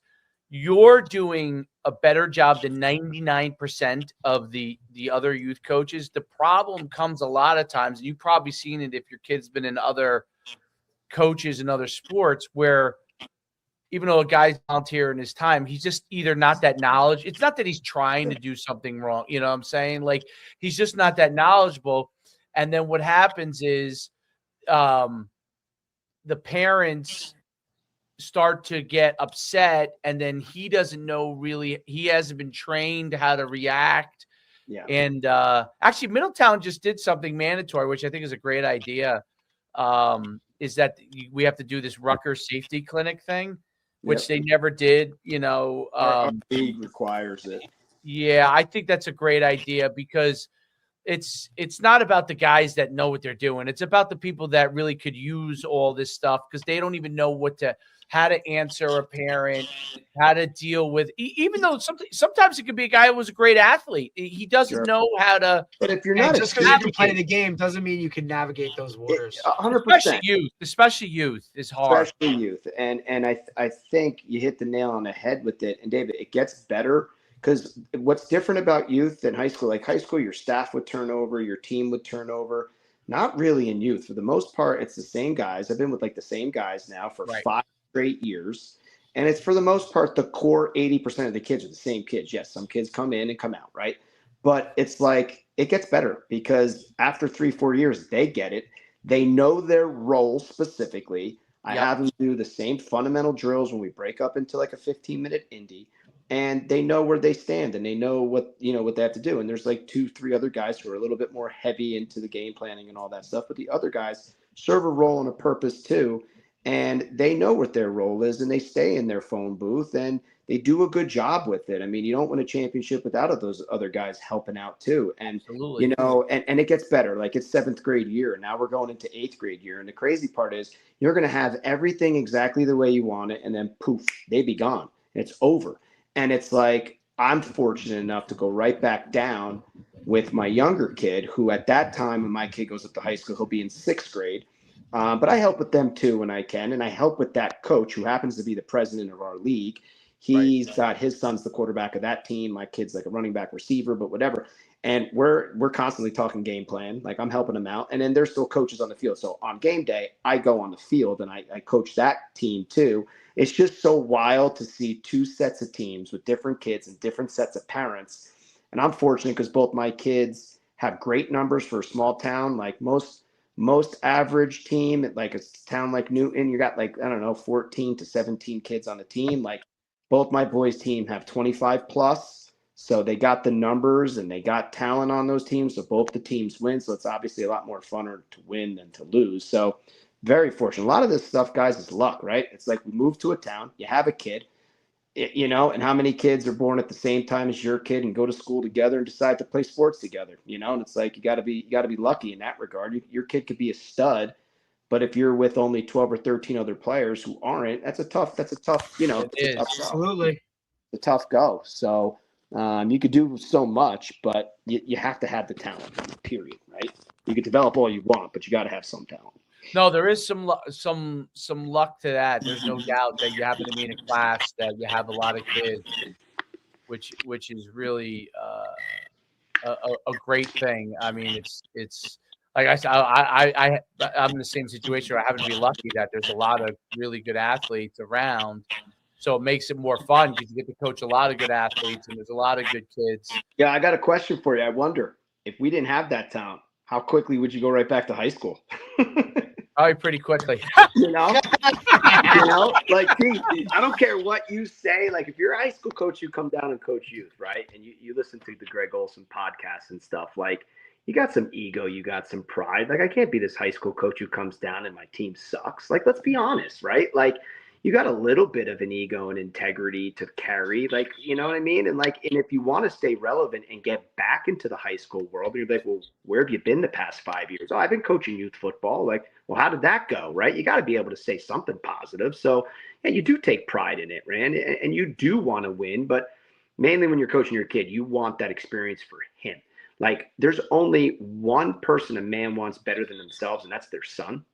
you're doing a better job than 99% of the other youth coaches. The problem comes a lot of times, and you've probably seen it if your kid's been in other coaches in other sports, where even though a guy's volunteering his time, he's just either not that knowledgeable. It's not that he's trying to do something wrong. You know what I'm saying? Like, he's just not that knowledgeable. And then what happens is the parents start to get upset, and then he doesn't know really, he hasn't been trained how to react. Yeah. And actually, Middletown just did something mandatory, which I think is a great idea. Is that we have to do this Rutgers safety clinic thing, which they never did. Our league requires it. Yeah, I think that's a great idea, because it's not about the guys that know what they're doing. It's about the people that really could use all this stuff, because they don't even know how to answer a parent, how to deal with, even though sometimes it could be a guy who was a great athlete. He doesn't know how to. But if you're not just because you can play the game doesn't mean you can navigate those waters. 100%. Especially youth is hard. Especially youth. And I think you hit the nail on the head with it. And David, it gets better, Because what's different about youth than high school, like high school, your staff would turn over, your team would turn over. Not really in youth. For the most part, it's the same guys. I've been with like the same guys now for Right. 5 straight years. And it's for the most part, the core 80% of the kids are the same kids. Yes, some kids come in and come out, right? But it's like it gets better because after 3-4 years, they get it. They know their role specifically. I have them do the same fundamental drills when we break up into like a 15-minute indie, and they know where they stand and they know what they have to do. And there's like 2-3 other guys who are a little bit more heavy into the game planning and all that stuff, but the other guys serve a role and a purpose too, and they know what their role is and they stay in their phone booth and they do a good job with it. I mean, you don't win a championship without those other guys helping out too. And Absolutely. And it gets better. Like it's 7th grade year, and now we're going into 8th grade year. And the crazy part is you're going to have everything exactly the way you want it, and then poof, they be gone. It's over. And it's like I'm fortunate enough to go right back down with my younger kid, who at that time, when my kid goes up to high school, he'll be in 6th grade. But I help with them too when I can, and I help with that coach who happens to be the president of our league. He's got his son's the quarterback of that team. My kid's like a running back receiver, but whatever. And we're constantly talking game plan. Like I'm helping them out, and then there's still coaches on the field. So on game day, I go on the field and I coach that team too. It's just so wild to see 2 sets of teams with different kids and different sets of parents. And I'm fortunate because both my kids have great numbers for a small town. Like most average team at like a town like Newton, you got like, I don't know, 14 to 17 kids on the team. Like both my boys' team have 25 plus. So they got the numbers and they got talent on those teams. So both the teams win. So it's obviously a lot more funner to win than to lose. So very fortunate. A lot of this stuff, guys, is luck, right? It's like we move to a town, you have a kid, and how many kids are born at the same time as your kid and go to school together and decide to play sports together, and it's like you got to be lucky in that regard. Your kid could be a stud, but if you're with only 12 or 13 other players who aren't, that's a tough, Absolutely. a tough go. So you could do so much, but you have to have the talent, period, right? You could develop all you want, but you got to have some talent. No, there is some luck to that. There's no doubt that you happen to be in a class that you have a lot of kids, which is really a great thing. I mean, it's like I said, I'm in the same situation where I happen to be lucky that there's a lot of really good athletes around. So it makes it more fun because you get to coach a lot of good athletes and there's a lot of good kids. Yeah, I got a question for you. I wonder if we didn't have that talent, how quickly would you go right back to high school? Probably pretty quickly. Like, I don't care what you say. Like, if you're a high school coach, you come down and coach youth, right? And you listen to the Greg Olson podcast and stuff. Like, you got some ego, you got some pride. Like, I can't be this high school coach who comes down and my team sucks. Like, let's be honest, right? Like, you got a little bit of an ego and integrity to carry, like, you know what I mean? And if you want to stay relevant and get back into the high school world, you're like, well, where have you been the past 5 years? Oh, I've been coaching youth football. Like, well, how did that go? Right? You got to be able to say something positive. So yeah, you do take pride in it, Rand, and you do want to win, but mainly when you're coaching your kid, you want that experience for him. Like, there's only one person a man wants better than themselves, and that's their son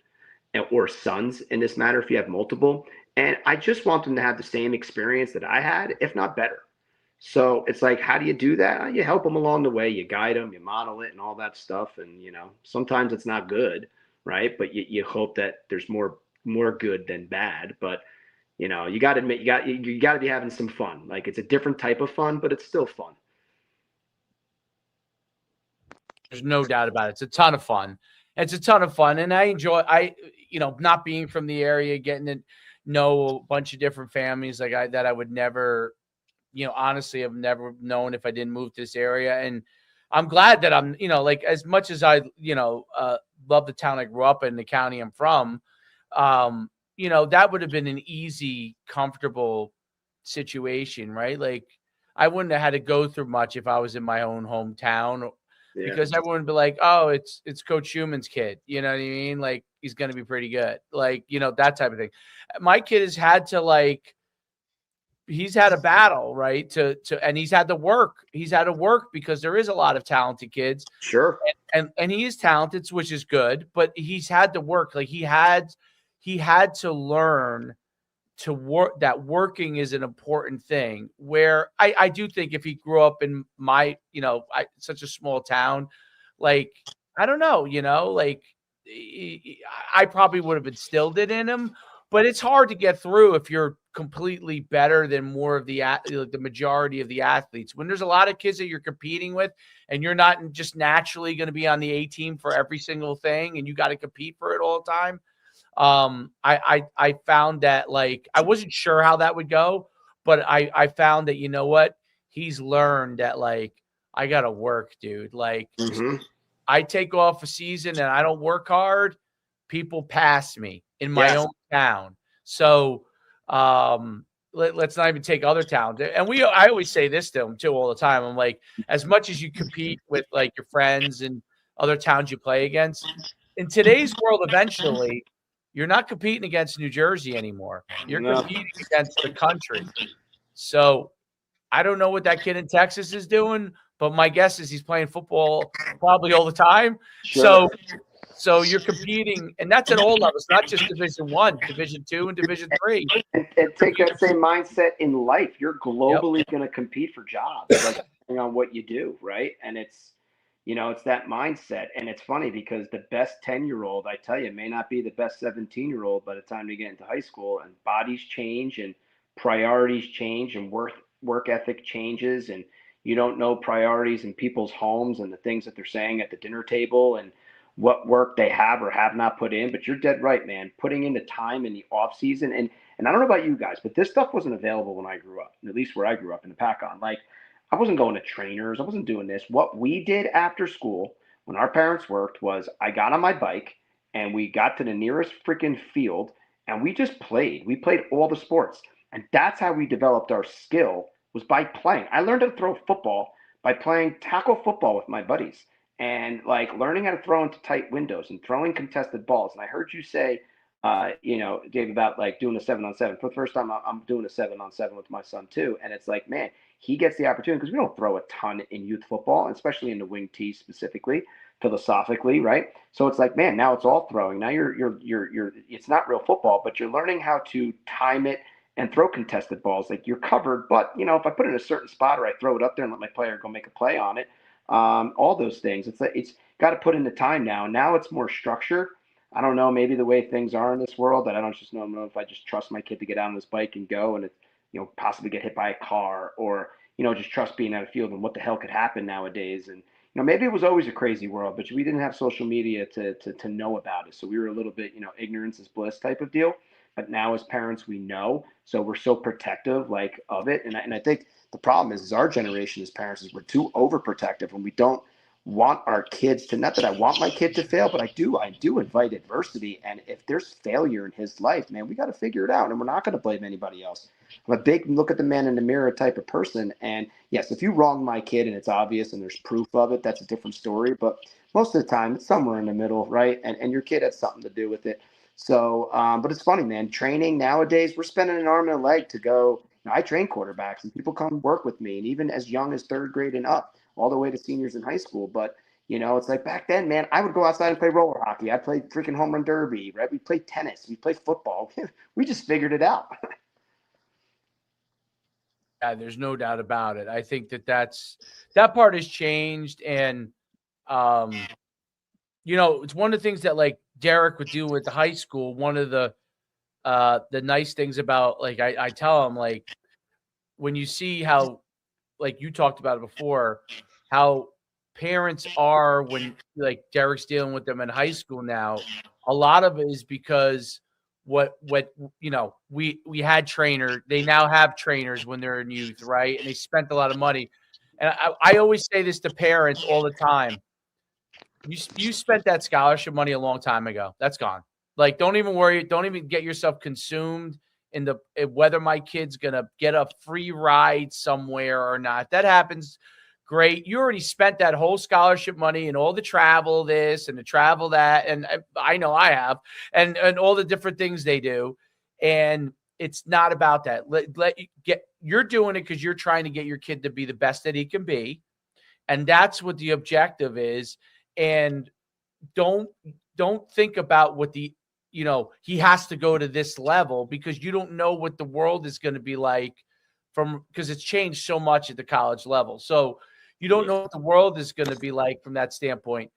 or sons in this matter, if you have multiple. And I just want them to have the same experience that I had, if not better. So it's like, how do you do that? You help them along the way. You guide them, you model it and all that stuff. And, sometimes it's not good, right? But you hope that there's more good than bad. But, you got to admit, you got to be having some fun. Like, it's a different type of fun, but it's still fun. There's no doubt about it. It's a ton of fun. And I enjoy, not being from the area, getting to know a bunch of different families that I would never, honestly, have never known if I didn't move to this area. And I'm glad that I'm, as much as I, love the town I grew up in, the county I'm from, that would have been an easy, comfortable situation, right? Like, I wouldn't have had to go through much if I was in my own hometown. Yeah. Because everyone would be like, oh, it's Coach Schumann's kid. You know what I mean? Like, he's going to be pretty good. Like, that type of thing. My kid has had to, he's had a battle, right? And he's had to work. He's had to work because there is a lot of talented kids. Sure. And he is talented, which is good, but he's had to work. Like, he had to learn to work, that working is an important thing, where I do think if he grew up in my, such a small town, like, I don't know, like, I probably would have instilled it in him, but it's hard to get through if you're completely better than more of the majority of the athletes. When there's a lot of kids that you're competing with and you're not just naturally going to be on the A team for every single thing and you got to compete for it all the time. I found that, like, I wasn't sure how that would go, but I found that, what, he's learned that, like, I got to work, dude. Like, I take off a season and I don't work hard, people pass me in my own town. So, let's not even take other towns. And I always say this to them too all the time. I'm like, as much as you compete with, like, your friends and other towns you play against, in today's world, eventually, you're not competing against New Jersey anymore. You're competing against the country. So I don't know what that kid in Texas is doing, but my guess is he's playing football probably all the time. Sure. So you're competing, and that's at all levels, not just Division I, Division II, and Division III. And take that same mindset in life. You're globally going to compete for jobs, like, depending on what you do, right? And it's that mindset. And it's funny because the best 10-year-old, I tell you, may not be the best 17-year-old by the time they get into high school. And bodies change and priorities change and work ethic changes. And you don't know priorities in people's homes and the things that they're saying at the dinner table and what work they have or have not put in. But you're dead right, man. Putting in the time in the off season. And I don't know about you guys, but this stuff wasn't available when I grew up, at least where I grew up in the Pac-On. Like, I wasn't going to trainers. I wasn't doing this. What we did after school when our parents worked was I got on my bike and we got to the nearest freaking field and we just played. We played all the sports. And that's how we developed our skill, was by playing. I learned how to throw football by playing tackle football with my buddies and, like, learning how to throw into tight windows and throwing contested balls. And I heard you say, Dave, about, like, doing a 7-on-7. For the first time, I'm doing a 7-on-7 with my son too. And it's like, man, he gets the opportunity because we don't throw a ton in youth football, especially in the wing tee specifically, philosophically, right? So it's like, man, now it's all throwing. Now you're it's not real football, but you're learning how to time it and throw contested balls. Like, you're covered, but if I put it in a certain spot or I throw it up there and let my player go make a play on it, all those things. It's got to put in the time now. Now it's more structure. I don't know, maybe the way things are in this world, that I don't know if I just trust my kid to get out on his bike and go and possibly get hit by a car, or just trust being at a field and what the hell could happen nowadays. And maybe it was always a crazy world, but we didn't have social media to know about it, so we were a little bit ignorance is bliss type of deal. But now as parents, we know, so we're so protective, like, of it. And I think the problem is our generation as parents is we're too overprotective, and we don't want our kids to, not that I want my kid to fail, but I do invite adversity. And if there's failure in his life, man, we got to figure it out, and we're not going to blame anybody else. I'm a big look at the man in the mirror type of person. And yes, if you wrong my kid and it's obvious and there's proof of it, that's a different story. But most of the time it's somewhere in the middle, right? And your kid has something to do with it. So, but it's funny, man, training nowadays, we're spending an arm and a leg to go. I train quarterbacks and people come work with me, and even as young as third grade and up, all the way to seniors in high school. But, it's like back then, man, I would go outside and play roller hockey. I played freaking home run derby, right? We played tennis. We played football. We just figured it out. Yeah, there's no doubt about it. I think that part has changed. And, it's one of the things that, like, Derek would do with the high school. One of the nice things about, like, I tell him, like, when you see how, like, you talked about it before, how parents are when, like, Derek's dealing with them in high school now, a lot of it is because we had trainers. They now have trainers when they're in youth, right? And they spent a lot of money. And I always say this to parents all the time. You spent that scholarship money a long time ago. That's gone. Like, don't even worry. Don't even get yourself consumed in whether my kid's going to get a free ride somewhere or not. That happens. Great. You already spent that whole scholarship money and all the travel this and the travel that. And I know I have, and all the different things they do. And it's not about that. You're doing it because you're trying to get your kid to be the best that he can be. And that's what the objective is. And don't think about what he has to go to this level, because you don't know what the world is going to be like because it's changed so much at the college level. So you don't know what the world is going to be like from that standpoint.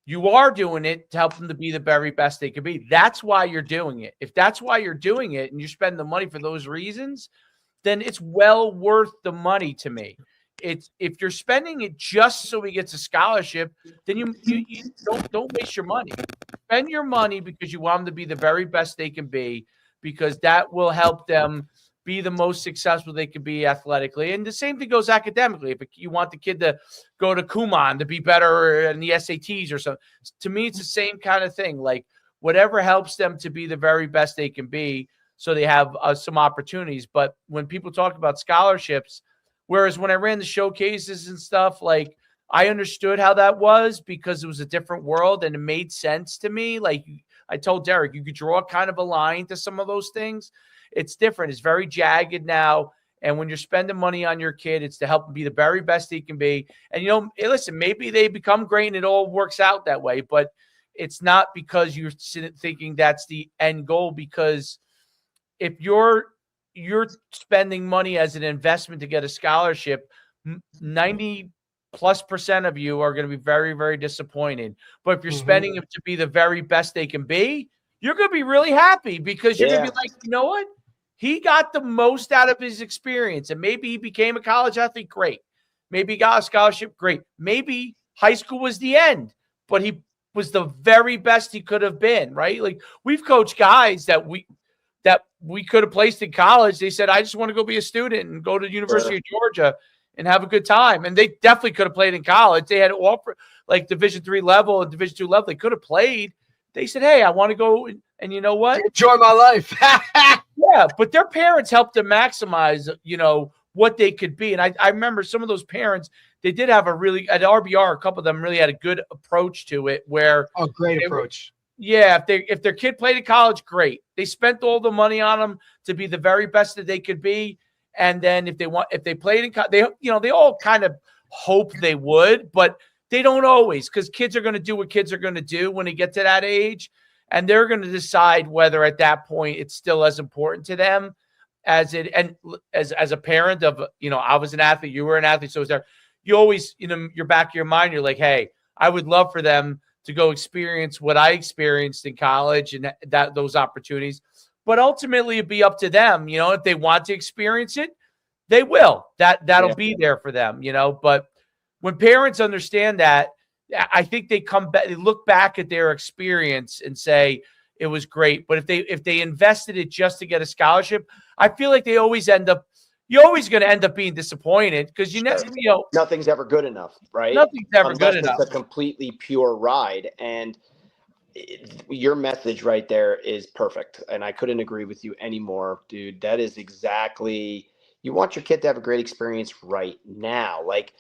You are doing it to help them to be the very best they can be. That's why you're doing it. If that's why you're doing it and you're spending the money for those reasons, then it's well worth the money to me. It's if you're spending it just so he gets a scholarship, then you don't waste your money. Spend your money because you want them to be the very best they can be, because that will help them be the most successful they can be athletically. And the same thing goes academically. If you want the kid to go to Kumon to be better in the SATs or something, to me, it's the same kind of thing. Like whatever helps them to be the very best they can be, so they have some opportunities. But when people talk about scholarships, whereas when I ran the showcases and stuff, like I understood how that was because it was a different world and it made sense to me. Like I told Derek, you could draw kind of a line to some of those things. It's different. It's very jagged now. And when you're spending money on your kid, it's to help him be the very best he can be. And, listen, maybe they become great and it all works out that way, but it's not because you're thinking that's the end goal. Because if you're spending money as an investment to get a scholarship, 90+% of you are going to be very, very disappointed. But if you're spending it to be the very best they can be, you're going to be really happy, because you're going to be like, you know what? He got the most out of his experience, and maybe he became a college athlete. Great. Maybe he got a scholarship. Great. Maybe high school was the end, but he was the very best he could have been, right? Like we've coached guys that we could have placed in college. They said, I just want to go be a student and go to the University of Georgia and have a good time. And they definitely could have played in college. They had offer like Division III level and Division II level. They could have played. They said, hey, I want to go. And you know what? Enjoy my life. Yeah, but their parents helped them maximize, what they could be. And I remember some of those parents, they did have at RBR, a couple of them really had a good approach to it where. Oh, great approach. Yeah, if their kid played in college, great. They spent all the money on them to be the very best that they could be. And then if they played in college, they all kind of hope they would, but they don't always, because kids are going to do what kids are going to do when they get to that age. And they're going to decide whether at that point it's still as important to them as a parent of, I was an athlete, you were an athlete. So is there, you always, your back of your mind, you're like, hey, I would love for them to go experience what I experienced in college and those opportunities. But ultimately it'd be up to them. If they want to experience it, they will. That'll be there for them, But when parents understand that, I think they come back, they look back at their experience and say it was great. But if they invested it just to get a scholarship, I feel like you're always going to end up being disappointed, because nothing's ever good enough, right? Nothing's ever good enough. It's a completely pure ride. And your message right there is perfect. And I couldn't agree with you anymore, dude. That is exactly, you want your kid to have a great experience right now. Like,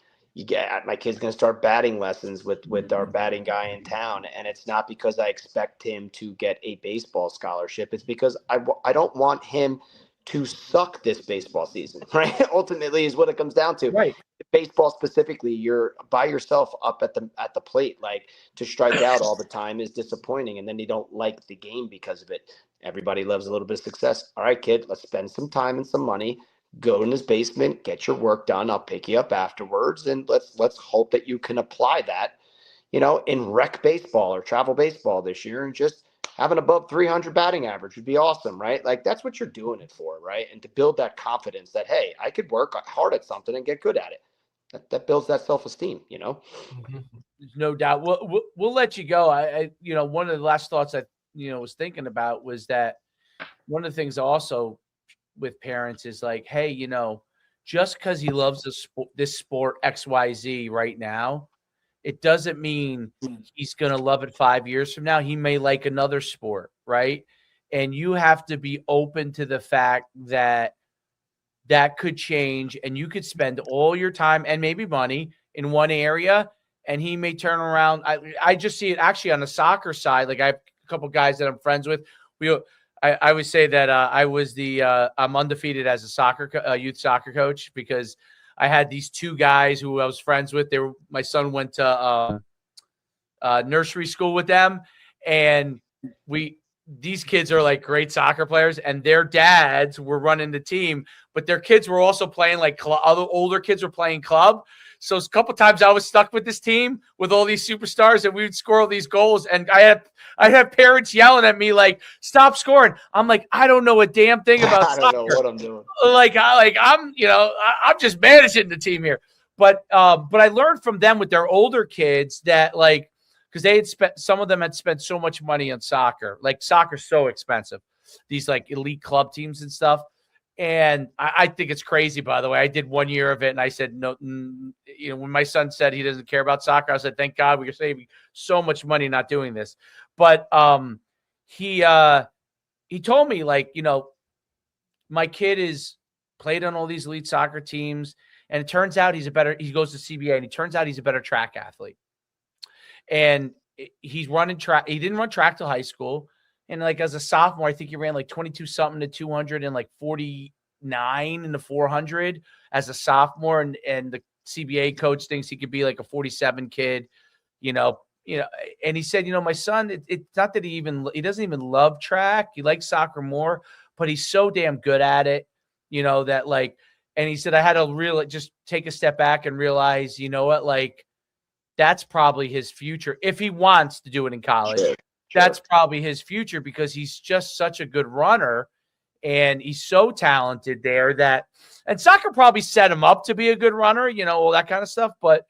my kid's going to start batting lessons with our batting guy in town. And it's not because I expect him to get a baseball scholarship. It's because I don't want him to suck this baseball season, right? Ultimately is what it comes down to. Right. Baseball specifically, you're by yourself up at the plate. Like, to strike out all the time is disappointing. And then you don't like the game because of it. Everybody loves a little bit of success. All right, kid, let's spend some time and some money. Go in his basement, get your work done. I'll pick you up afterwards. And let's hope that you can apply that, in rec baseball or travel baseball this year, and just have an above 300 batting average would be awesome, right? Like, that's what you're doing it for, right? And to build that confidence that, hey, I could work hard at something and get good at it. That builds that self-esteem, There's no doubt. We'll let you go. I one of the last thoughts I was thinking about was that one of the things also with parents is like, hey, just because he loves this sport XYZ right now, it doesn't mean he's going to love it 5 years from now. He may like another sport, right? And you have to be open to the fact that could change, and you could spend all your time and maybe money in one area, and he may turn around. I just see it actually on the soccer side. Like, I have a couple guys that I'm friends with. I would say that I'm undefeated as a youth soccer coach, because I had these two guys who I was friends with. My son went to nursery school with them, and we these kids are like great soccer players, and their dads were running the team, but their kids were also playing like other older kids were playing club. So a couple times I was stuck with this team with all these superstars, and we would score all these goals. And I had parents yelling at me like, "Stop scoring!" I'm like, I don't know a damn thing about soccer. I don't know what I'm doing. I'm just managing the team here. But I learned from them with their older kids that like, because they had some of them had spent so much money on soccer. Like soccer's so expensive, these like elite club teams and stuff. And I think it's crazy, by the way. I did 1 year of it, and I said, no, when my son said he doesn't care about soccer, I said, thank God we are saving so much money not doing this. But he told me, like, my kid is played on all these elite soccer teams, and it turns out he goes to CBA, and he turns out he's a better track athlete. And he's running track. He didn't run track till high school. And like as a sophomore, I think he ran like 22 something to 200 and like 49 in the 400 as a sophomore. And the CBA coach thinks he could be like a 47 kid, and he said, my son, it's not that he doesn't even love track. He likes soccer more, but he's so damn good at it, that like, and he said, I had to really just take a step back and realize, like, that's probably his future. If he wants to do it in college, sure. That's probably his future because he's just such a good runner and he's so talented there and soccer probably set him up to be a good runner, all that kind of stuff. But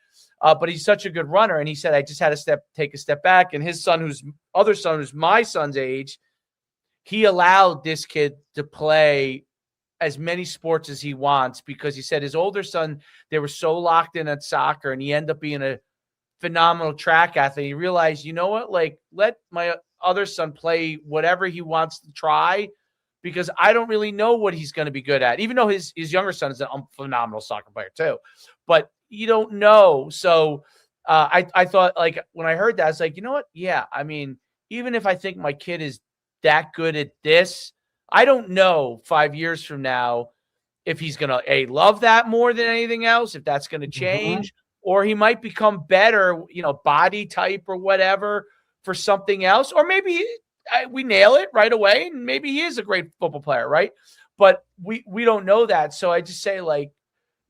he's such a good runner. And he said, I just had to take a step back. And his son, who's my son's age, he allowed this kid to play as many sports as he wants because he said his older son, they were so locked in at soccer and he ended up being a phenomenal track athlete. He realized, you know what, like let my other son play whatever he wants to try because I don't really know what he's going to be good at, even though his younger son is a phenomenal soccer player too, but you don't know. So I thought, like, when I heard that, I was like, you know what? Yeah. I mean, even if I think my kid is that good at this, I don't know 5 years from now if he's going to love that more than anything else, if that's going to change, or he might become better, body type or whatever for something else. Or maybe we nail it right away and maybe he is a great football player, right? But we don't know that. So I just say, like,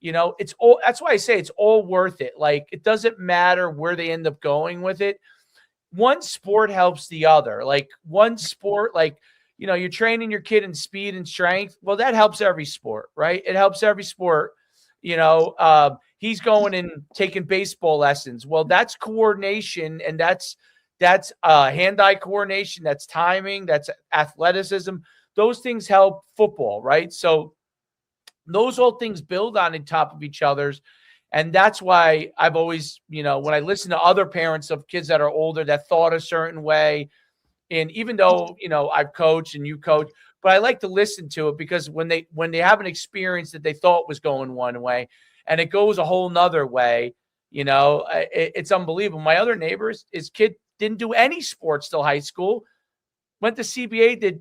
that's why I say it's all worth it. Like, it doesn't matter where they end up going with it. One sport helps the other. Like one sport, like, you're training your kid in speed and strength. Well, that helps every sport, right? It helps every sport. He's going and taking baseball lessons. Well, that's coordination, and that's hand-eye coordination, that's timing, that's athleticism. Those things help football, right? So those all things build on top of each other's. And that's why I've always, when I listen to other parents of kids that are older that thought a certain way, and even though, I've coached and you coach, but I like to listen to it because when they have an experience that they thought was going one way and it goes a whole nother way, it's unbelievable. My other neighbors, his kid didn't do any sports till high school, went to CBA,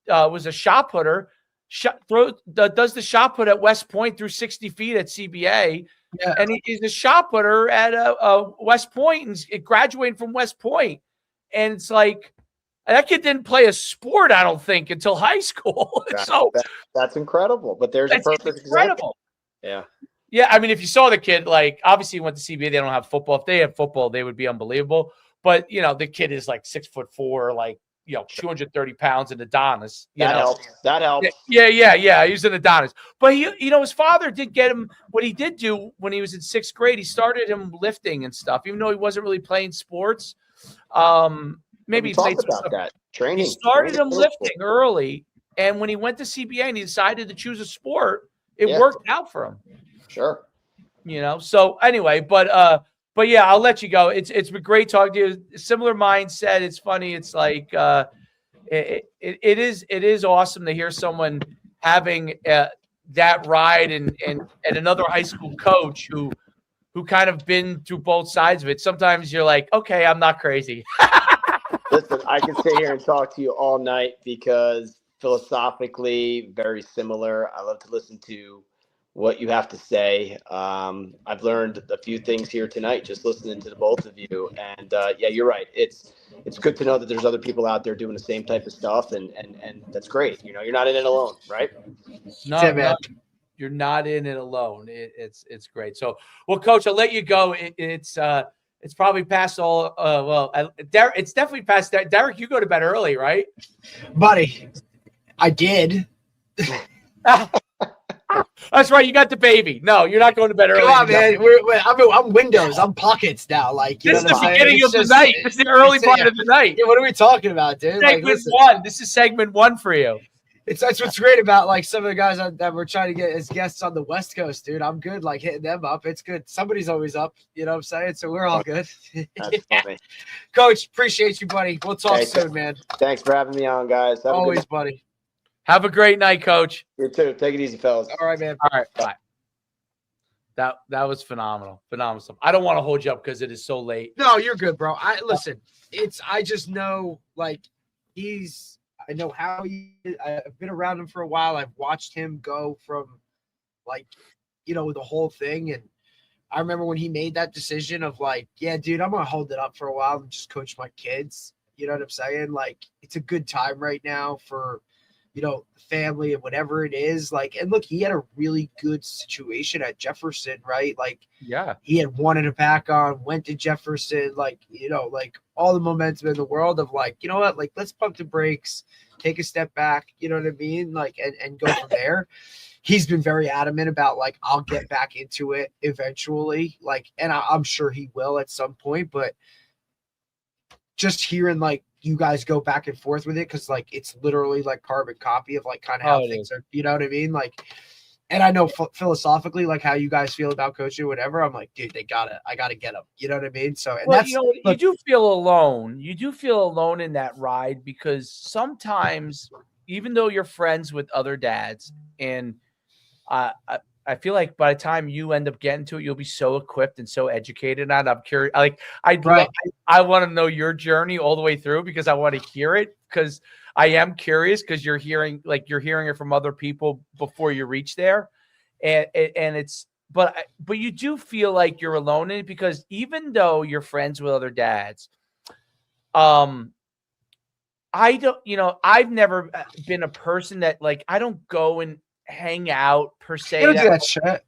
was a shot putter, does the shot put at West Point through 60 feet at CBA. Yeah. And he's a shot putter at West Point and graduating from West Point. And it's like, that kid didn't play a sport, I don't think, until high school. That's incredible. But there's a perfect example. Yeah. Yeah. I mean, if you saw the kid, like, obviously he went to CBA, they don't have football. If they had football, they would be unbelievable. But, the kid is like 6'4", like, 230 pounds in Adonis. That helps. Yeah. He was an Adonis. But his father did get him. What he did do when he was in 6th grade, he started him lifting and stuff, even though he wasn't really playing sports. Maybe he played about that training. He started him lifting early, and when he went to CBA and he decided to choose a sport, it worked out for him. Sure. So anyway, but yeah, I'll let you go. It's been great talking to you. Similar mindset. It's funny. It's like it is awesome to hear someone having that ride and another high school coach who kind of been through both sides of it. Sometimes you're like, okay, I'm not crazy. Listen, I can sit here and talk to you all night because philosophically very similar. I love to listen to what you have to say. I've learned a few things here tonight just listening to the both of you. And yeah, you're right. It's good to know that there's other people out there doing the same type of stuff, and that's great. You know, you're not in it alone, right? No, you're not in it alone. It's great. So, well, Coach, I'll let you go. It's probably past all. Derek, it's definitely past that. Derek, you go to bed early, right? Buddy, I did. That's right. You got the baby. No, you're not going to bed early. Come on, man. I'm Windows. I'm pockets now. Like, this is the beginning of the night. This is the early part of the night. Yeah, what are we talking about, dude? Segment one. This is segment one for you. That's what's great about like some of the guys that we're trying to get as guests on the West Coast, dude. I'm good, like hitting them up. It's good. Somebody's always up, you know what I'm saying? So we're all good. That's funny. Coach, appreciate you, buddy. We'll talk soon, man. Thanks for having me on, guys. Always, buddy. Have a great night, Coach. You too. Take it easy, fellas. All right, man. All right, bye. That was phenomenal. Phenomenal stuff. I don't want to hold you up because it is so late. No, you're good, bro. I just know like I know how I've been around him for a while. I've watched him go from like, the whole thing. And I remember when he made that decision of like, yeah, dude, I'm going to hold it up for a while and just coach my kids. You know what I'm saying? Like, it's a good time right now for, the family and whatever it is. Like, and look, he had a really good situation at Jefferson, right? Like, yeah, he had wanted it back on, went to Jefferson, like, like all the momentum in the world of like, you know what, like, let's pump the brakes, take a step back, you know what I mean? Like, and go from there. He's been very adamant about like, I'll get back into it eventually. Like, and I'm sure he will at some point, but just hearing like you guys go back and forth with it, because like it's literally like carbon copy of like kind of how things are, you know what I mean? Like, and I know philosophically like how you guys feel about coaching or whatever. I'm like, dude, I gotta get them. You know what I mean? So, and that's you do feel alone. You do feel alone in that ride, because sometimes even though you're friends with other dads, and I feel like by the time you end up getting to it, you'll be so equipped and so educated. And I'm curious, like I want to know your journey all the way through, because I want to hear it, because I am curious, because you're hearing it from other people before you reach there. And it's, but you do feel like you're alone in it, because even though you're friends with other dads, I don't, I've never been a person that like, I don't go and hang out per se. You don't do that shit.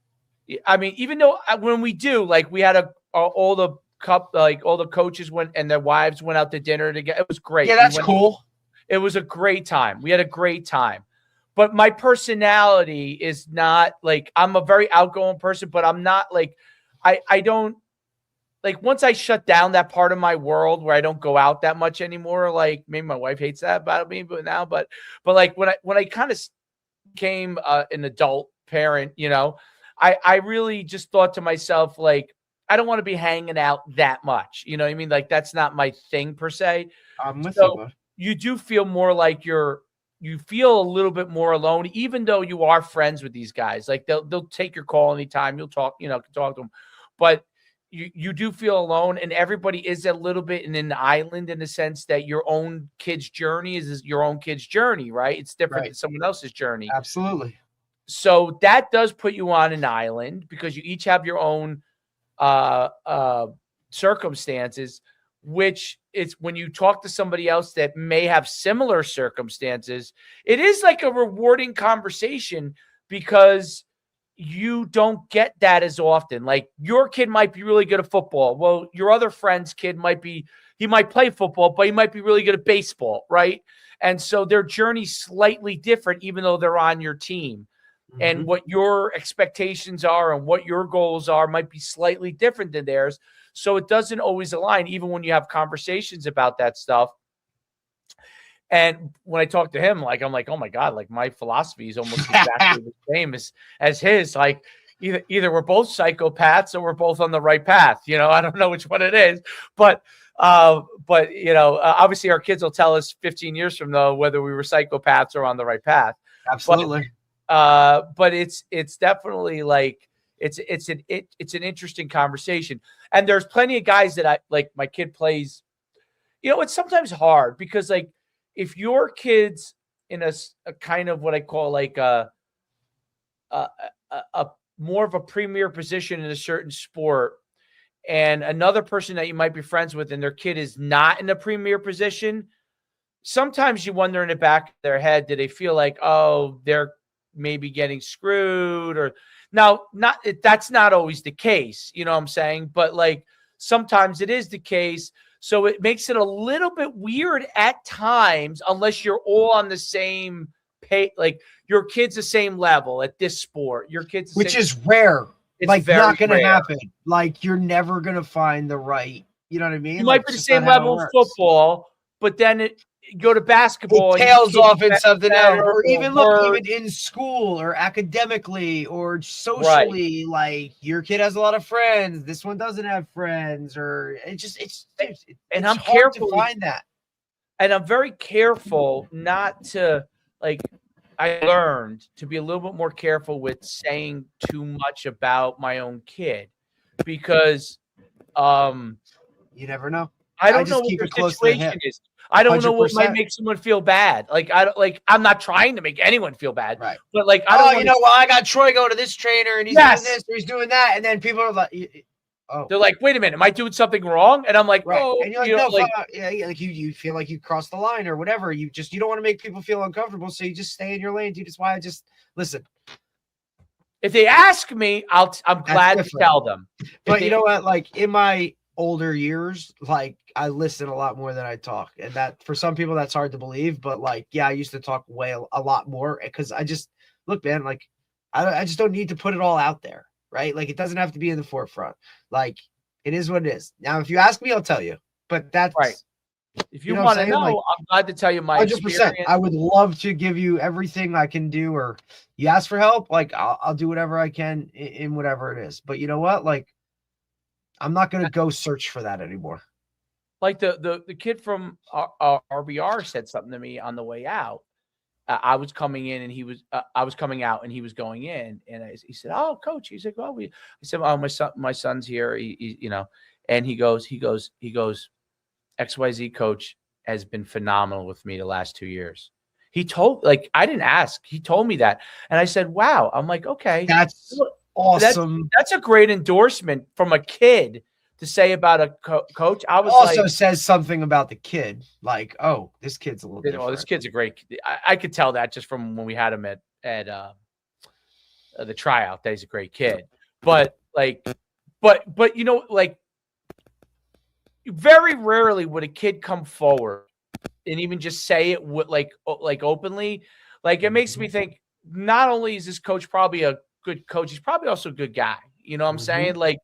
I mean, even though when we do, like we had all the coaches went and their wives went out to dinner together. It was great. Yeah, that's cool. It was a great time. We had a great time. But my personality is not like, I'm a very outgoing person, but I'm not like, I don't like, once I shut down that part of my world where I don't go out that much anymore, like maybe my wife hates that about me, but like when I kind of became an adult parent, I really just thought to myself, like, I don't want to be hanging out that much. You know what I mean? Like, that's not my thing per se. I'm with you, bud. You do feel more like you feel a little bit more alone, even though you are friends with these guys. Like they'll take your call anytime. You'll talk, talk to them, but you do feel alone, and everybody is a little bit in an island in the sense that your own kid's journey is your own kid's journey, right? It's different than someone else's journey. Absolutely. So that does put you on an island, because you each have your own circumstances, which is when you talk to somebody else that may have similar circumstances, it is like a rewarding conversation, because you don't get that as often. Like your kid might be really good at football. Well, your other friend's kid he might play football, but he might be really good at baseball, right? And so their journey's slightly different, even though they're on your team. Mm-hmm. And what your expectations are and what your goals are might be slightly different than theirs. So it doesn't always align, even when you have conversations about that stuff. And when I talk to him, like, I'm like, oh my God, like my philosophy is almost exactly the same as his. Like either we're both psychopaths or we're both on the right path. I don't know which one it is, but obviously our kids will tell us 15 years from now whether we were psychopaths or on the right path. Absolutely. But it's definitely like, it's an interesting conversation. And there's plenty of guys that I like. My kid plays, it's sometimes hard, because like, if your kid's in a kind of what I call like a more of a premier position in a certain sport, and another person that you might be friends with and their kid is not in a premier position, sometimes you wonder in the back of their head, do they feel like, oh, they're maybe getting screwed? Or now, that's not always the case, you know what I'm saying? But like sometimes it is the case. So it makes it a little bit weird at times, unless you're all on the same pay, like your kid's the same level at this sport. Your kid's which is rare. It's like very not going to rare. happen. Like you're never going to find the right. You know what I mean? You like, might be the same level in football, but then go to basketball, it tails off in something else, or even worse. even in school or academically or socially, right. Like your kid has a lot of friends, this one doesn't have friends, or it's I'm hard careful to find that. And I'm very careful not to, like, I learned to be a little bit more careful with saying too much about my own kid, because you never know. I don't know what your situation is. I don't know what might make someone feel bad. Like I'm not trying to make anyone feel bad. Right. But like I don't well, I got Troy going to this trainer and he's doing this or he's doing that. And then people are like, they're like, wait a minute, am I doing something wrong? And I'm like, right. Oh, and you're like, no, like you feel like you crossed the line or whatever. You don't want to make people feel uncomfortable. So you just stay in your lane, dude. That's why I just listen. If they ask me, I'm glad to tell them. But you know what? Like in my older years, like I listen a lot more than I talk, and that for some people that's hard to believe, but like I used to talk a lot more because I just look, man, like I just don't need to put it all out there, right? Like it doesn't have to be in the forefront. Like it is what it is. Now if you ask me, I'll tell you, but that's right. If you want to know, like, I'm glad to tell you my 100%. Experience. I would love to give you everything I can do, or you ask for help, like I'll do whatever I can in whatever it is. But you know what? Like I'm not going to go search for that anymore. Like the kid from RBR said something to me on the way out. I was coming in and I was coming out and he was going in, and he said, "Oh, coach," he's like, "Oh, I said, "Oh, my son's here." He you know, and he goes, XYZ coach has been phenomenal with me the last 2 years. He told, like, I didn't ask. He told me that. And I said, wow. I'm like, okay. That's awesome. That's a great endorsement from a kid to say about a coach. I was also says something about the kid. Like, oh, this kid's a little different. Oh, this kid's a great kid. I could tell that just from when we had him at the tryout that he's a great kid. But you know, like, very rarely would a kid come forward and even just say it like openly. Like it makes me think, not only is this coach probably a good coach, he's probably also a good guy. You know what I'm saying? Like,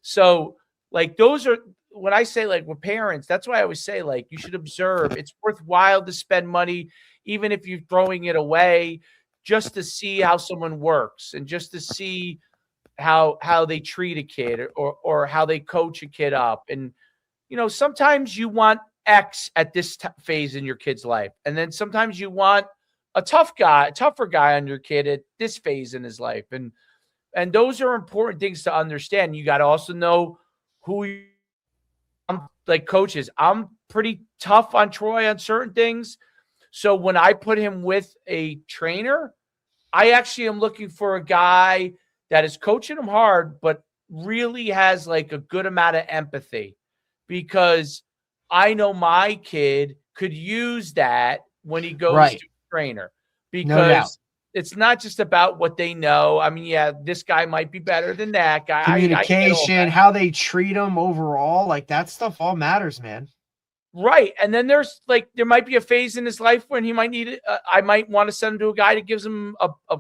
so like those are, when I say like with parents, that's why I always say like you should observe. It's worthwhile to spend money, even if you're throwing it away, just to see how someone works and just to see how they treat a kid or how they coach a kid up. And you know, sometimes you want X at this phase in your kid's life. And then sometimes you want a tougher guy on your kid at this phase in his life. And those are important things to understand. You got to also know who I'm like coaches. I'm pretty tough on Troy on certain things. So when I put him with a trainer, I actually am looking for a guy that is coaching him hard, but really has like a good amount of empathy. Because I know my kid could use that when he goes to a trainer, because it's not just about what they know. I mean, yeah, this guy might be better than that guy. Communication, how they treat him overall, like that stuff all matters, man. Right. And then there might be a phase in his life when he might need it. I might want to send him to a guy that gives him a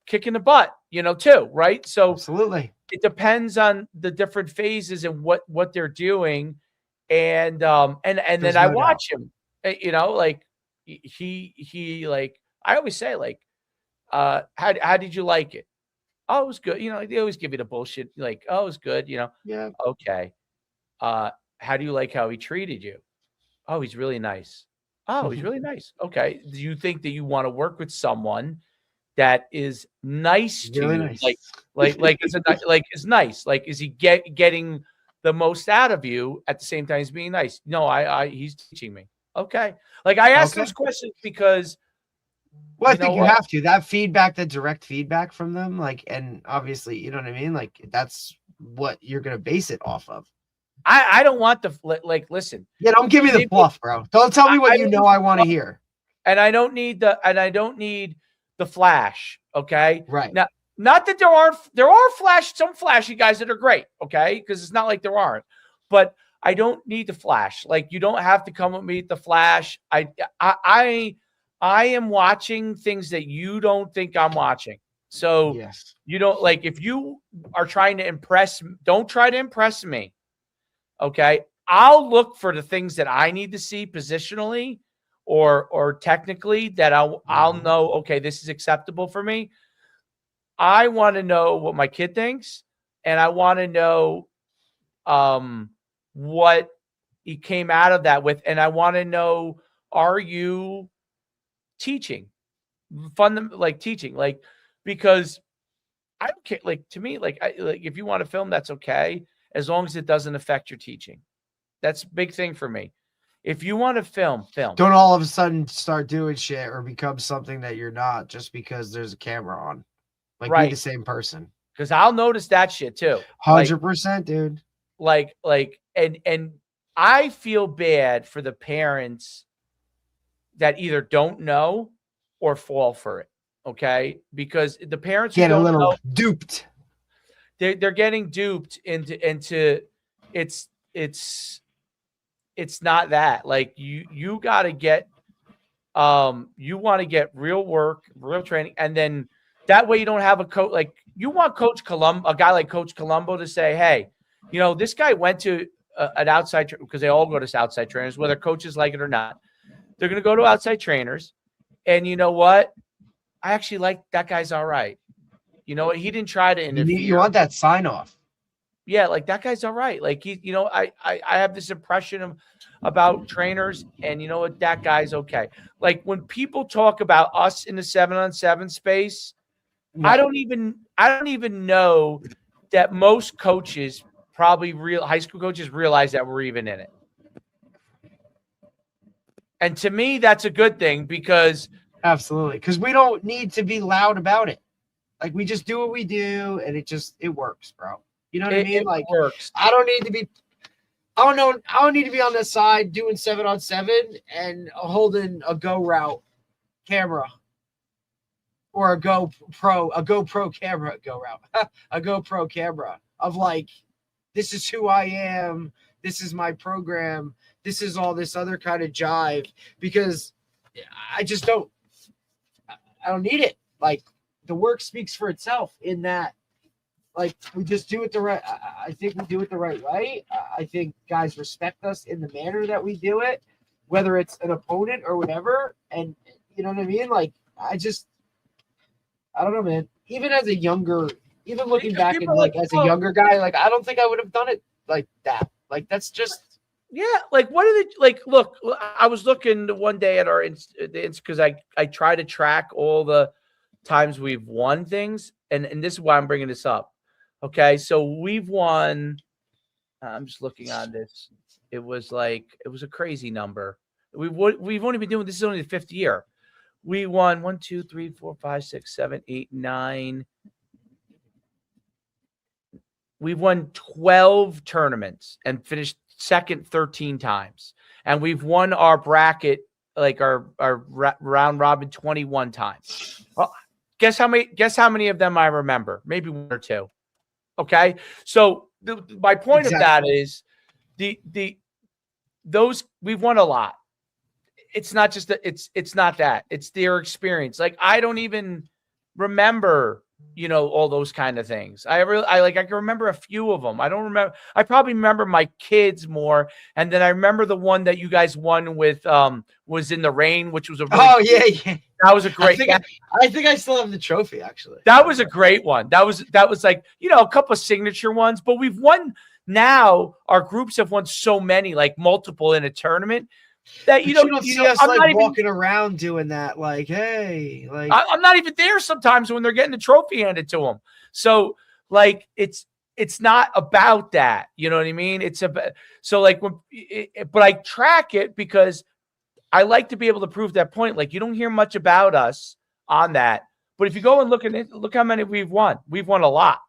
kick in the butt, you know, too. Right. So absolutely, it depends on the different phases and what they're doing. And then I watch him, you know, like he like, I always say like, how did you like it? Oh, it was good. You know, they always give you the bullshit. Like, oh, it was good. You know? Yeah. Okay. How do you like how he treated you? Oh, he's really nice. Oh, he's really nice. Okay. Do you think that you want to work with someone that is nice to really you? Nice. Is nice. Like, is he getting the most out of you at the same time as being nice? No, he's teaching me. Okay. Like I ask those questions because Well, I think you have to. That feedback, that direct feedback from them, like, and obviously, you know what I mean? Like, that's what you're going to base it off of. I don't want the, like, listen. Yeah, don't give me the fluff, bro. Don't tell me what you know I want to hear. And I don't need the flash, okay? Right. Now, not that there are some flashy guys that are great, okay? Because it's not like there aren't. But I don't need the flash. Like, you don't have to come with me with the flash. I am watching things that you don't think I'm watching. So yes. You don't, like, if you are trying to impress, don't try to impress me. Okay. I'll look for the things that I need to see positionally or technically that I'll know, okay, this is acceptable for me. I want to know what my kid thinks, and I want to know what he came out of that with, and I want to know, are you teaching? Teaching, like, because I don't care. Like, to me, like, if you want to film, that's okay, as long as it doesn't affect your teaching. That's a big thing for me. If you want to film. Don't all of a sudden start doing shit or become something that you're not just because there's a camera on. Like, right. Be the same person. Because I'll notice that shit too. 100%, dude. And I feel bad for the parents that either don't know or fall for it. Okay, because the parents get a little duped. They're getting duped into it's not that. Like, you got to get you want to get real work, real training, and then that way you don't have a coach. Like, you want a guy like Coach Colombo to say, hey, this guy went to an outside, because they all go to outside trainers, whether coaches like it or not. They're going to go to outside trainers, and you know what? I actually like that guy's all right. You know what? He didn't try to interfere. You want that sign off. Yeah, like, that guy's all right. Like, I have this impression about trainers, and you know what? That guy's okay. Like, when people talk about us in the 7-on-7 space, no. I don't even know that most coaches, probably real high school coaches, realize that we're even in it. And to me, that's a good thing, because absolutely, because we don't need to be loud about it. Like, we just do what we do, and it works, bro. You know what I mean? Like, works. I don't need to be on the side doing 7-on-7 and holding a Go route camera or a GoPro camera, a GoPro camera of, like, this is who I am. This is my program. This is all this other kind of jive, because I just don't need it. Like, the work speaks for itself in that, like, we just do it the right. I think we do it the right way. I think guys respect us in the manner that we do it, whether it's an opponent or whatever. And you know what I mean? Like, I don't know, man. Even looking back and like as a younger guy, like, I don't think I would have done it like that. Like, that's just. Yeah, like, what are they like? Look, I was looking one day at our because I try to track all the times we've won things, and this is why I'm bringing this up. Okay, so we've won. I'm just looking on this. It was a crazy number. We've only been doing this is only the 5th year. We won 1, 2, 3, 4, 5, 6, 7, 8, 9. We've won 12 tournaments and finished second 13 times, and we've won our bracket, like our round robin, 21 times. Well, guess how many of them I remember? Maybe 1 or 2. Okay, so my point of that is those we've won a lot. It's not just that it's not that, it's their experience. Like, I don't even remember, all those kind of things. I can remember a few of them. I don't remember. I probably remember my kids more. And then I remember the one that you guys won with, was in the rain, which was a really yeah. That was a great. I think I still have the trophy, actually. That was a great one. That was like, a couple of signature ones, but we've won now. Our groups have won so many, like multiple in a tournament, that you don't see us like walking around doing that. Like, hey, like, I'm not even there sometimes when they're getting the trophy handed to them. So, like, it's not about that. You know what I mean? It's about, so like, but I track it because I like to be able to prove that point. Like, you don't hear much about us on that, but if you go and look at it, look how many we've won. We've won a lot.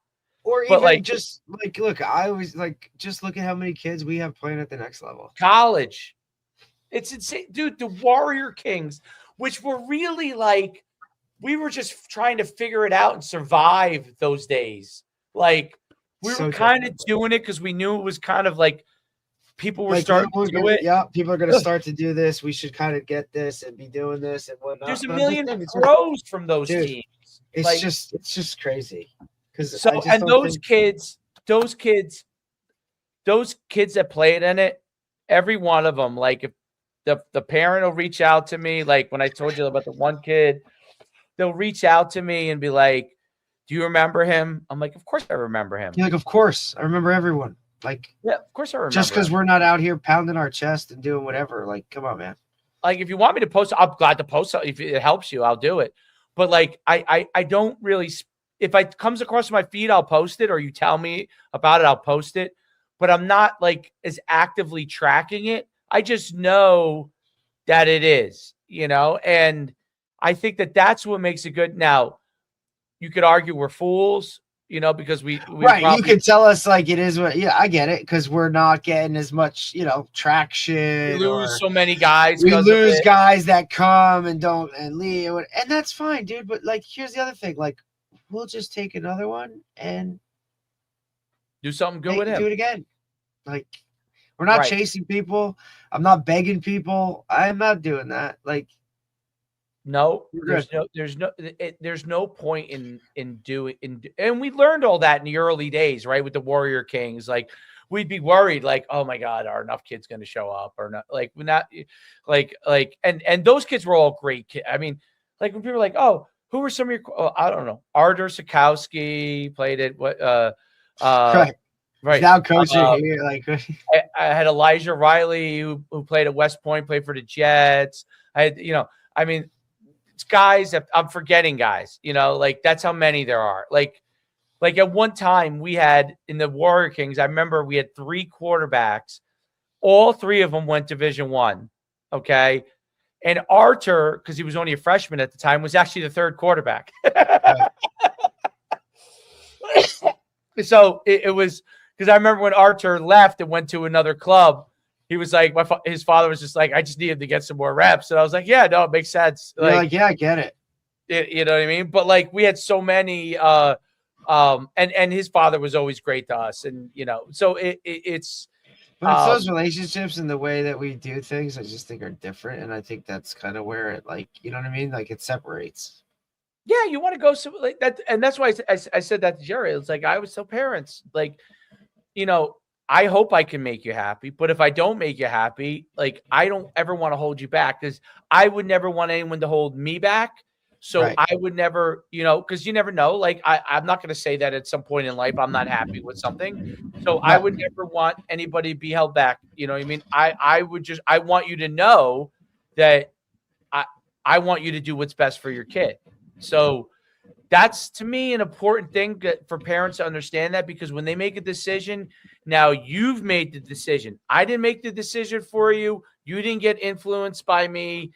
Or but even like, just like, look, I always like, just look at how many kids we have playing at the next level. College. It's insane. Dude, the Warrior Kings, which were really like, we were just trying to figure it out and survive those days. Like, we were kind of doing it because we knew it was kind of like people were starting to do it. Yeah, people are going to start to do this. We should kind of get this and be doing this and whatnot. There's a million pros from those teams. It's like, just crazy. Those kids that played in it, every one of them, like, if the parent will reach out to me, like when I told you about the one kid, they'll reach out to me and be like, do you remember him? I'm like, of course I remember him. You're like, of course I remember everyone. Like, yeah, of course I remember. Just because we're not out here pounding our chest and doing whatever. Like, come on, man. Like, if you want me to post, I'm glad to post. If it helps you, I'll do it. But like, I don't really. If it comes across my feed, I'll post it, or you tell me about it, I'll post it. But I'm not like as actively tracking it. I just know that it is, and I think that that's what makes it good. Now, you could argue we're fools, because we right. You could tell us like it is what. Yeah, I get it, because we're not getting as much, traction. We lose so many guys. We lose guys that come and don't and leave, and that's fine, dude. But like, here's the other thing, like. We'll just take another one and do something good with him. Do it again. Like, we're not chasing people. I'm not begging people. I'm not doing that. Like, no, there's no point in doing. And we learned all that in the early days, right? With the Warrior Kings, like, we'd be worried, like, oh my God, are enough kids going to show up or not? Like, we're not and those kids were all great kids. I mean, like, when people are like, oh, who were some of your? I don't know. Artur Sikowski played it. What? Right. Now coaching here, like I had Elijah Riley who played at West Point, played for the Jets. I had, I mean, it's guys that I'm forgetting guys. Like, that's how many there are. Like at one time we had in the Warrior Kings. I remember we had 3 quarterbacks. All 3 of them went Division I. Okay. And Artur, because he was only a freshman at the time, was actually the 3rd quarterback. So it was, because I remember when Artur left and went to another club, he was like, his father was just like, I just needed to get some more reps. And I was like, yeah, no, it makes sense. Like, yeah, I get it. You know what I mean? But like, we had so many, and his father was always great to us. And, so it's, but it's those relationships and the way that we do things, I just think are different. And I think that's kind of where it, like, you know what I mean? Like, it separates. Yeah, you want to go like that. And that's why I said that to Jerry. It's like, I always tell parents, like, I hope I can make you happy. But if I don't make you happy, like, I don't ever want to hold you back, because I would never want anyone to hold me back. So I would never, because you never know. Like, I'm not going to say that at some point in life I'm not happy with something. So I would never want anybody to be held back. You know what I mean? I want you to know that I want you to do what's best for your kid. So that's, to me, an important thing for parents to understand that, because when they make a decision, now you've made the decision. I didn't make the decision for you. You didn't get influenced by me.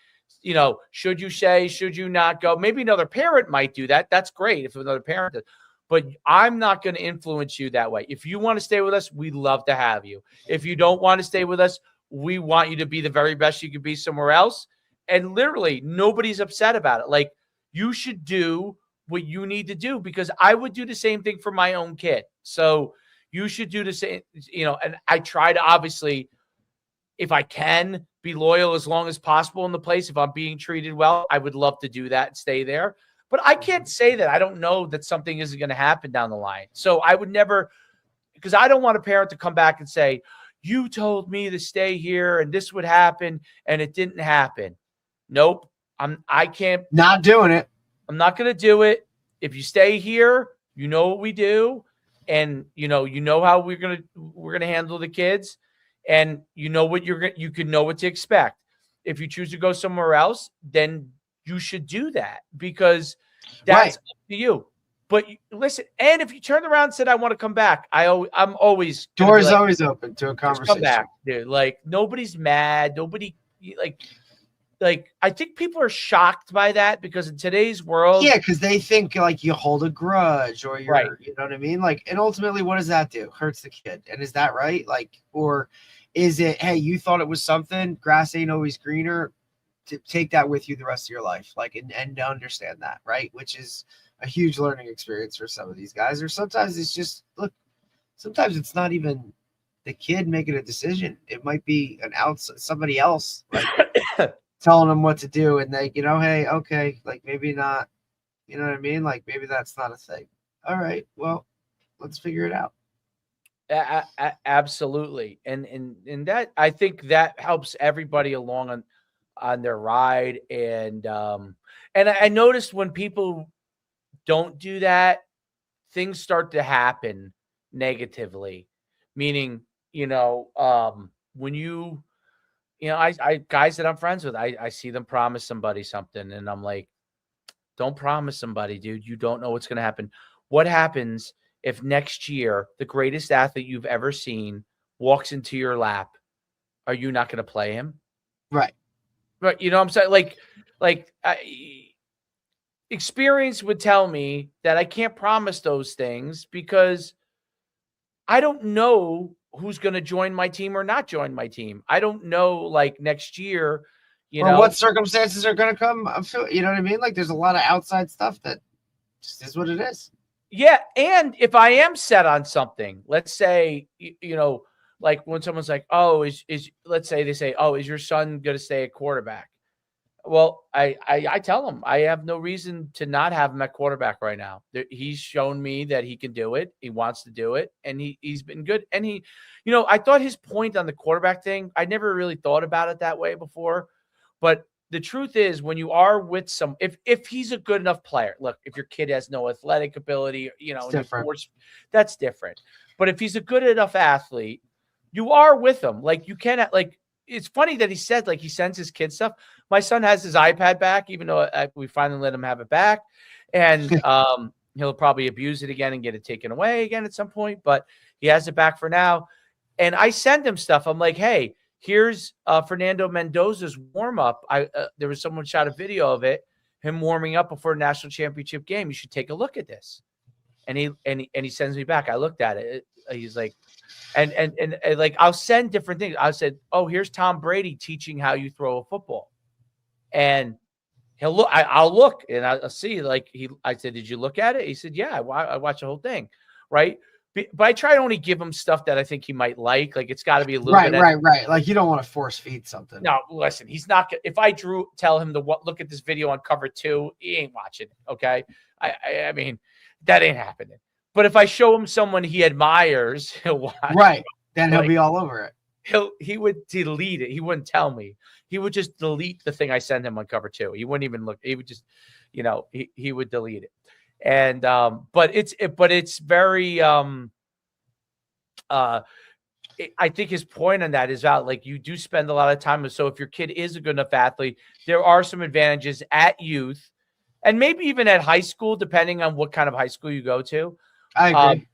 Should you say, should you not go? Maybe another parent might do that. That's great if another parent does. But I'm not going to influence you that way. If you want to stay with us, we'd love to have you. If you don't want to stay with us, we want you to be the very best you could be somewhere else. And literally, nobody's upset about it. Like, you should do what you need to do, because I would do the same thing for my own kid. So you should do the same, and I try to, obviously, if I can, be loyal as long as possible in the place. If I'm being treated well, I would love to do that and stay there. But I can't say that I don't know that something isn't going to happen down the line. So I would never, because I don't want a parent to come back and say, you told me to stay here and this would happen and it didn't happen. Nope. I can't. Not doing it. I'm not going to do it. If you stay here, you know what we do. And you know how we're going to handle the kids. And you know what you can know what to expect. If you choose to go somewhere else, then you should do that, because that's up to you. But listen, and if you turned around and said, I want to come back, I'm always doors always open to a conversation. Come back, dude. Like, nobody's mad. Nobody, like, like, I think people are shocked by that because in today's world. Yeah, because they think like you hold a grudge or you're, right. You know what I mean? Like, and ultimately, what does that do? Hurts the kid. And is that right? Like, or is it, hey, you thought it was something, grass ain't always greener, to take that with you the rest of your life, like, and to understand that, right? Which is a huge learning experience for some of these guys. Or sometimes it's just, look, sometimes it's not even the kid making a decision. It might be somebody else, like, telling them what to do, and they, hey, okay, like, maybe not, you know what I mean? Like, maybe that's not a thing. All right, well, let's figure it out. Absolutely. And that, I think that helps everybody along on their ride. And I noticed when people don't do that, things start to happen negatively, meaning, when I guys that I'm friends with, I see them promise somebody something and I'm like, don't promise somebody, dude. You don't know what's going to happen. What happens if next year the greatest athlete you've ever seen walks into your lap? Are you not going to play him? Right. Right. You know what I'm saying? Experience would tell me that I can't promise those things because I don't know who's going to join my team or not join my team. I don't know, like, next year, what circumstances are going to come. You know what I mean? Like, there's a lot of outside stuff that just is what it is. Yeah. And if I am set on something, let's say, like when someone's like, oh, let's say they say, oh, is your son going to stay at quarterback? Well, I tell him I have no reason to not have him at quarterback right now. He's shown me that he can do it. He wants to do it, and he's been good. And I thought his point on the quarterback thing, I never really thought about it that way before. But the truth is, when you are with if he's a good enough player, look, if your kid has no athletic ability, that's different. But if he's a good enough athlete, you are with him. Like, you cannot, like, it's funny that he said, like, he sends his kid stuff. My son has his iPad back, even though we finally let him have it back. And he'll probably abuse it again and get it taken away again at some point, but he has it back for now. And I send him stuff. I'm like, hey, here's Fernando Mendoza's warm-up. There was someone shot a video of it, him warming up before a national championship game. You should take a look at this. And he sends me back. I looked at it. He's like, and like, I'll send different things. I said, oh, here's Tom Brady teaching how you throw a football. And he'll look, I'll look and I'll see, like, I said, did you look at it? He said, yeah, I watched the whole thing. Right. But I try to only give him stuff that I think he might like. Like, it's got to be a little bit. Right. Like, you don't want to force feed something. No, listen, he's not. If I tell him to look at this video on cover 2, he ain't watching it. Okay. I mean, that ain't happening. But if I show him someone he admires, he'll watch. Right. Then he'll be all over it. He would delete it. He wouldn't tell me. He would just delete the thing I sent him on cover 2. He wouldn't even look. He would just, he would delete it. And but it's very I think his point on that is out. Like, you do spend a lot of time. So if your kid is a good enough athlete, there are some advantages at youth and maybe even at high school, depending on what kind of high school you go to. I agree.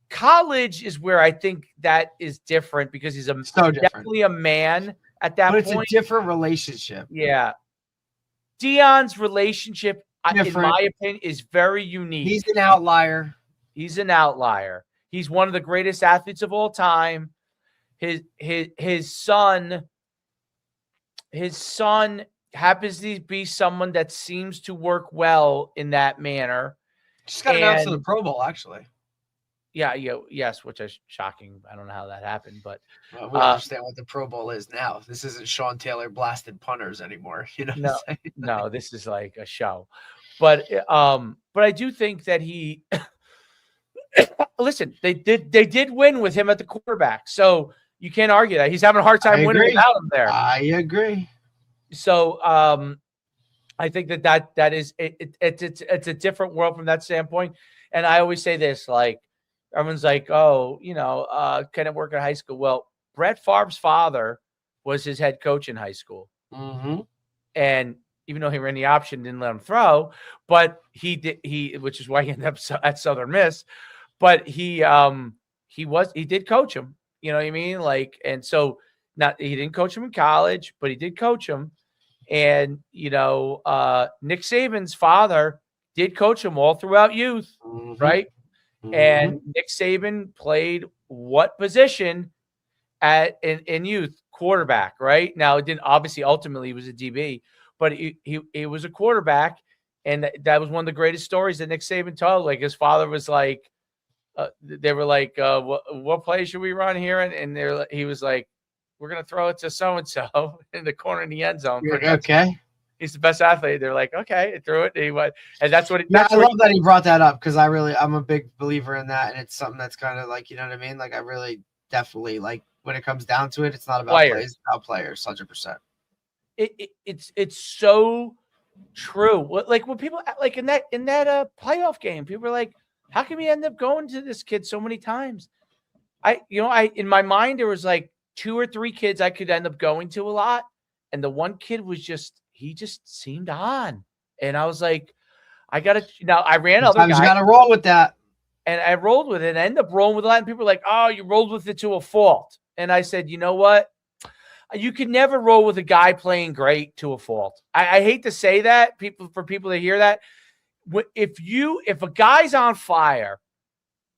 College is where I think that is different because he's definitely a man at that point. But it's a different relationship. Yeah. Dion's relationship, in my opinion, is very unique. He's an outlier. He's one of the greatest athletes of all time. His son happens to be someone that seems to work well in that manner. Just got announced to the Pro Bowl, actually. Yes, which is shocking. I don't know how that happened, but we understand what the Pro Bowl is now. This isn't Sean Taylor blasted punters anymore. No, this is like a show. But I do think that he listen, they did win with him at the quarterback. So you can't argue that. He's having a hard time winning without him there. I agree. So I think that is it's a different world from that standpoint. And I always say this, like, everyone's like, oh, can it work in high school? Well, Brett Favre's father was his head coach in high school. Mm-hmm. And even though he ran the option, didn't let him throw, but he did, which is why he ended up at Southern Miss. But he did coach him. You know what I mean? Like, and so he didn't coach him in college, but he did coach him. And, Nick Saban's father did coach him all throughout youth, right? And Nick Saban played what position in youth? Quarterback, right? Now, it didn't, obviously, ultimately, he was a DB, but he was a quarterback. And that was one of the greatest stories that Nick Saban told. Like, his father was like, they were like, what play should we run here? And he was like, we're going to throw it to so-and-so in the corner in the end zone. Okay. He's the best athlete. They're like, okay, he threw it. And he went, and that's what. I love that he brought that up, because I'm a big believer in that, and it's something that's kind of like, you know what I mean? Like, I really definitely, like, when it comes down to it, it's not about plays, it's about players, 100%. It's so true. Like, when people like in that playoff game, people are like, how come you end up going to this kid so many times? I in my mind there was like 2 or 3 kids I could end up going to a lot, and the one kid was he just seemed on, and I was like, I ran other guys. You got to roll with that, and I rolled with it, and I ended up rolling with a lot. And people were like, "Oh, you rolled with it to a fault," and I said, you know what? You can never roll with a guy playing great to a fault. I hate to say that, for people to hear that. If a guy's on fire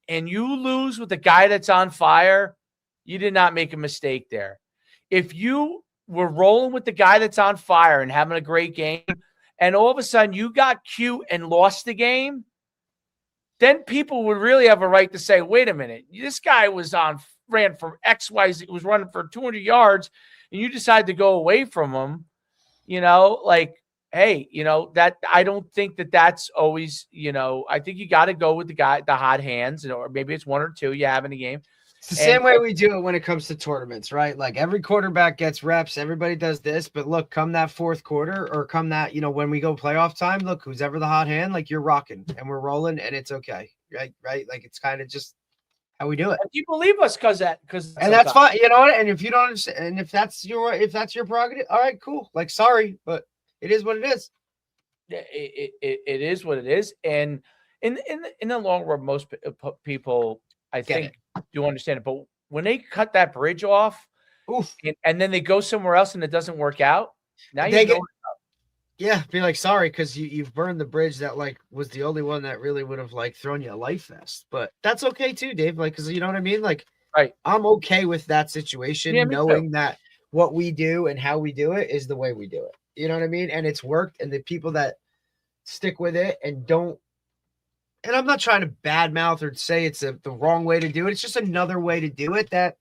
and you lose with the guy that's on fire, you did not make a mistake there. If you were rolling with the guy that's on fire and having a great game, and all of a sudden you got cute and lost the game, then people would really have a right to say, wait a minute, this guy ran for XYZ, was running for 200 yards, and you decided to go away from him, like, hey, that I don't think that's always, I think you got to go with the hot hands, or maybe it's 1 or 2 you have in a game. It's the same way we do it when it comes to tournaments, right? Like, every quarterback gets reps, everybody does this, but look, come that fourth quarter, or come that, when we go playoff time, look, who's ever the hot hand, like, you're rocking and we're rolling, and it's okay, right? Like, it's kind of just how we do it. And you believe us because that's fine, and if you don't understand, and if that's your prerogative, all right, cool. Like, sorry, but it is what it is. It is what it is, and in the long run, most people, I think, do understand it. But when they cut that bridge off, and then they go somewhere else and it doesn't work out, now be like, sorry, because you've burned the bridge that, like, was the only one that really would have, like, thrown you a life vest. But that's okay too, Dave. Like, because you know what I mean. Like, right, I'm okay with that situation, knowing that what we do and how we do it is the way we do it. You know what I mean? And it's worked, and the people that stick with it and don't. And I'm not trying to badmouth or say it's the wrong way to do it. It's just another way to do it that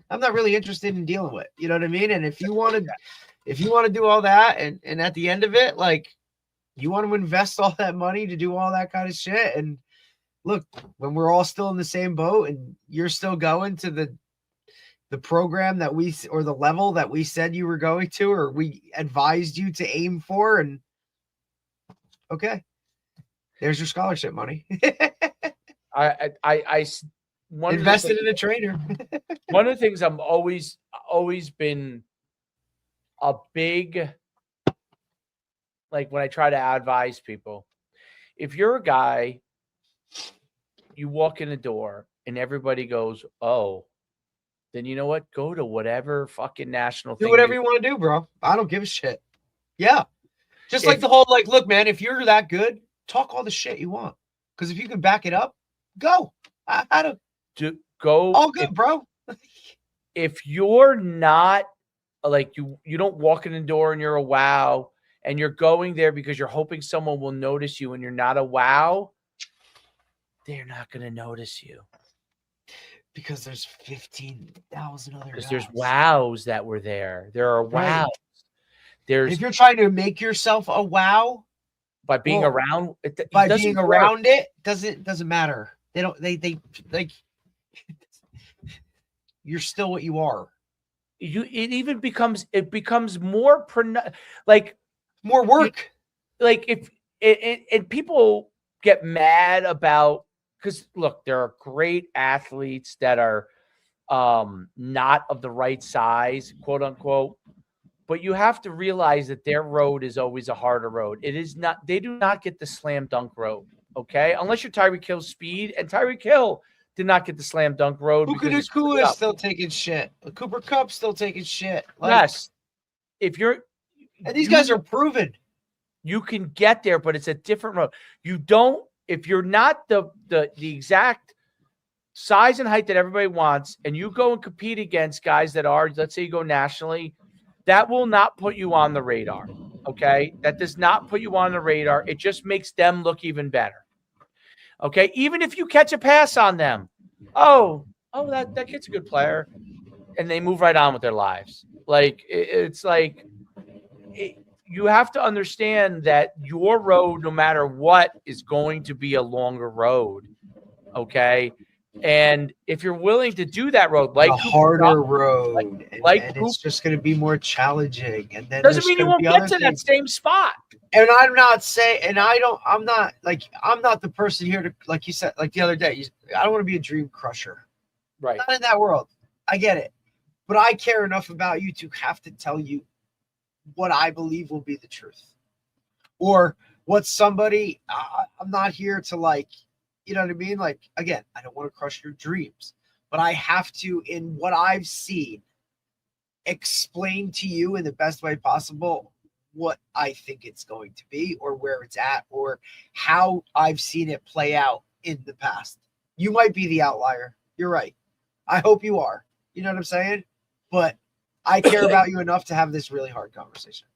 I'm not really interested in dealing with. You know what I mean? And if you want to do all that, and at the end of it, like, you want to invest all that money to do all that kind of shit. And look, when we're all still in the same boat and you're still going to the program or the level that we said you were going to, or we advised you to aim for, and okay. There's your scholarship money. I invested in a trainer. One of the things I'm always been a big, like, when I try to advise people, if you're a guy, you walk in the door and everybody goes, oh, then you know what? Go to whatever fucking national thing. Do whatever you want to do, bro. I don't give a shit. Yeah. Just like the whole, like, look, man, if you're that good, talk all the shit you want, because if you can back it up, go. I don't go. All good, bro. If you're not, like, you don't walk in the door and you're a wow, and you're going there because you're hoping someone will notice you, and you're not a wow, they're not going to notice you. Because there's 15,000 other guys. Because there's wows that were there. There are wows. Right. If you're trying to make yourself a wow by being around it, doesn't matter. They like, you're still what you are. It becomes more like more work. Like, if and people get mad about, because look, there are great athletes that are not of the right size, quote unquote. But you have to realize that their road is always a harder road. It is not. They do not get the slam dunk road, okay? Unless you're Tyreek Hill's speed, and Tyreek Hill did not get the slam dunk road. Puka is still taking shit. Cooper Kupp still taking shit. Yes, if you're And these guys are proven. You can get there, but it's a different road. You don't, if you're not the exact size and height that everybody wants, and you go and compete against guys that are, let's say you go nationally, that will not put you on the radar. Okay. That does not put you on the radar. It just makes them look even better. Okay. Even if you catch a pass on them, that kid's a good player. And they move right on with their lives. Like, it's like, you have to understand that your road, no matter what, is going to be a longer road. Okay. And if you're willing to do that road, like a harder road, and it's just going to be more challenging. And then doesn't mean you won't get to that same spot. And I'm not saying, and I'm not the person here to, like you said, like the other day, I don't want to be a dream crusher. Right. Not in that world. I get it. But I care enough about you to have to tell you what I believe will be the truth, or what somebody. I'm not here to, like, you know what I mean? Like, again, I don't want to crush your dreams, but I have to, in what I've seen, explain to you in the best way possible what I think it's going to be, or where it's at, or how I've seen it play out in the past. You might be the outlier. You're right. I hope you are. You know what I'm saying? But I care about you enough to have this really hard conversation.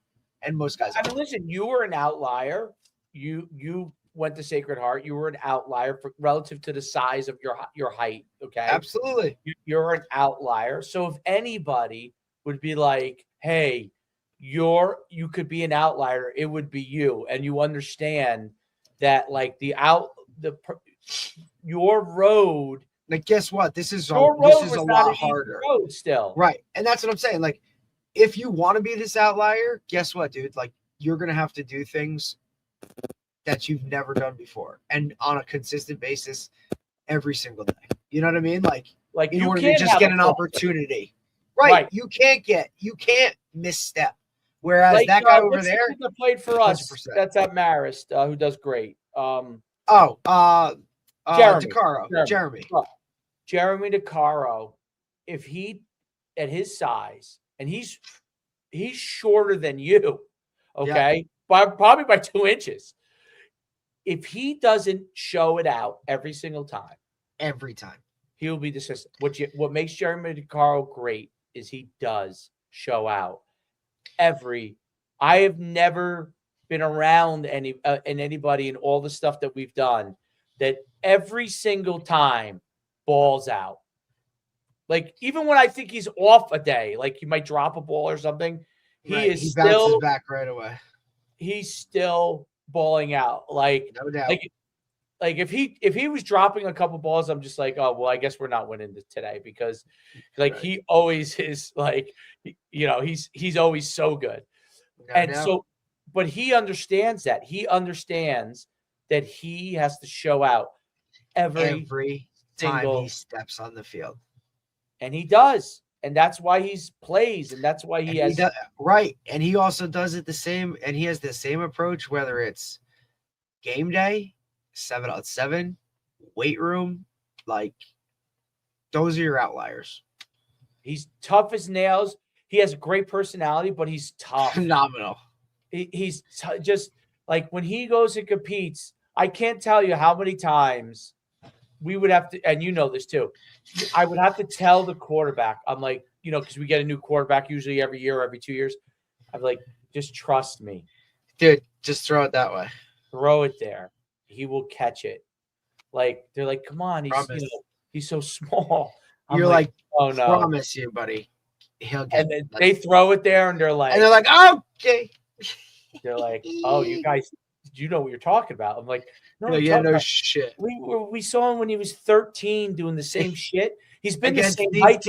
And most guys. I mean, listen, you were an outlier. You went to Sacred Heart. You were an outlier relative to the size of your height. Okay. Absolutely. You're an outlier. So if anybody would be like, hey, you could be an outlier, it would be you. And you understand that, like, your road. Like, guess what? This is a lot harder. Road still. Right. And that's what I'm saying. Like, if you want to be this outlier, guess what, dude? Like, you're going to have to do things that you've never done before, and on a consistent basis every single day. You know what I mean? Like in order to just get an opportunity. Right. You can't misstep. Whereas like, that guy over there that played for us, 100%. That's at Marist, who does great. Jeremy. Jeremy DeCaro, if he, at his size, and he's shorter than you, okay, probably by 2 inches. If he doesn't show it out every single time, he'll be the system. What makes Jeremy DeCaro great is he does show out I have never been around anybody in all the stuff that we've done that every single time balls out. Like, even when I think he's off a day, like he might drop a ball or something, he bounces back right away. He's still balling out. Like, no doubt. Like if he was dropping a couple balls, I'm just like, oh, well, I guess we're not winning this today, because like he always is, like, you know, he's always so good. So, but he understands that. He understands that he has to show out every time he steps on the field. And he does. And that's why he plays, and that's why he has right. And he also does it the same, and he has the same approach, whether it's game day, 7-on-7, weight room. Like, those are your outliers. He's tough as nails. He has a great personality, but he's tough. Phenomenal. He's just like, when he goes and competes, I can't tell you how many times we would have to, and you know this too, I would have to tell the quarterback, I'm like, you know, because we get a new quarterback usually every year or every 2 years. I'm like, just trust me. Dude, just throw it that way. Throw it there. He will catch it. Like, they're like, come on, he's so small. You're like, oh no, promise you, buddy. He'll get and then they throw it there, and they're like, okay. They're like, oh, you guys, you know what you're talking about. I'm like, no shit. We saw him when he was 13 doing the same shit. He's been the same height.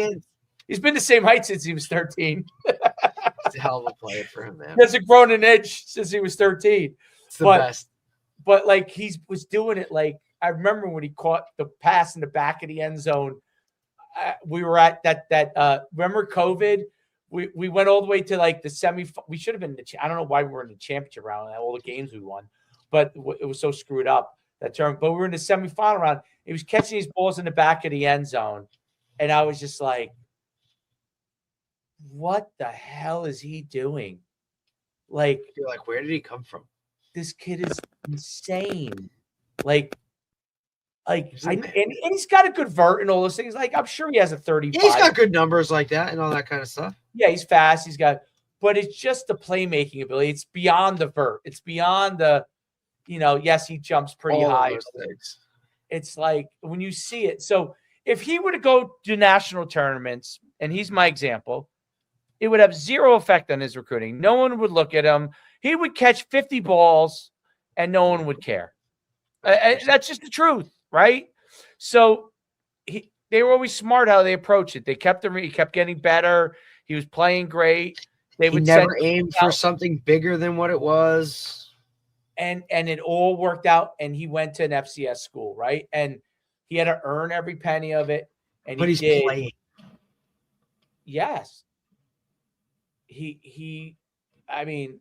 He's been the same height since he was 13. It's a hell of a player for him, man. He hasn't grown an inch since he was 13. It's the best. But like, he was doing it. Like, I remember when he caught the pass in the back of the end zone. We were at that remember COVID? We went all the way to like the semi. We should have been I don't know why we were in the championship round, all the games we won, but it was so screwed up that term. But we were in the semifinal round. He was catching these balls in the back of the end zone, and I was just like, "What the hell is he doing?" Like, you're like, where did he come from? this kid is insane. Like, and he's got a good vert and all those things. Like, I'm sure he has a 35. Yeah, he's got good numbers like that and all that kind of stuff. Yeah, he's fast. But it's just the playmaking ability. It's beyond the vert. It's beyond the, yes, he jumps pretty high. It's like when you see it. So if he were to go to national tournaments, and he's my example, it would have zero effect on his recruiting. No one would look at him. He would catch 50 balls and no one would care. That's just the truth, right? So they were always smart how they approached it. They kept him. He kept getting better. He was playing great. He never aimed for something bigger than what it was. And it all worked out, and he went to an FCS school, right? And he had to earn every penny of it. But he's playing. Yes. I mean,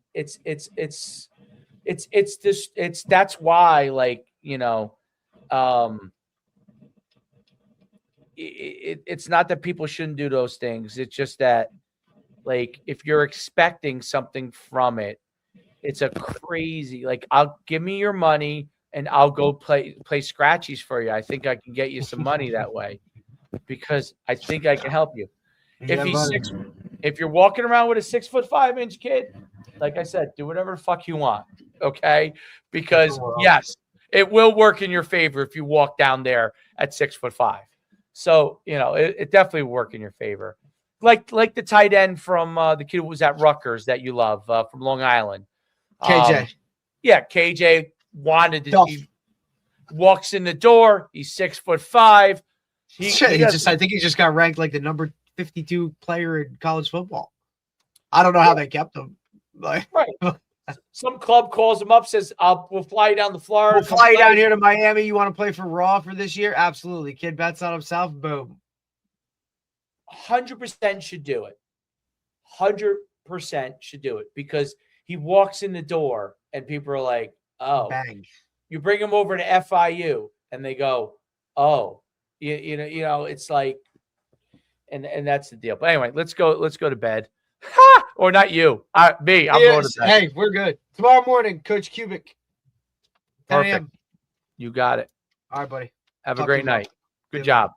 that's why, like, it's not that people shouldn't do those things. It's just that, like, if you're expecting something from it, it's a crazy, like, I'll give me your money and I'll go play scratchies for you. I think I can get you some money that way because I think I can help you. If you're walking around with a 6'5" kid, like I said, do whatever the fuck you want. Okay. Because yes, it will work in your favor if you walk down there at 6'5". So, it definitely will work in your favor. Like the tight end from the kid who was at Rutgers that you love from Long Island. KJ. KJ wanted to. He walks in the door. He's 6'5". I think he just got ranked like the number 52 player in college football. I don't know how they kept him. Like, right. Some club calls him up, says, we'll fly you down to Florida. We'll fly you down here to Miami. You want to play for Raw for this year? Absolutely. Kid bets on himself. Boom. 100% should do it. 100% should do it because he walks in the door and people are like, oh, bang. You bring him over to FIU and they go, oh, it's like, and that's the deal. But anyway, let's go to bed. Or not you. I'm going to bed. Hey, we're good. Tomorrow morning, Coach Cubic. 10 a.m. You got it. All right, buddy. Have a great night. Good job.